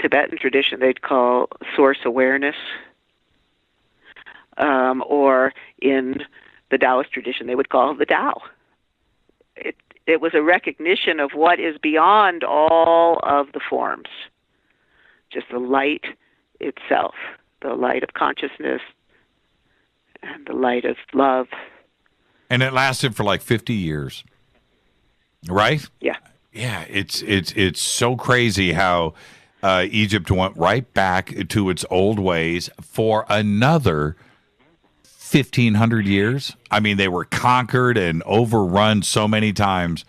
Tibetan tradition they'd call source awareness, or in the Taoist tradition they would call the Tao. It was a recognition of what is beyond all of the forms, just the light itself, the light of consciousness and the light of love. And it lasted for like 50 years, right? Yeah. Yeah, it's so crazy how Egypt went right back to its old ways for another 1,500 years. I mean, they were conquered and overrun so many times,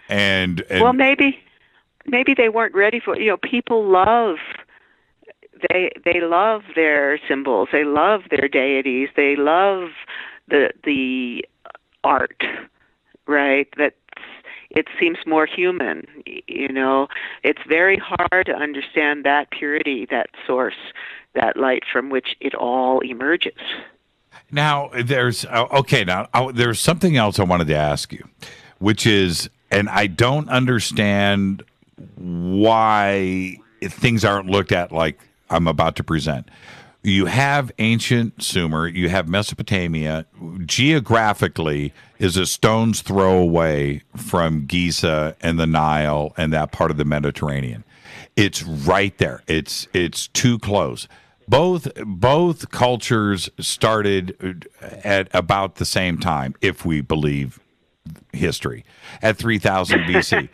and well, maybe they weren't ready for. People love. They love their symbols. They love their deities. They love the art, right? That it seems more human. It's very hard to understand that purity, that source, that light from which it all emerges. Now, there's there's something else I wanted to ask you, which is, and I don't understand why things aren't looked at like I'm about to present. You have ancient Sumer, you have Mesopotamia. Geographically, is a stone's throw away from Giza and the Nile and that part of the Mediterranean. It's right there. It's too close. Both cultures started at about the same time, if we believe history, at 3000 BC.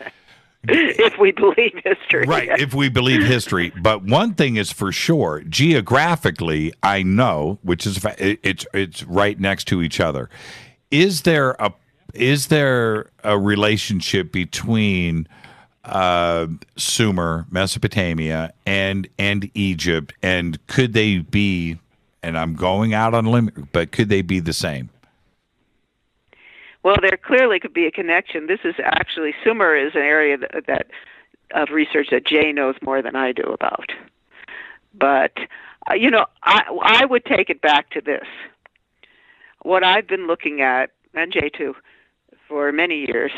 If we believe history. Right, if we believe history. But one thing is for sure, geographically, I know, which is it's right next to each other. Is there a relationship between Sumer, Mesopotamia, and Egypt, and could they be, and I'm going out on a limb, but could they be the same? Well, there clearly could be a connection. This is actually, Sumer is an area that of research that Jay knows more than I do about. But, I would take it back to this. What I've been looking at, and Jay too, for many years,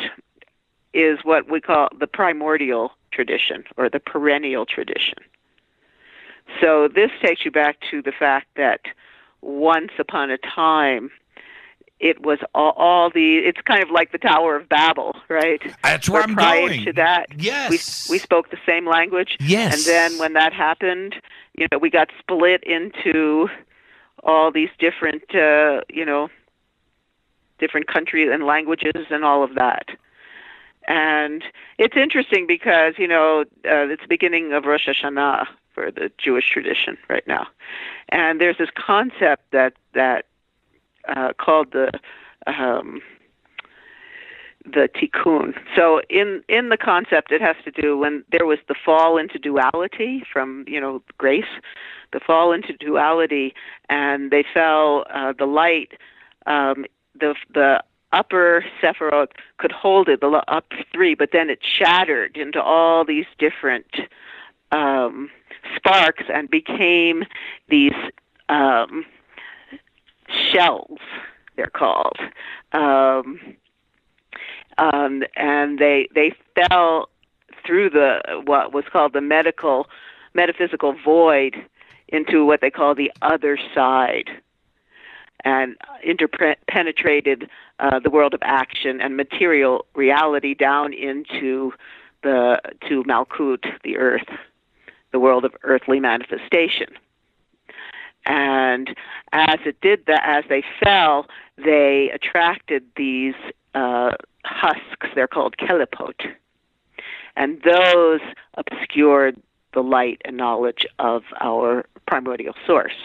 is what we call the primordial tradition or the perennial tradition. So this takes you back to the fact that once upon a time, it was it's kind of like the Tower of Babel, right? That's where I'm prior going. To that, yes, we spoke the same language. Yes. And then when that happened, we got split into all these different, different countries and languages and all of that. And it's interesting because, it's the beginning of Rosh Hashanah for the Jewish tradition right now. And there's this concept that called the tikkun. So in the concept, it has to do when there was the fall into duality from, grace, the fall into duality, and they fell, the light, the upper Sephiroth could hold it, the up three, but then it shattered into all these different sparks and became these shells, they're called. And they fell through what was called the metaphysical void into what they call the other side, and interpenetrated the world of action and material reality down into to Malkut, the earth, the world of earthly manifestation. And as it did that, as they fell, they attracted these husks. They're called kelipot, and those obscured the light and knowledge of our primordial source.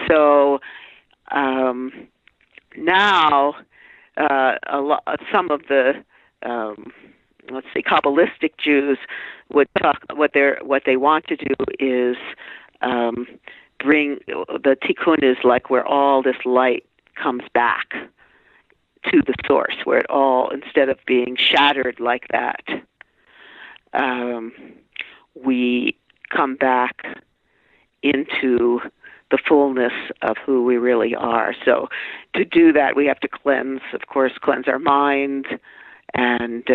So now, some of the Kabbalistic Jews would talk. What they want to do is bring the tikkun is like where all this light comes back to the source, where it all, instead of being shattered like that, we come back into the fullness of who we really are. So to do that, we have to cleanse our mind and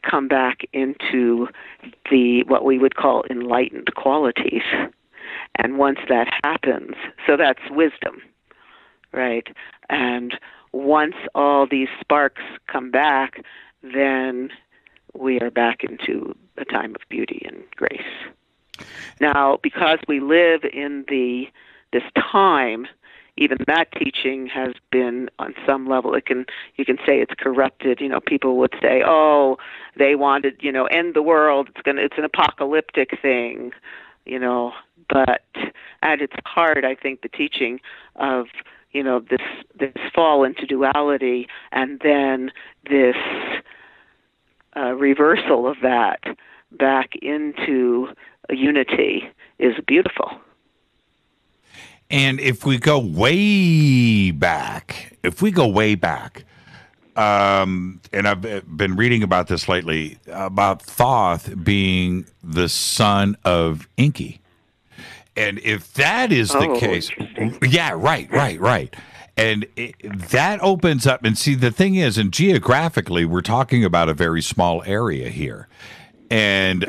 come back into what we would call enlightened qualities. And once that happens, so that's wisdom, right? And once all these sparks come back, then we are back into a time of beauty and grace. Now, because we live in this time, even that teaching has been, on some level, you can say it's corrupted. People would say, "Oh, they wanted, end the world. It's an apocalyptic thing," But at its heart, I think the teaching of this fall into duality, and then this reversal of that back into a unity is beautiful. And if we go way back, and I've been reading about this lately, about Thoth being the son of Enki. And if that is the case, yeah, right. And that opens up, and see, the thing is, and geographically, we're talking about a very small area here. And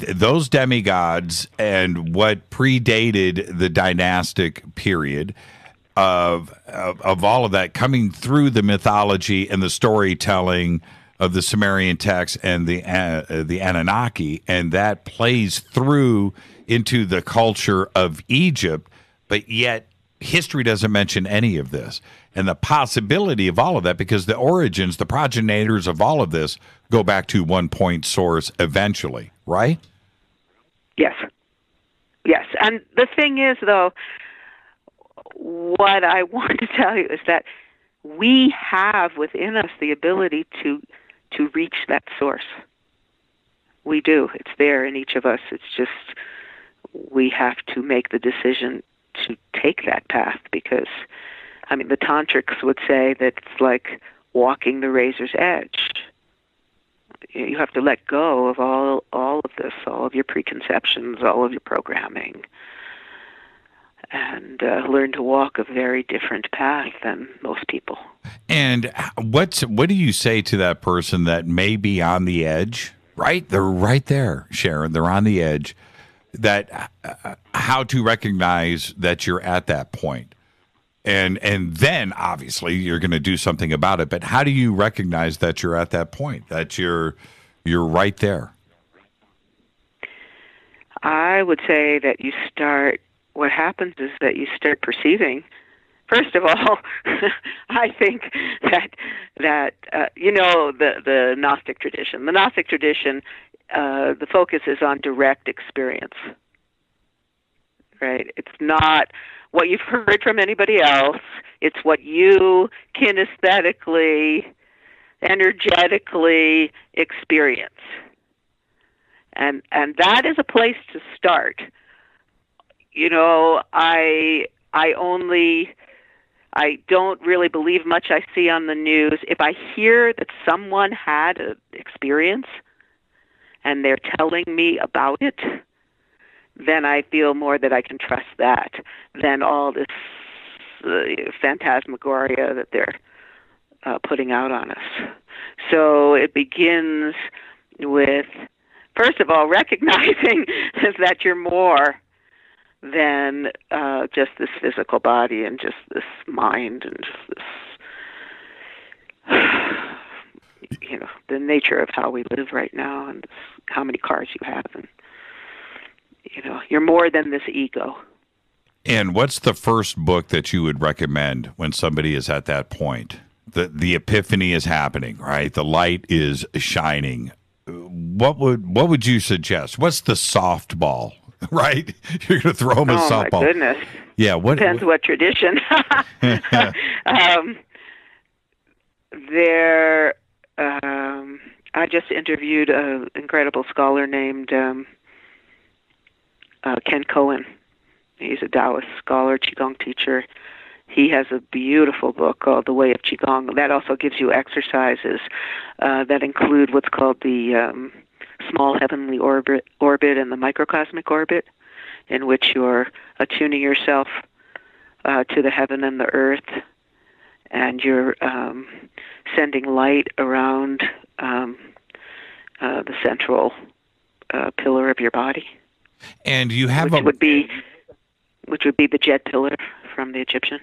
those demigods and what predated the dynastic period of all of that coming through the mythology and the storytelling of the Sumerian text and the Anunnaki, and that plays through into the culture of Egypt, but yet history doesn't mention any of this. And the possibility of all of that, because the origins, the progenitors of all of this go back to one point source eventually, right? Yes. And the thing is, though, what I want to tell you is that we have within us the ability to reach that source. We do. It's there in each of us. It's just we have to make the decision to take that path, because, the tantrics would say that it's like walking the razor's edge. You have to let go of all of this, all of your preconceptions, all of your programming, and learn to walk a very different path than most people. And what do you say to that person that may be on the edge? Right, they're right there, Sharron. They're on the edge. That how to recognize that you're at that point, and then obviously you're going to do something about it. But how do you recognize that you're at that point? That you're right there. I would say that you start. What happens is that you start perceiving. First of all, I think that the Gnostic tradition. The Gnostic tradition, the focus is on direct experience. Right? It's not what you've heard from anybody else. It's what you kinesthetically energetically experience. And that is a place to start. You know, I don't really believe much I see on the news. If I hear that someone had an experience and they're telling me about it, then I feel more that I can trust that than all this phantasmagoria that they're putting out on us. So it begins with, first of all, recognizing that you're more than just this physical body and just this mind and just this, you know, the nature of how we live right now and how many cars you have. And, you know, you're more than this ego. And what's the first book that you would recommend when somebody is at that point? The epiphany is happening, right? The light is shining. What would you suggest? What's the softball, right? You're going to throw them a softball. Oh, my goodness. Yeah. Depends what tradition. I just interviewed an incredible scholar named Ken Cohen. He's a Taoist scholar, Qigong teacher. He has a beautiful book called The Way of Qigong. That also gives you exercises that include what's called the small heavenly orbit and the microcosmic orbit, in which you're attuning yourself to the heaven and the earth, and you're sending light around the central pillar of your body. And you have which would be the jet pillar from the Egyptian.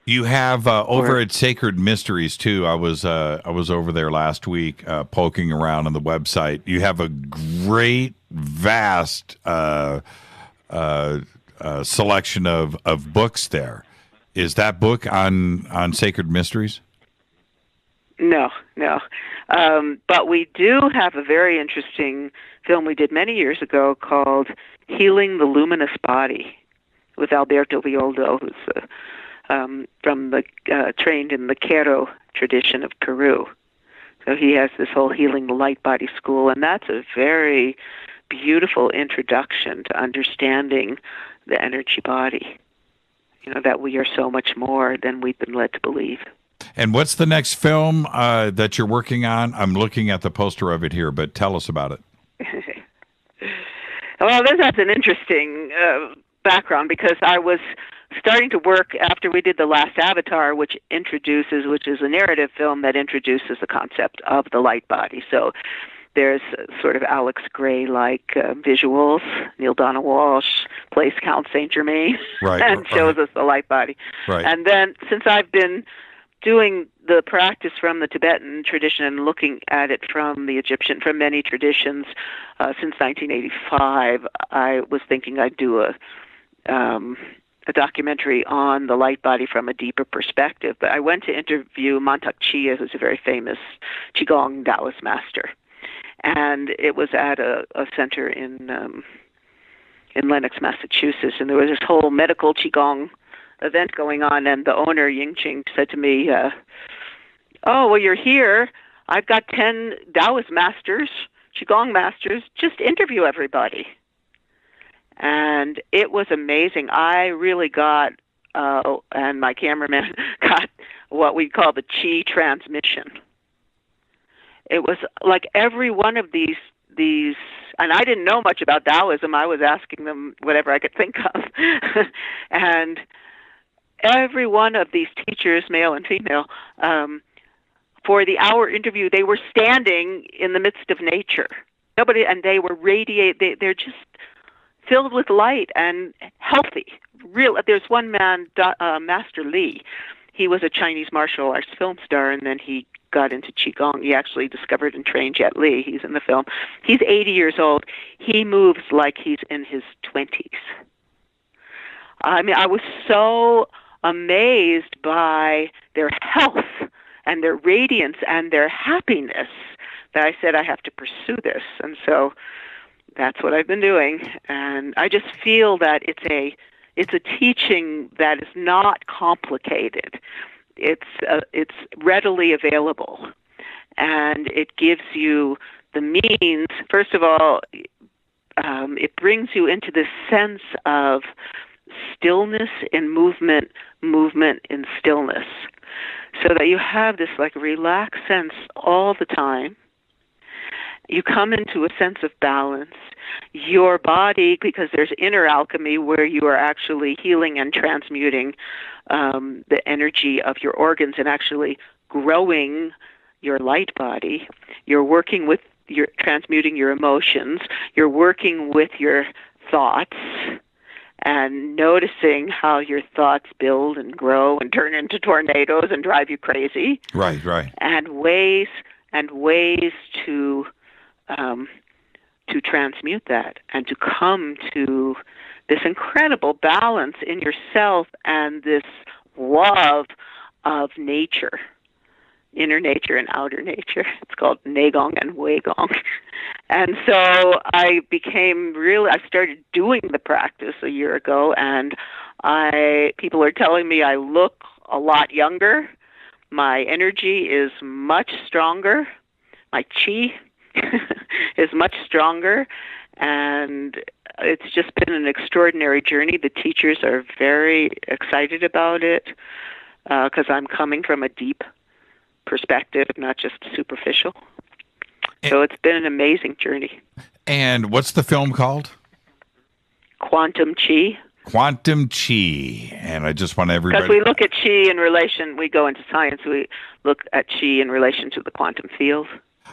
You have over at Sacred Mysteries too. I was over there last week poking around on the website. You have a great, vast selection of books there. Is that book on Sacred Mysteries? No. But we do have a very interesting film we did many years ago called Healing the Luminous Body with Alberto Violdo, who's from the trained in the Quero tradition of Peru. So he has this whole Healing the Light Body school, and that's a very beautiful introduction to understanding the energy body. You know, that we are so much more than we've been led to believe. And what's the next film that you're working on? I'm looking at the poster of it here, but tell us about it. Well, this has an interesting background because I was starting to work after we did The Last Avatar, which is a narrative film that introduces the concept of the light body. So there's sort of Alex Gray-like visuals. Neil Donna Walsh plays Count Saint Germain and shows us the light body. Right. And then since I've been doing the practice from the Tibetan tradition and looking at it from the Egyptian, from many traditions since 1985, I was thinking I'd do a documentary on the light body from a deeper perspective. But I went to interview Mantak Chia, who's a very famous Qigong Taoist master. And it was at a center in Lenox, Massachusetts, and there was this whole medical Qigong event going on, and the owner, Ying Ching, said to me, oh, well, you're here. I've got 10 Taoist masters, Qigong masters. Just interview everybody. And it was amazing. I really got, and my cameraman got what we call the Qi transmission. It was like every one of these, and I didn't know much about Taoism. I was asking them whatever I could think of. And every one of these teachers, male and female, for the hour interview, they were standing in the midst of nature. And they were they're just filled with light and healthy. There's one man, Master Li. He was a Chinese martial arts film star, and then he got into Qigong. He actually discovered and trained Jet Li. He's in the film. He's 80 years old. He moves like he's in his 20s. I mean, I was so amazed by their health and their radiance and their happiness that I said I have to pursue this. And so that's what I've been doing. And I just feel that it's a teaching that is not complicated. It's readily available, And it gives you the means, first of all, it brings you into this sense of stillness in movement, movement in stillness, so that you have this like relaxed sense all the time. You come into a sense of balance. Your body, because there's inner alchemy where you are actually healing and transmuting the energy of your organs and actually growing your light body. You're working with you're transmuting your emotions. You're working with your thoughts and noticing how your thoughts build and grow and turn into tornadoes and drive you crazy. Right, right. And ways to transmute that and to come to this incredible balance in yourself and this love of nature. Inner nature and outer nature. It's called Negong and Weigong. And so I started doing the practice a year ago, and people are telling me I look a lot younger. My energy is much stronger. My chi is much stronger, and it's just been an extraordinary journey. The teachers are very excited about it because I'm coming from a deep perspective, not just superficial. So it's been an amazing journey. And what's the film called? Quantum Chi. Quantum Chi. And I just want everybody... Because we look at Chi in relation, we go into science, we look at Chi in relation to the quantum field.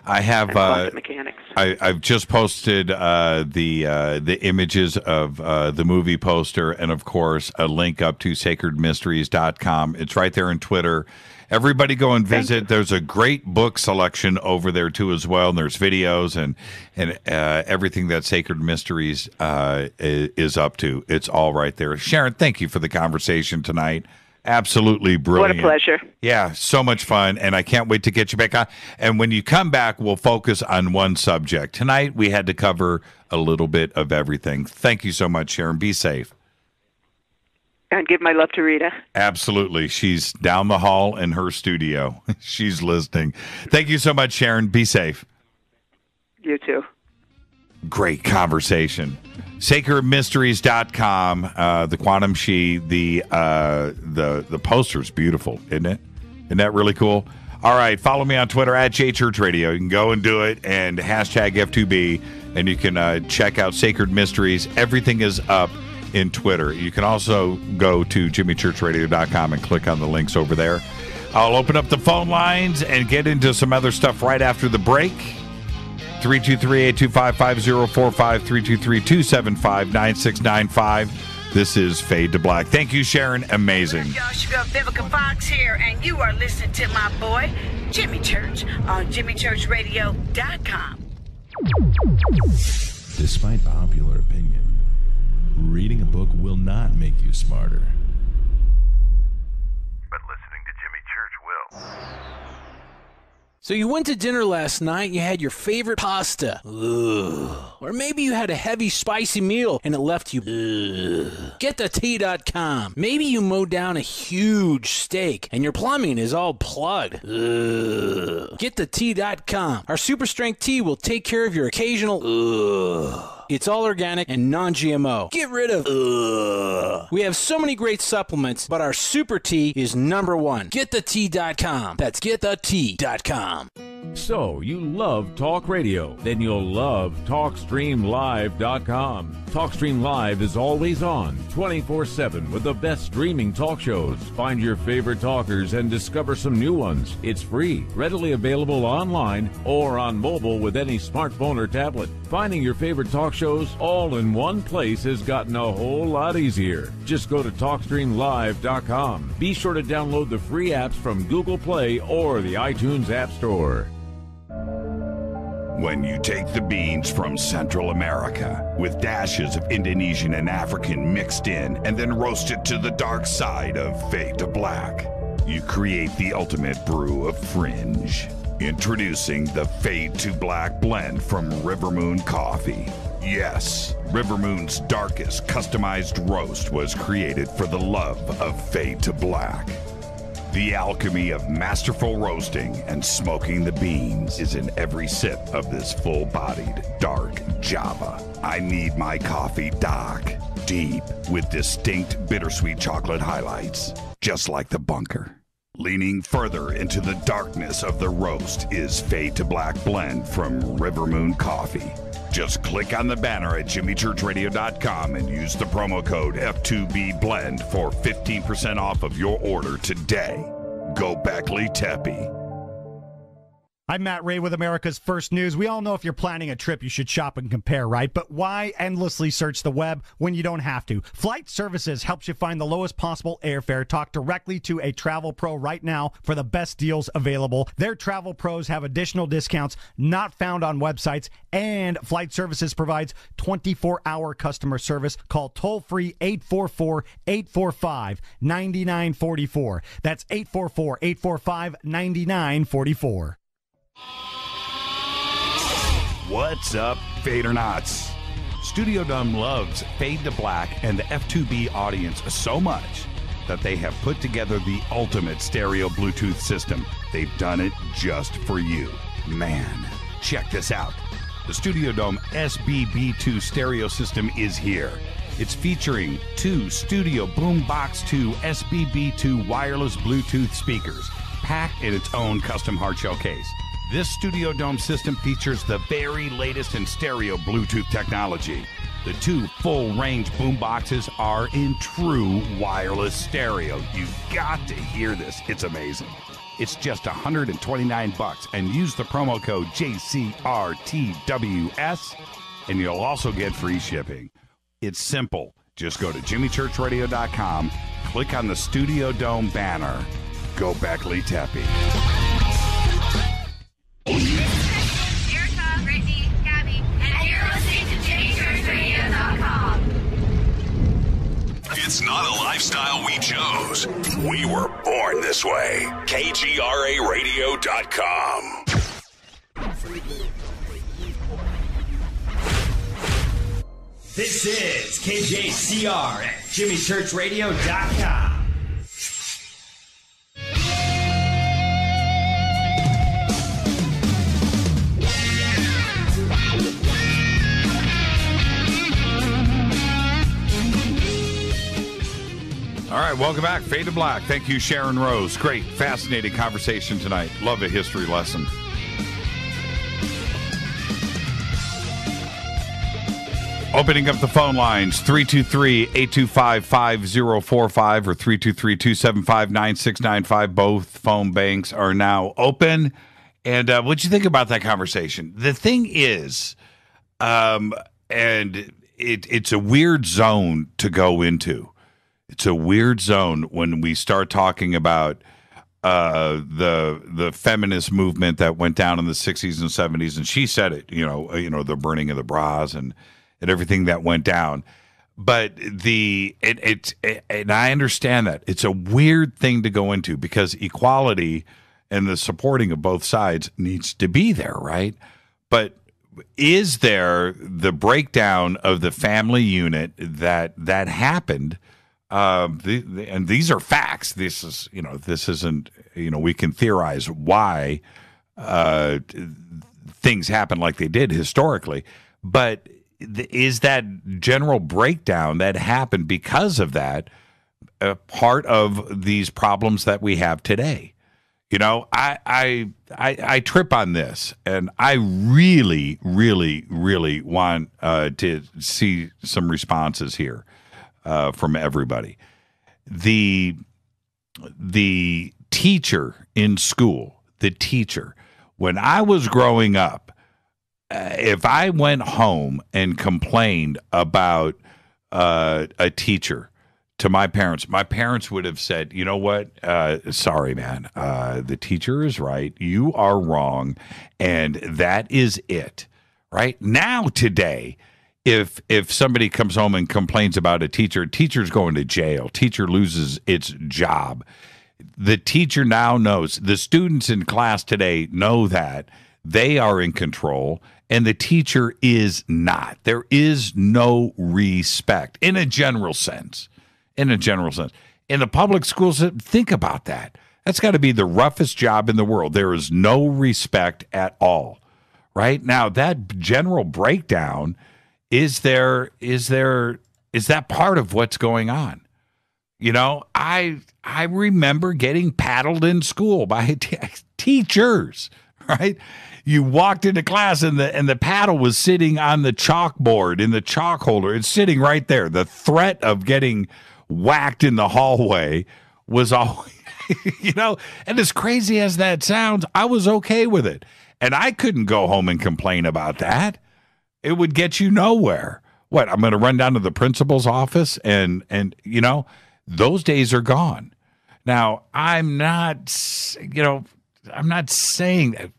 I have quantum mechanics. I've just posted the images of the movie poster and, of course, a link up to sacredmysteries.com. It's right there on Twitter. Everybody go and visit. There's a great book selection over there, too, as well. And there's videos and everything that Sacred Mysteries is up to. It's all right there. Sharron, thank you for the conversation tonight. Absolutely brilliant. What a pleasure. Yeah, so much fun, and I can't wait to get you back on. And when you come back, we'll focus on one subject. Tonight, we had to cover a little bit of everything. Thank you so much, Sharron. Be safe. And give my love to Rita. Absolutely. She's down the hall in her studio. She's listening. Thank you so much, Sharron. Be safe. You too. Great conversation. SacredMysteries.com, the Quantum Chi, the poster's beautiful, isn't it? Isn't that really cool? All right, follow me on Twitter at JChurchRadio. You can go and do it, and hashtag F2B, and you can check out Sacred Mysteries. Everything is up in Twitter. You can also go to JimmyChurchRadio.com and click on the links over there. I'll open up the phone lines and get into some other stuff right after the break. 323-825-5045, 323-275-9695. This is Fade to Black. Thank you, Sharron. Amazing. Y'all, Sugar Vivica Fox here, and you are listening to my boy, Jimmy Church, on JimmyChurchRadio.com. Despite popular opinion, reading a book will not make you smarter. But listening to Jimmy Church will. So you went to dinner last night, you had your favorite pasta. Ugh. Or maybe you had a heavy, spicy meal and it left you. Ugh. Get the tea.com. Maybe you mowed down a huge steak and your plumbing is all plugged. Ugh. Get the tea.com. Our super strength tea will take care of your occasional. Ugh. It's all organic and non-GMO. Get rid of ugh. We have so many great supplements, but our super tea is number one. GetTheTea.com. That's GetTheTea.com. So, you love talk radio? Then you'll love TalkStreamLive.com. TalkStream Live is always on, 24/7 with the best streaming talk shows. Find your favorite talkers and discover some new ones. It's free, readily available online or on mobile with any smartphone or tablet. Finding your favorite talk shows all in one place has gotten a whole lot easier. Just go to TalkStreamLive.com. Be sure to download the free apps from Google Play or the iTunes App Store. When you take the beans from Central America with dashes of Indonesian and African mixed in and then roast it to the dark side of Fade to Black, you create the ultimate brew of fringe. Introducing the Fade to Black blend from River Moon Coffee. Yes, River Moon's darkest customized roast was created for the love of Fade to Black. The alchemy of masterful roasting and smoking the beans is in every sip of this full-bodied, dark Java. I need my coffee dark, deep, with distinct bittersweet chocolate highlights, just like the bunker. Leaning further into the darkness of the roast is Fade to Black Blend from River Moon Coffee. Just click on the banner at jimmychurchradio.com and use the promo code F2BBLEND for 15% off of your order today. Go Beckley Teppy. I'm Matt Ray with America's First News. We all know if you're planning a trip, you should shop and compare, right? But why endlessly search the web when you don't have to? Flight Services helps you find the lowest possible airfare. Talk directly to a travel pro right now for the best deals available. Their travel pros have additional discounts not found on websites, and Flight Services provides 24-hour customer service. Call toll-free 844-845-9944. That's 844-845-9944. What's up, Fadernauts? Studio Dome loves Fade to Black and the F2B audience so much that they have put together the ultimate stereo Bluetooth system. They've done it just for you. Man, check this out. The Studio Dome SBB2 stereo system is here. It's featuring two Studio Boombox 2 SBB2 wireless Bluetooth speakers, packed in its own custom hardshell case. This Studio Dome system features the very latest in stereo Bluetooth technology. The two full-range boomboxes are in true wireless stereo. You've got to hear this. It's amazing. It's just $129, and use the promo code JCRTWS, and you'll also get free shipping. It's simple. Just go to jimmychurchradio.com, click on the Studio Dome banner. Go Beckley Teppy. Erica, Brittany, Gabby, and you're listening to JimmyChurchRadio.com. It's not a lifestyle we chose. We were born this way. KGRARadio.com. This is KJCR at JimmyChurchRadio.com. All right, welcome back. Fade to Black. Thank you, Sharron Rose. Great, fascinating conversation tonight. Love a history lesson. Opening up the phone lines, 323-825-5045 or 323-275-9695. Both phone banks are now open. And what'd you think about that conversation? The thing is, and it's a weird zone to go into. It's a weird zone when we start talking about the feminist movement that went down in the 60s and 70s, and she said it, the burning of the bras and everything that went down. But and I understand that it's a weird thing to go into because equality and the supporting of both sides needs to be there, right? But is there the breakdown of the family unit that happened? And these are facts. This isn't, we can theorize why things happen like they did historically, but is that general breakdown that happened because of that part of these problems that we have today? I trip on this, and I really, really, really want to see some responses here. From everybody. The teacher in school, when I was growing up, if I went home and complained about a teacher to my parents would have said, you know what, sorry, man, the teacher is right, you are wrong, and that is it. Right? Now, today, If somebody comes home and complains about a teacher's going to jail. Teacher loses its job. The teacher now knows. The students in class today know that they are in control, and the teacher is not. There is no respect in a general sense. In the public schools, think about that. That's got to be the roughest job in the world. There is no respect at all. Right? Now, that general breakdown, is that part of what's going on? You know, I remember getting paddled in school by teachers, right? You walked into class and the paddle was sitting on the chalkboard in the chalk holder. It's sitting right there. The threat of getting whacked in the hallway was always, you know, and as crazy as that sounds, I was okay with it. And I couldn't go home and complain about that. It would get you nowhere. What, I'm going to run down to the principal's office and you know, those days are gone. Now, I'm not saying that.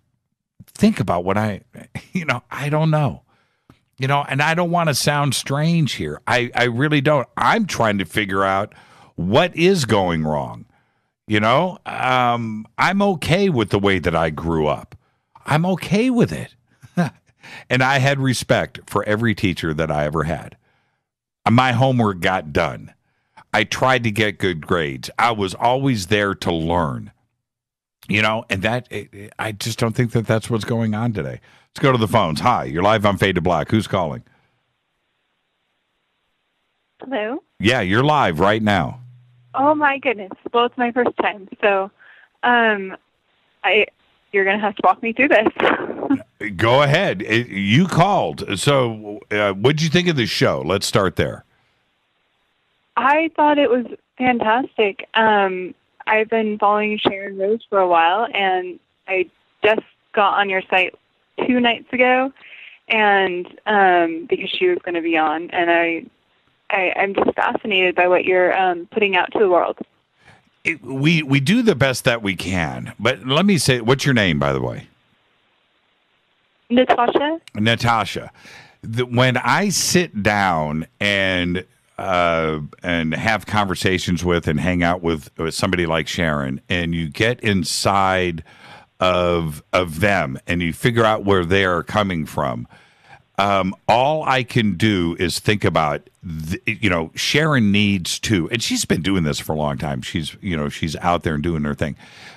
Think about what I don't know. You know, and I don't want to sound strange here. I really don't. I'm trying to figure out what is going wrong. You know, I'm okay with the way that I grew up. I'm okay with it. And I had respect for every teacher that I ever had. My homework got done. I tried to get good grades. I was always there to learn. You know, and I just don't think that that's what's going on today. Let's go to the phones. Hi, you're live on Fade to Black. Who's calling? Hello? Yeah, you're live right now. Oh, my goodness. Well, it's my first time, so you're going to have to walk me through this. Go ahead. You called. So what did you think of the show? Let's start there. I thought it was fantastic. I've been following Sharron Rose for a while, and I just got on your site 2 nights ago, and because she was going to be on, and I'm just fascinated by what you're putting out to the world. We do the best that we can, but let me say, what's your name, by the way? Natasha. When I sit down and have conversations with and hang out with somebody like Sharron, and you get inside of them and you figure out where they are coming from, all I can do is think about, Sharron needs to, and she's been doing this for a long time. She's out there and doing her thing.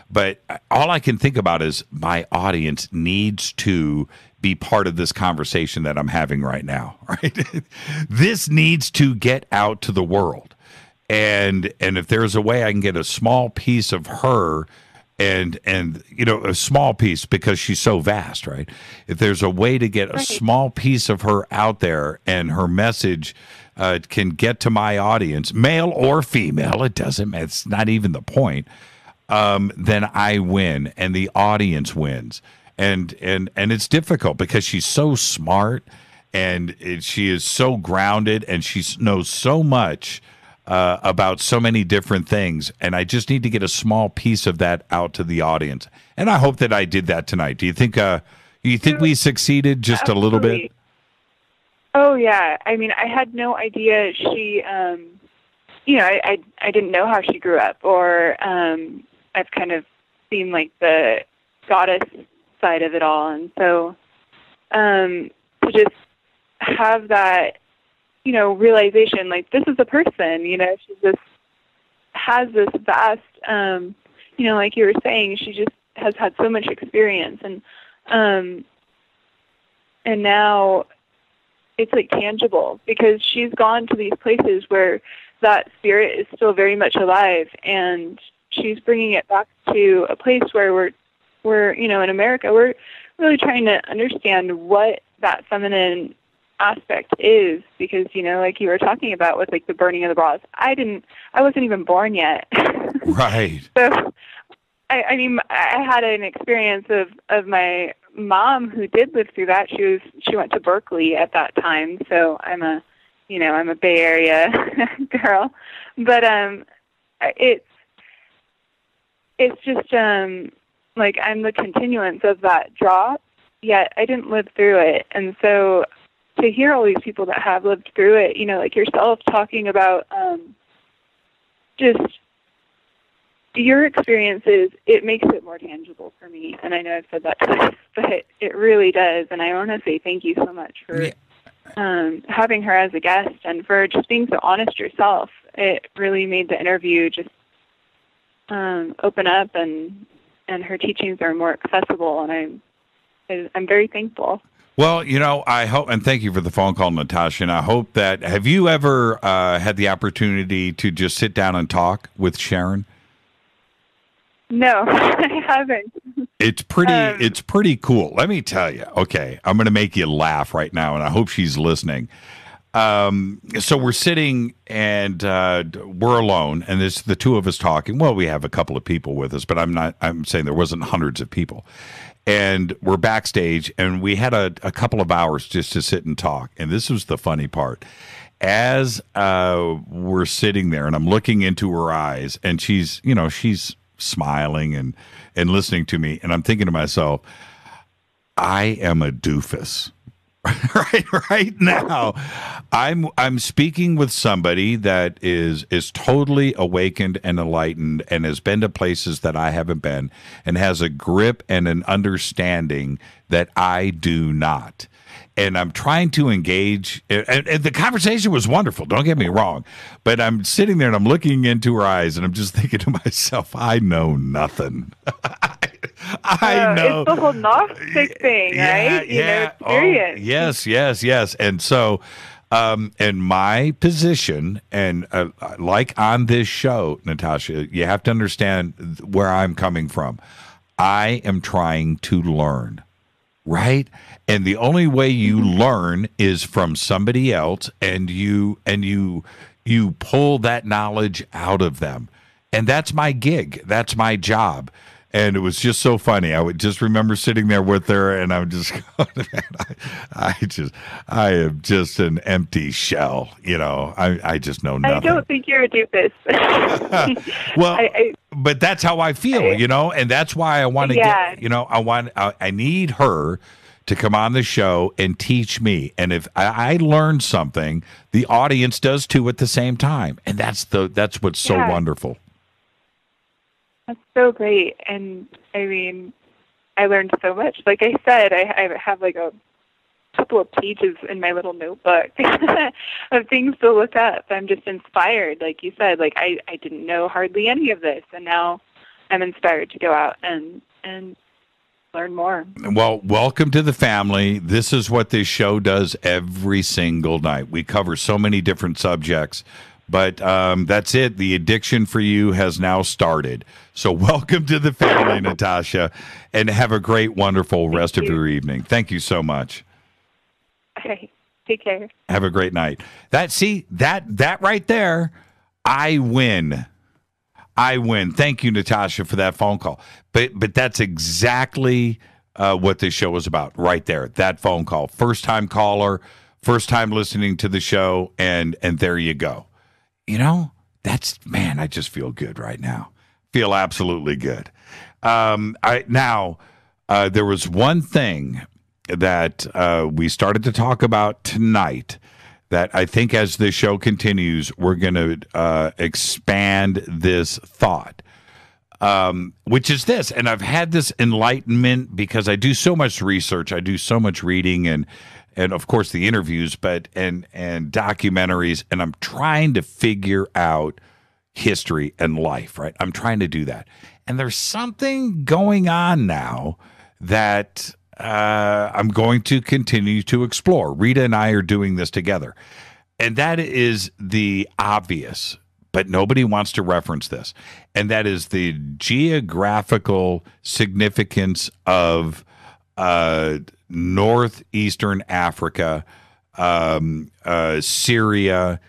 But all I can think about is my audience needs to be part of this conversation that I'm having right now, right? This needs to get out to the world. And if there's a way I can get a small piece of her and a small piece, because she's so vast, right? If there's a way to get a small piece of her out there and her message can get to my audience, male or female, it's not even the point, then I win and the audience wins. And it's difficult because she's so smart and she is so grounded and she knows so much about so many different things. And I just need to get a small piece of that out to the audience. And I hope that I did that tonight. Do you think we succeeded just a little bit? Oh, yeah. I mean, I had no idea she, I didn't know how she grew up, or I've kind of seen like the goddess side of it all. And so to just have that, realization, like, this is a person, she just has this vast, like you were saying, she just has had so much experience, and now it's like tangible because she's gone to these places where that spirit is still very much alive, and she's bringing it back to a place where we're in America, we're really trying to understand what that feminine aspect is, because like you were talking about with like the burning of the bras, I wasn't even born yet. Right. So I mean, I had an experience of my mom who did live through that. She went to Berkeley at that time, so I'm a Bay Area girl, but it's just like I'm the continuance of that drop, yet I didn't live through it. And so to hear all these people that have lived through it, like yourself talking about just your experiences, it makes it more tangible for me. And I know I've said that twice, but it really does. And I want to say thank you so much for having her as a guest and for just being so honest yourself. It really made the interview just open up, and her teachings are more accessible, and I'm very thankful. Well, I hope, and thank you for the phone call, Natasha, and I hope that, have you ever had the opportunity to just sit down and talk with Sharron? No, I haven't. It's pretty cool. Let me tell you. Okay, I'm going to make you laugh right now, and I hope she's listening. So we're sitting, and we're alone, and it's the two of us talking. Well, we have a couple of people with us, but I'm saying there wasn't hundreds of people. And we're backstage, and we had a couple of hours just to sit and talk. And this was the funny part. As we're sitting there, and I'm looking into her eyes, and she's smiling and listening to me, and I'm thinking to myself, I am a doofus. right now, I'm speaking with somebody that is totally awakened and enlightened, and has been to places that I haven't been, and has a grip and an understanding that I do not. And I'm trying to engage, and the conversation was wonderful, don't get me wrong, but I'm sitting there and I'm looking into her eyes, and I'm just thinking to myself, I know nothing. I know. It's the whole Gnostic thing, right? Experience. Yes. And so, in my position, and like on this show, Natasha, you have to understand where I'm coming from. I am trying to learn, right? And the only way you learn is from somebody else, and you pull that knowledge out of them. And that's my gig. That's my job. And it was just so funny. I would just remember sitting there with her, and I'm just going, man, I am just an empty shell. I just know nothing. I don't think you're a doofus. Well, but that's how I feel, and that's why I want to get, I need her to come on the show and teach me. And if I learn something, the audience does too at the same time. And that's what's so wonderful. That's so great. And I mean, I learned so much. Like I said, I have like a couple of pages in my little notebook of things to look up. I'm just inspired. Like you said, like I didn't know hardly any of this, and now I'm inspired to go out and learn more. Well, welcome to the family. This is what this show does every single night. We cover so many different subjects, but that's it. The addiction for you has now started. So welcome to the family, Natasha, and have a great, wonderful rest of your evening. Thank you so much. Okay. Take care. Have a great night. That right there, I win. Thank you, Natasha, for that phone call. But that's exactly what this show is about right there. That phone call. First time caller, first time listening to the show, and there you go. I just feel good right now. Feel absolutely good. There was one thing that we started to talk about tonight that I think as the show continues, we're going to expand this thought, which is this. And I've had this enlightenment because I do so much research. I do so much reading and of course the interviews, and documentaries. And I'm trying to figure out history and life, right? I'm trying to do that. And there's something going on now that I'm going to continue to explore. Rita and I are doing this together. And that is the obvious, but nobody wants to reference this. And that is the geographical significance of northeastern Africa, Syria,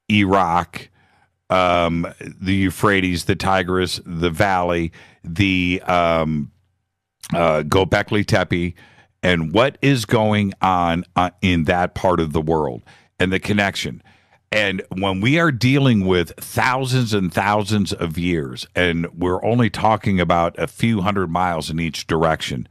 Iraq, the Euphrates, the Tigris, the Valley, the Göbekli Tepe, and what is going on in that part of the world and the connection. And when we are dealing with thousands and thousands of years, and we're only talking about a few hundred miles in each direction,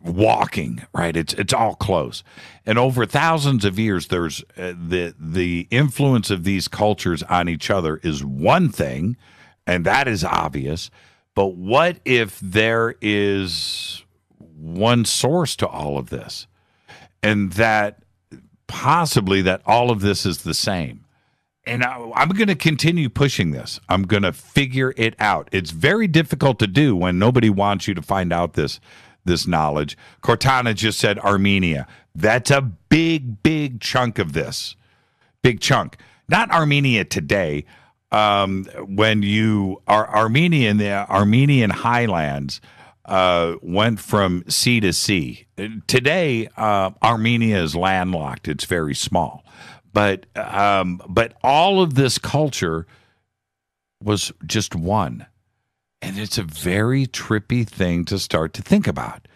walking, right? It's all close. And over thousands of years, there's the influence of these cultures on each other is one thing, and that is obvious. But what if there is one source to all of this, and that possibly that all of this is the same, And I'm going to continue pushing this. I'm going to figure it out. It's very difficult to do when nobody wants you to find out this knowledge. Cortana just said Armenia. That's a big chunk of this. Big chunk. Not Armenia today. When you are Armenian, the Armenian highlands went from sea to sea. Today, Armenia is landlocked. It's very small. But all of this culture was just one. And it's a very trippy thing to start to think about.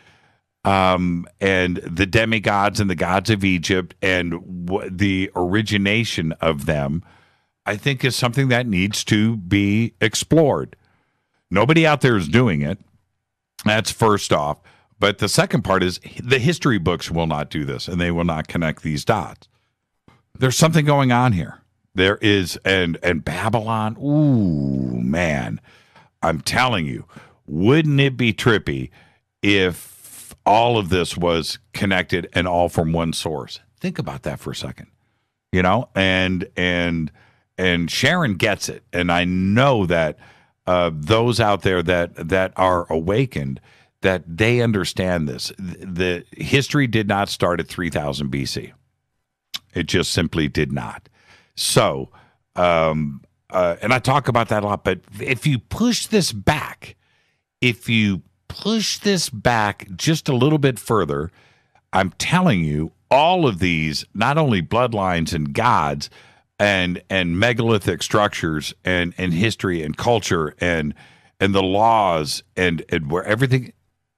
And the demigods and the gods of Egypt and the origination of them, I think, is something that needs to be explored. Nobody out there is doing it. That's first off. But the second part is the history books will not do this, and they will not connect these dots. There's something going on here. There is, and Babylon, ooh, man, I'm telling you, wouldn't it be trippy if all of this was connected and all from one source? Think about that for a second, you know, and Sharron gets it. And I know that those out there that are awakened, that they understand this. The history did not start at 3000 BC. It just simply did not. So, and I talk about that a lot, but if you push this back just a little bit further, I'm telling you, all of these, not only bloodlines and gods and megalithic structures and history and culture and the laws and where everything,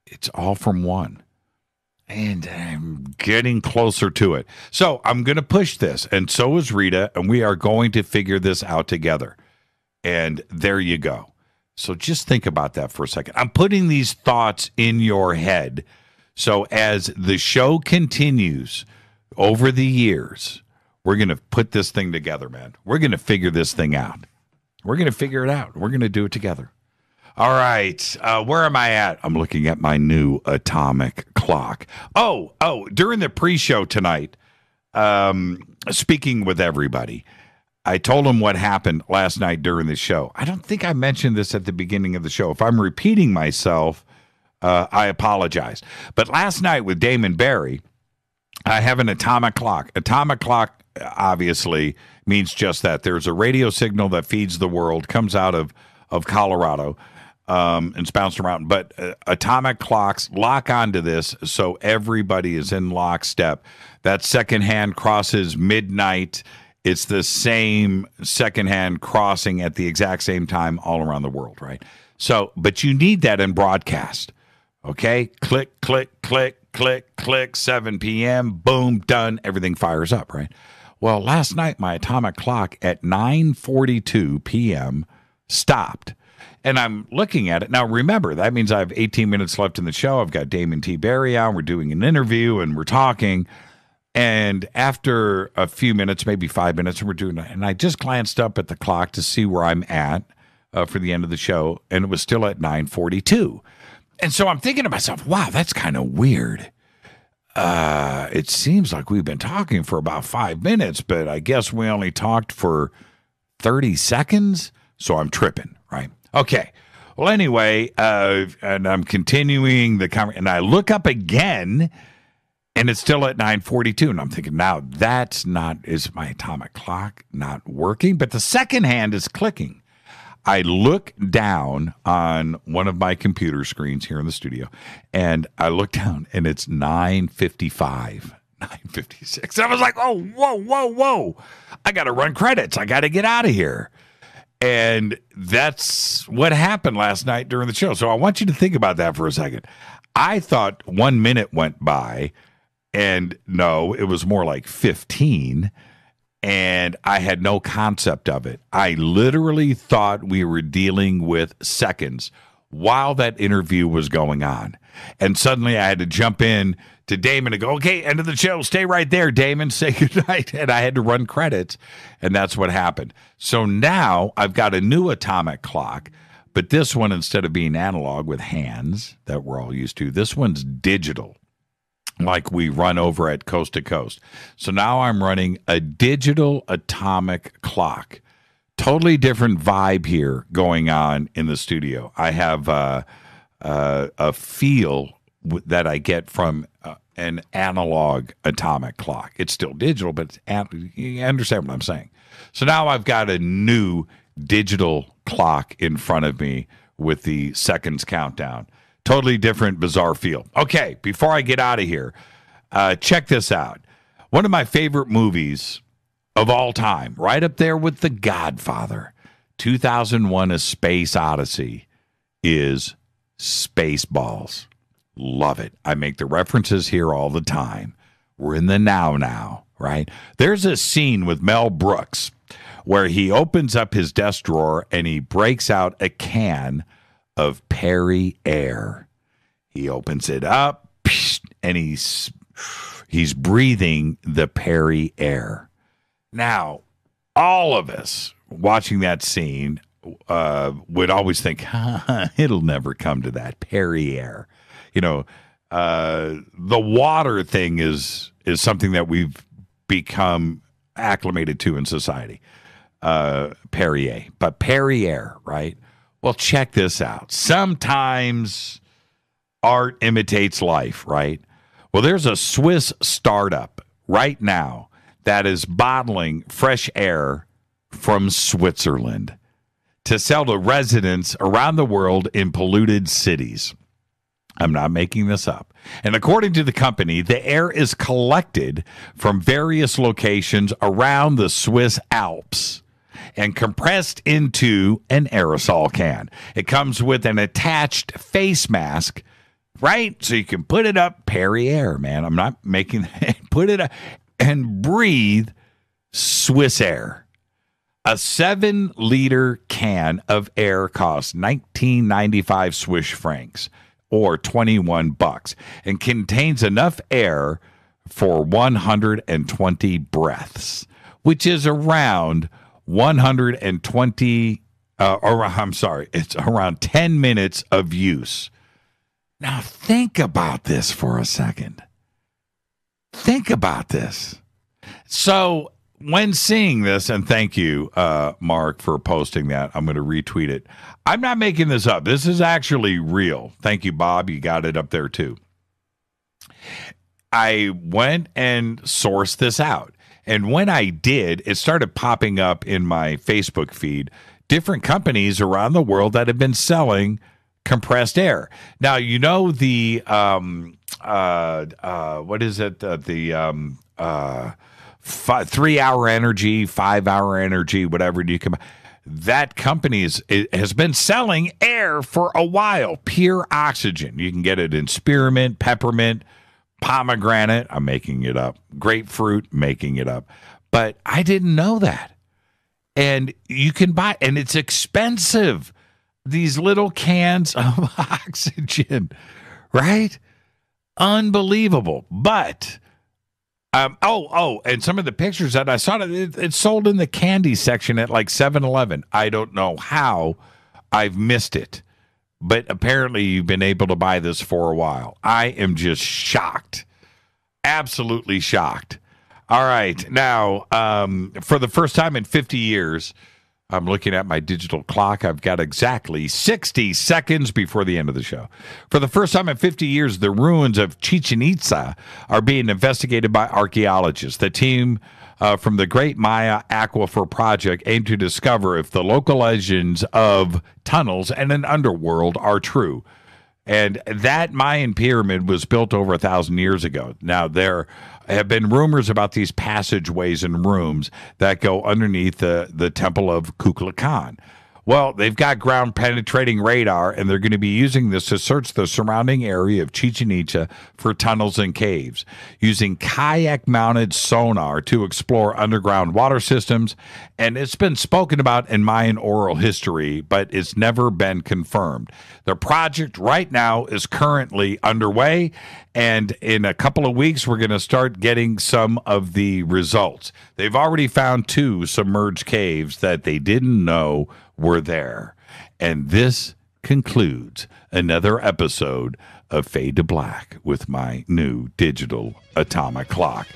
it's all from one. And I'm getting closer to it. So I'm going to push this, and so is Rita, and we are going to figure this out together. And there you go. So just think about that for a second. I'm putting these thoughts in your head. So as the show continues over the years, we're going to put this thing together, man. We're going to figure this thing out. We're going to figure it out. We're going to do it together. All right, where am I at? I'm looking at my new atomic clock. Oh, during the pre-show tonight, speaking with everybody, I told them what happened last night during the show. I don't think I mentioned this at the beginning of the show. If I'm repeating myself, I apologize. But last night with Damon Barry, I have an atomic clock. Atomic clock, obviously, means just that. There's a radio signal that feeds the world, comes out of Colorado, and it's bounced around. But atomic clocks lock onto this, so everybody is in lockstep. That second hand crosses midnight. It's the same second hand crossing at the exact same time all around the world, right? So, but you need that in broadcast, okay? Click, click, click, click, click, 7 p.m., boom, done, everything fires up, right? Well, last night, my atomic clock at 9:42 p.m. stopped. And I'm looking at it. Now, remember, that means I have 18 minutes left in the show. I've got Damon T. Barry on. We're doing an interview, and we're talking. And after a few minutes, maybe 5 minutes, we're doing it. And I just glanced up at the clock to see where I'm at for the end of the show, and it was still at 9:42. And so I'm thinking to myself, wow, that's kind of weird. It seems like we've been talking for about 5 minutes, but I guess we only talked for 30 seconds. So I'm tripping, right? Okay. Well, anyway, and I'm continuing the conversation, and I look up again, and it's still at 9:42, and I'm thinking, now is my atomic clock not working? But the second hand is clicking. I look down on one of my computer screens here in the studio, and I look down, and it's 9:55, 9:56. I was like, oh, whoa. I got to run credits. I got to get out of here. And that's what happened last night during the show. So I want you to think about that for a second. I thought 1 minute went by, and no, it was more like 15, and I had no concept of it. I literally thought we were dealing with seconds while that interview was going on. And suddenly I had to jump in to Damon and go, okay, end of the show. Stay right there, Damon. Say goodnight. And I had to run credits, and that's what happened. So now I've got a new atomic clock, but this one, instead of being analog with hands that we're all used to, this one's digital. like we run over at Coast to Coast. So now I'm running a digital atomic clock. Totally different vibe here going on in the studio. I have a feel that I get from an analog atomic clock. It's still digital, but you understand what I'm saying. So now I've got a new digital clock in front of me with the seconds countdown. Totally different, bizarre feel. Okay, before I get out of here, check this out. One of my favorite movies of all time, right up there with The Godfather, 2001: A Space Odyssey, is Spaceballs. Love it. I make the references here all the time. We're in the now, right? There's a scene with Mel Brooks where he opens up his desk drawer and he breaks out a can of Perrier. He opens it up and he's breathing the Perrier. Now, all of us watching that scene would always think, it'll never come to that. Perrier. You know, the water thing is something that we've become acclimated to in society. Perrier. But Perrier, right? Well, check this out. Sometimes art imitates life, right? Well, there's a Swiss startup right now that is bottling fresh air from Switzerland to sell to residents around the world in polluted cities. I'm not making this up. And according to the company, the air is collected from various locations around the Swiss Alps and compressed into an aerosol can. It comes with an attached face mask, right? So you can put it up, Perrier, man. I'm not making that. Put it up and breathe Swiss air. A 7-liter can of air costs 19.95 Swiss francs, or $21, and contains enough air for 120 breaths, which is around 120, it's around 10 minutes of use. Now think about this for a second. Think about this. So when seeing this, and thank you, Mark, for posting that. I'm going to retweet it. I'm not making this up. This is actually real. Thank you, Bob. You got it up there, too. I went and sourced this out. And when I did, it started popping up in my Facebook feed, different companies around the world that have been selling compressed air. Now, you know the, what is it? 3-hour energy, 5-hour energy, whatever you come. That company has been selling air for a while, pure oxygen. You can get it in spearmint, peppermint, pomegranate. I'm making it up. Grapefruit, making it up. But I didn't know that. And you can buy, and it's expensive. These little cans of oxygen, right? Unbelievable. But and some of the pictures that I saw, it's sold in the candy section at like 7-Eleven. I don't know how I've missed it, but apparently you've been able to buy this for a while. I am just shocked, absolutely shocked. All right, now, for the first time in 50 years, I'm looking at my digital clock. I've got exactly 60 seconds before the end of the show. For the first time in 50 years, the ruins of Chichen Itza are being investigated by archaeologists. The team from the Great Maya Aquifer Project aim to discover if the local legends of tunnels and an underworld are true. And that Mayan pyramid was built over 1,000 years ago. Now, there have been rumors about these passageways and rooms that go underneath the temple of Kukulkan. Well, they've got ground-penetrating radar, and they're going to be using this to search the surrounding area of Chichen Itza for tunnels and caves, using kayak-mounted sonar to explore underground water systems. And it's been spoken about in Mayan oral history, but it's never been confirmed. The project right now is currently underway, and in a couple of weeks, we're going to start getting some of the results. They've already found 2 submerged caves that they didn't know were there. And this concludes another episode of Fade to Black with my new digital atomic clock.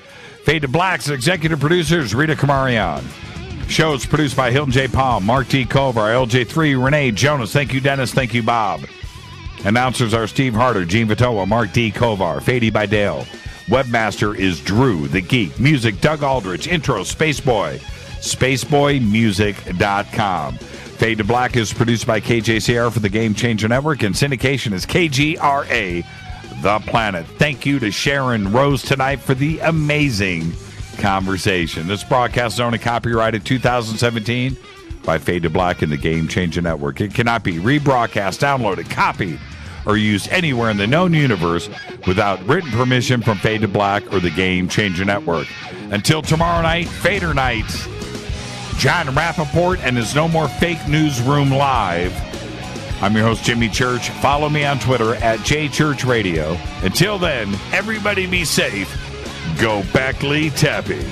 Fade to Black's executive producers Rita Kamarian. Show's produced by Hilton J. Palm, Mark D. Kovar, LJ3, Renee Jonas. Thank you, Dennis. Thank you, Bob. Announcers are Steve Harder, Gene Vitoa, Mark D. Kovar, Fady by Dale. Webmaster is Drew the Geek. Music, Doug Aldrich. Intro, Spaceboy. SpaceboyMusic.com. Fade to Black is produced by KJCR for the Game Changer Network, and syndication is KGRA, The Planet. Thank you to Sharron Rose tonight for the amazing conversation. This broadcast is only copyrighted 2017 by Fade to Black and the Game Changer Network. It cannot be rebroadcast, downloaded, copied, or used anywhere in the known universe without written permission from Fade to Black or the Game Changer Network. Until tomorrow night, Fader Night, John Rappaport and his No More Fake Newsroom Live. I'm your host, Jimmy Church. Follow me on Twitter at JChurchRadio. Until then, everybody be safe. Go Beckley Tapping.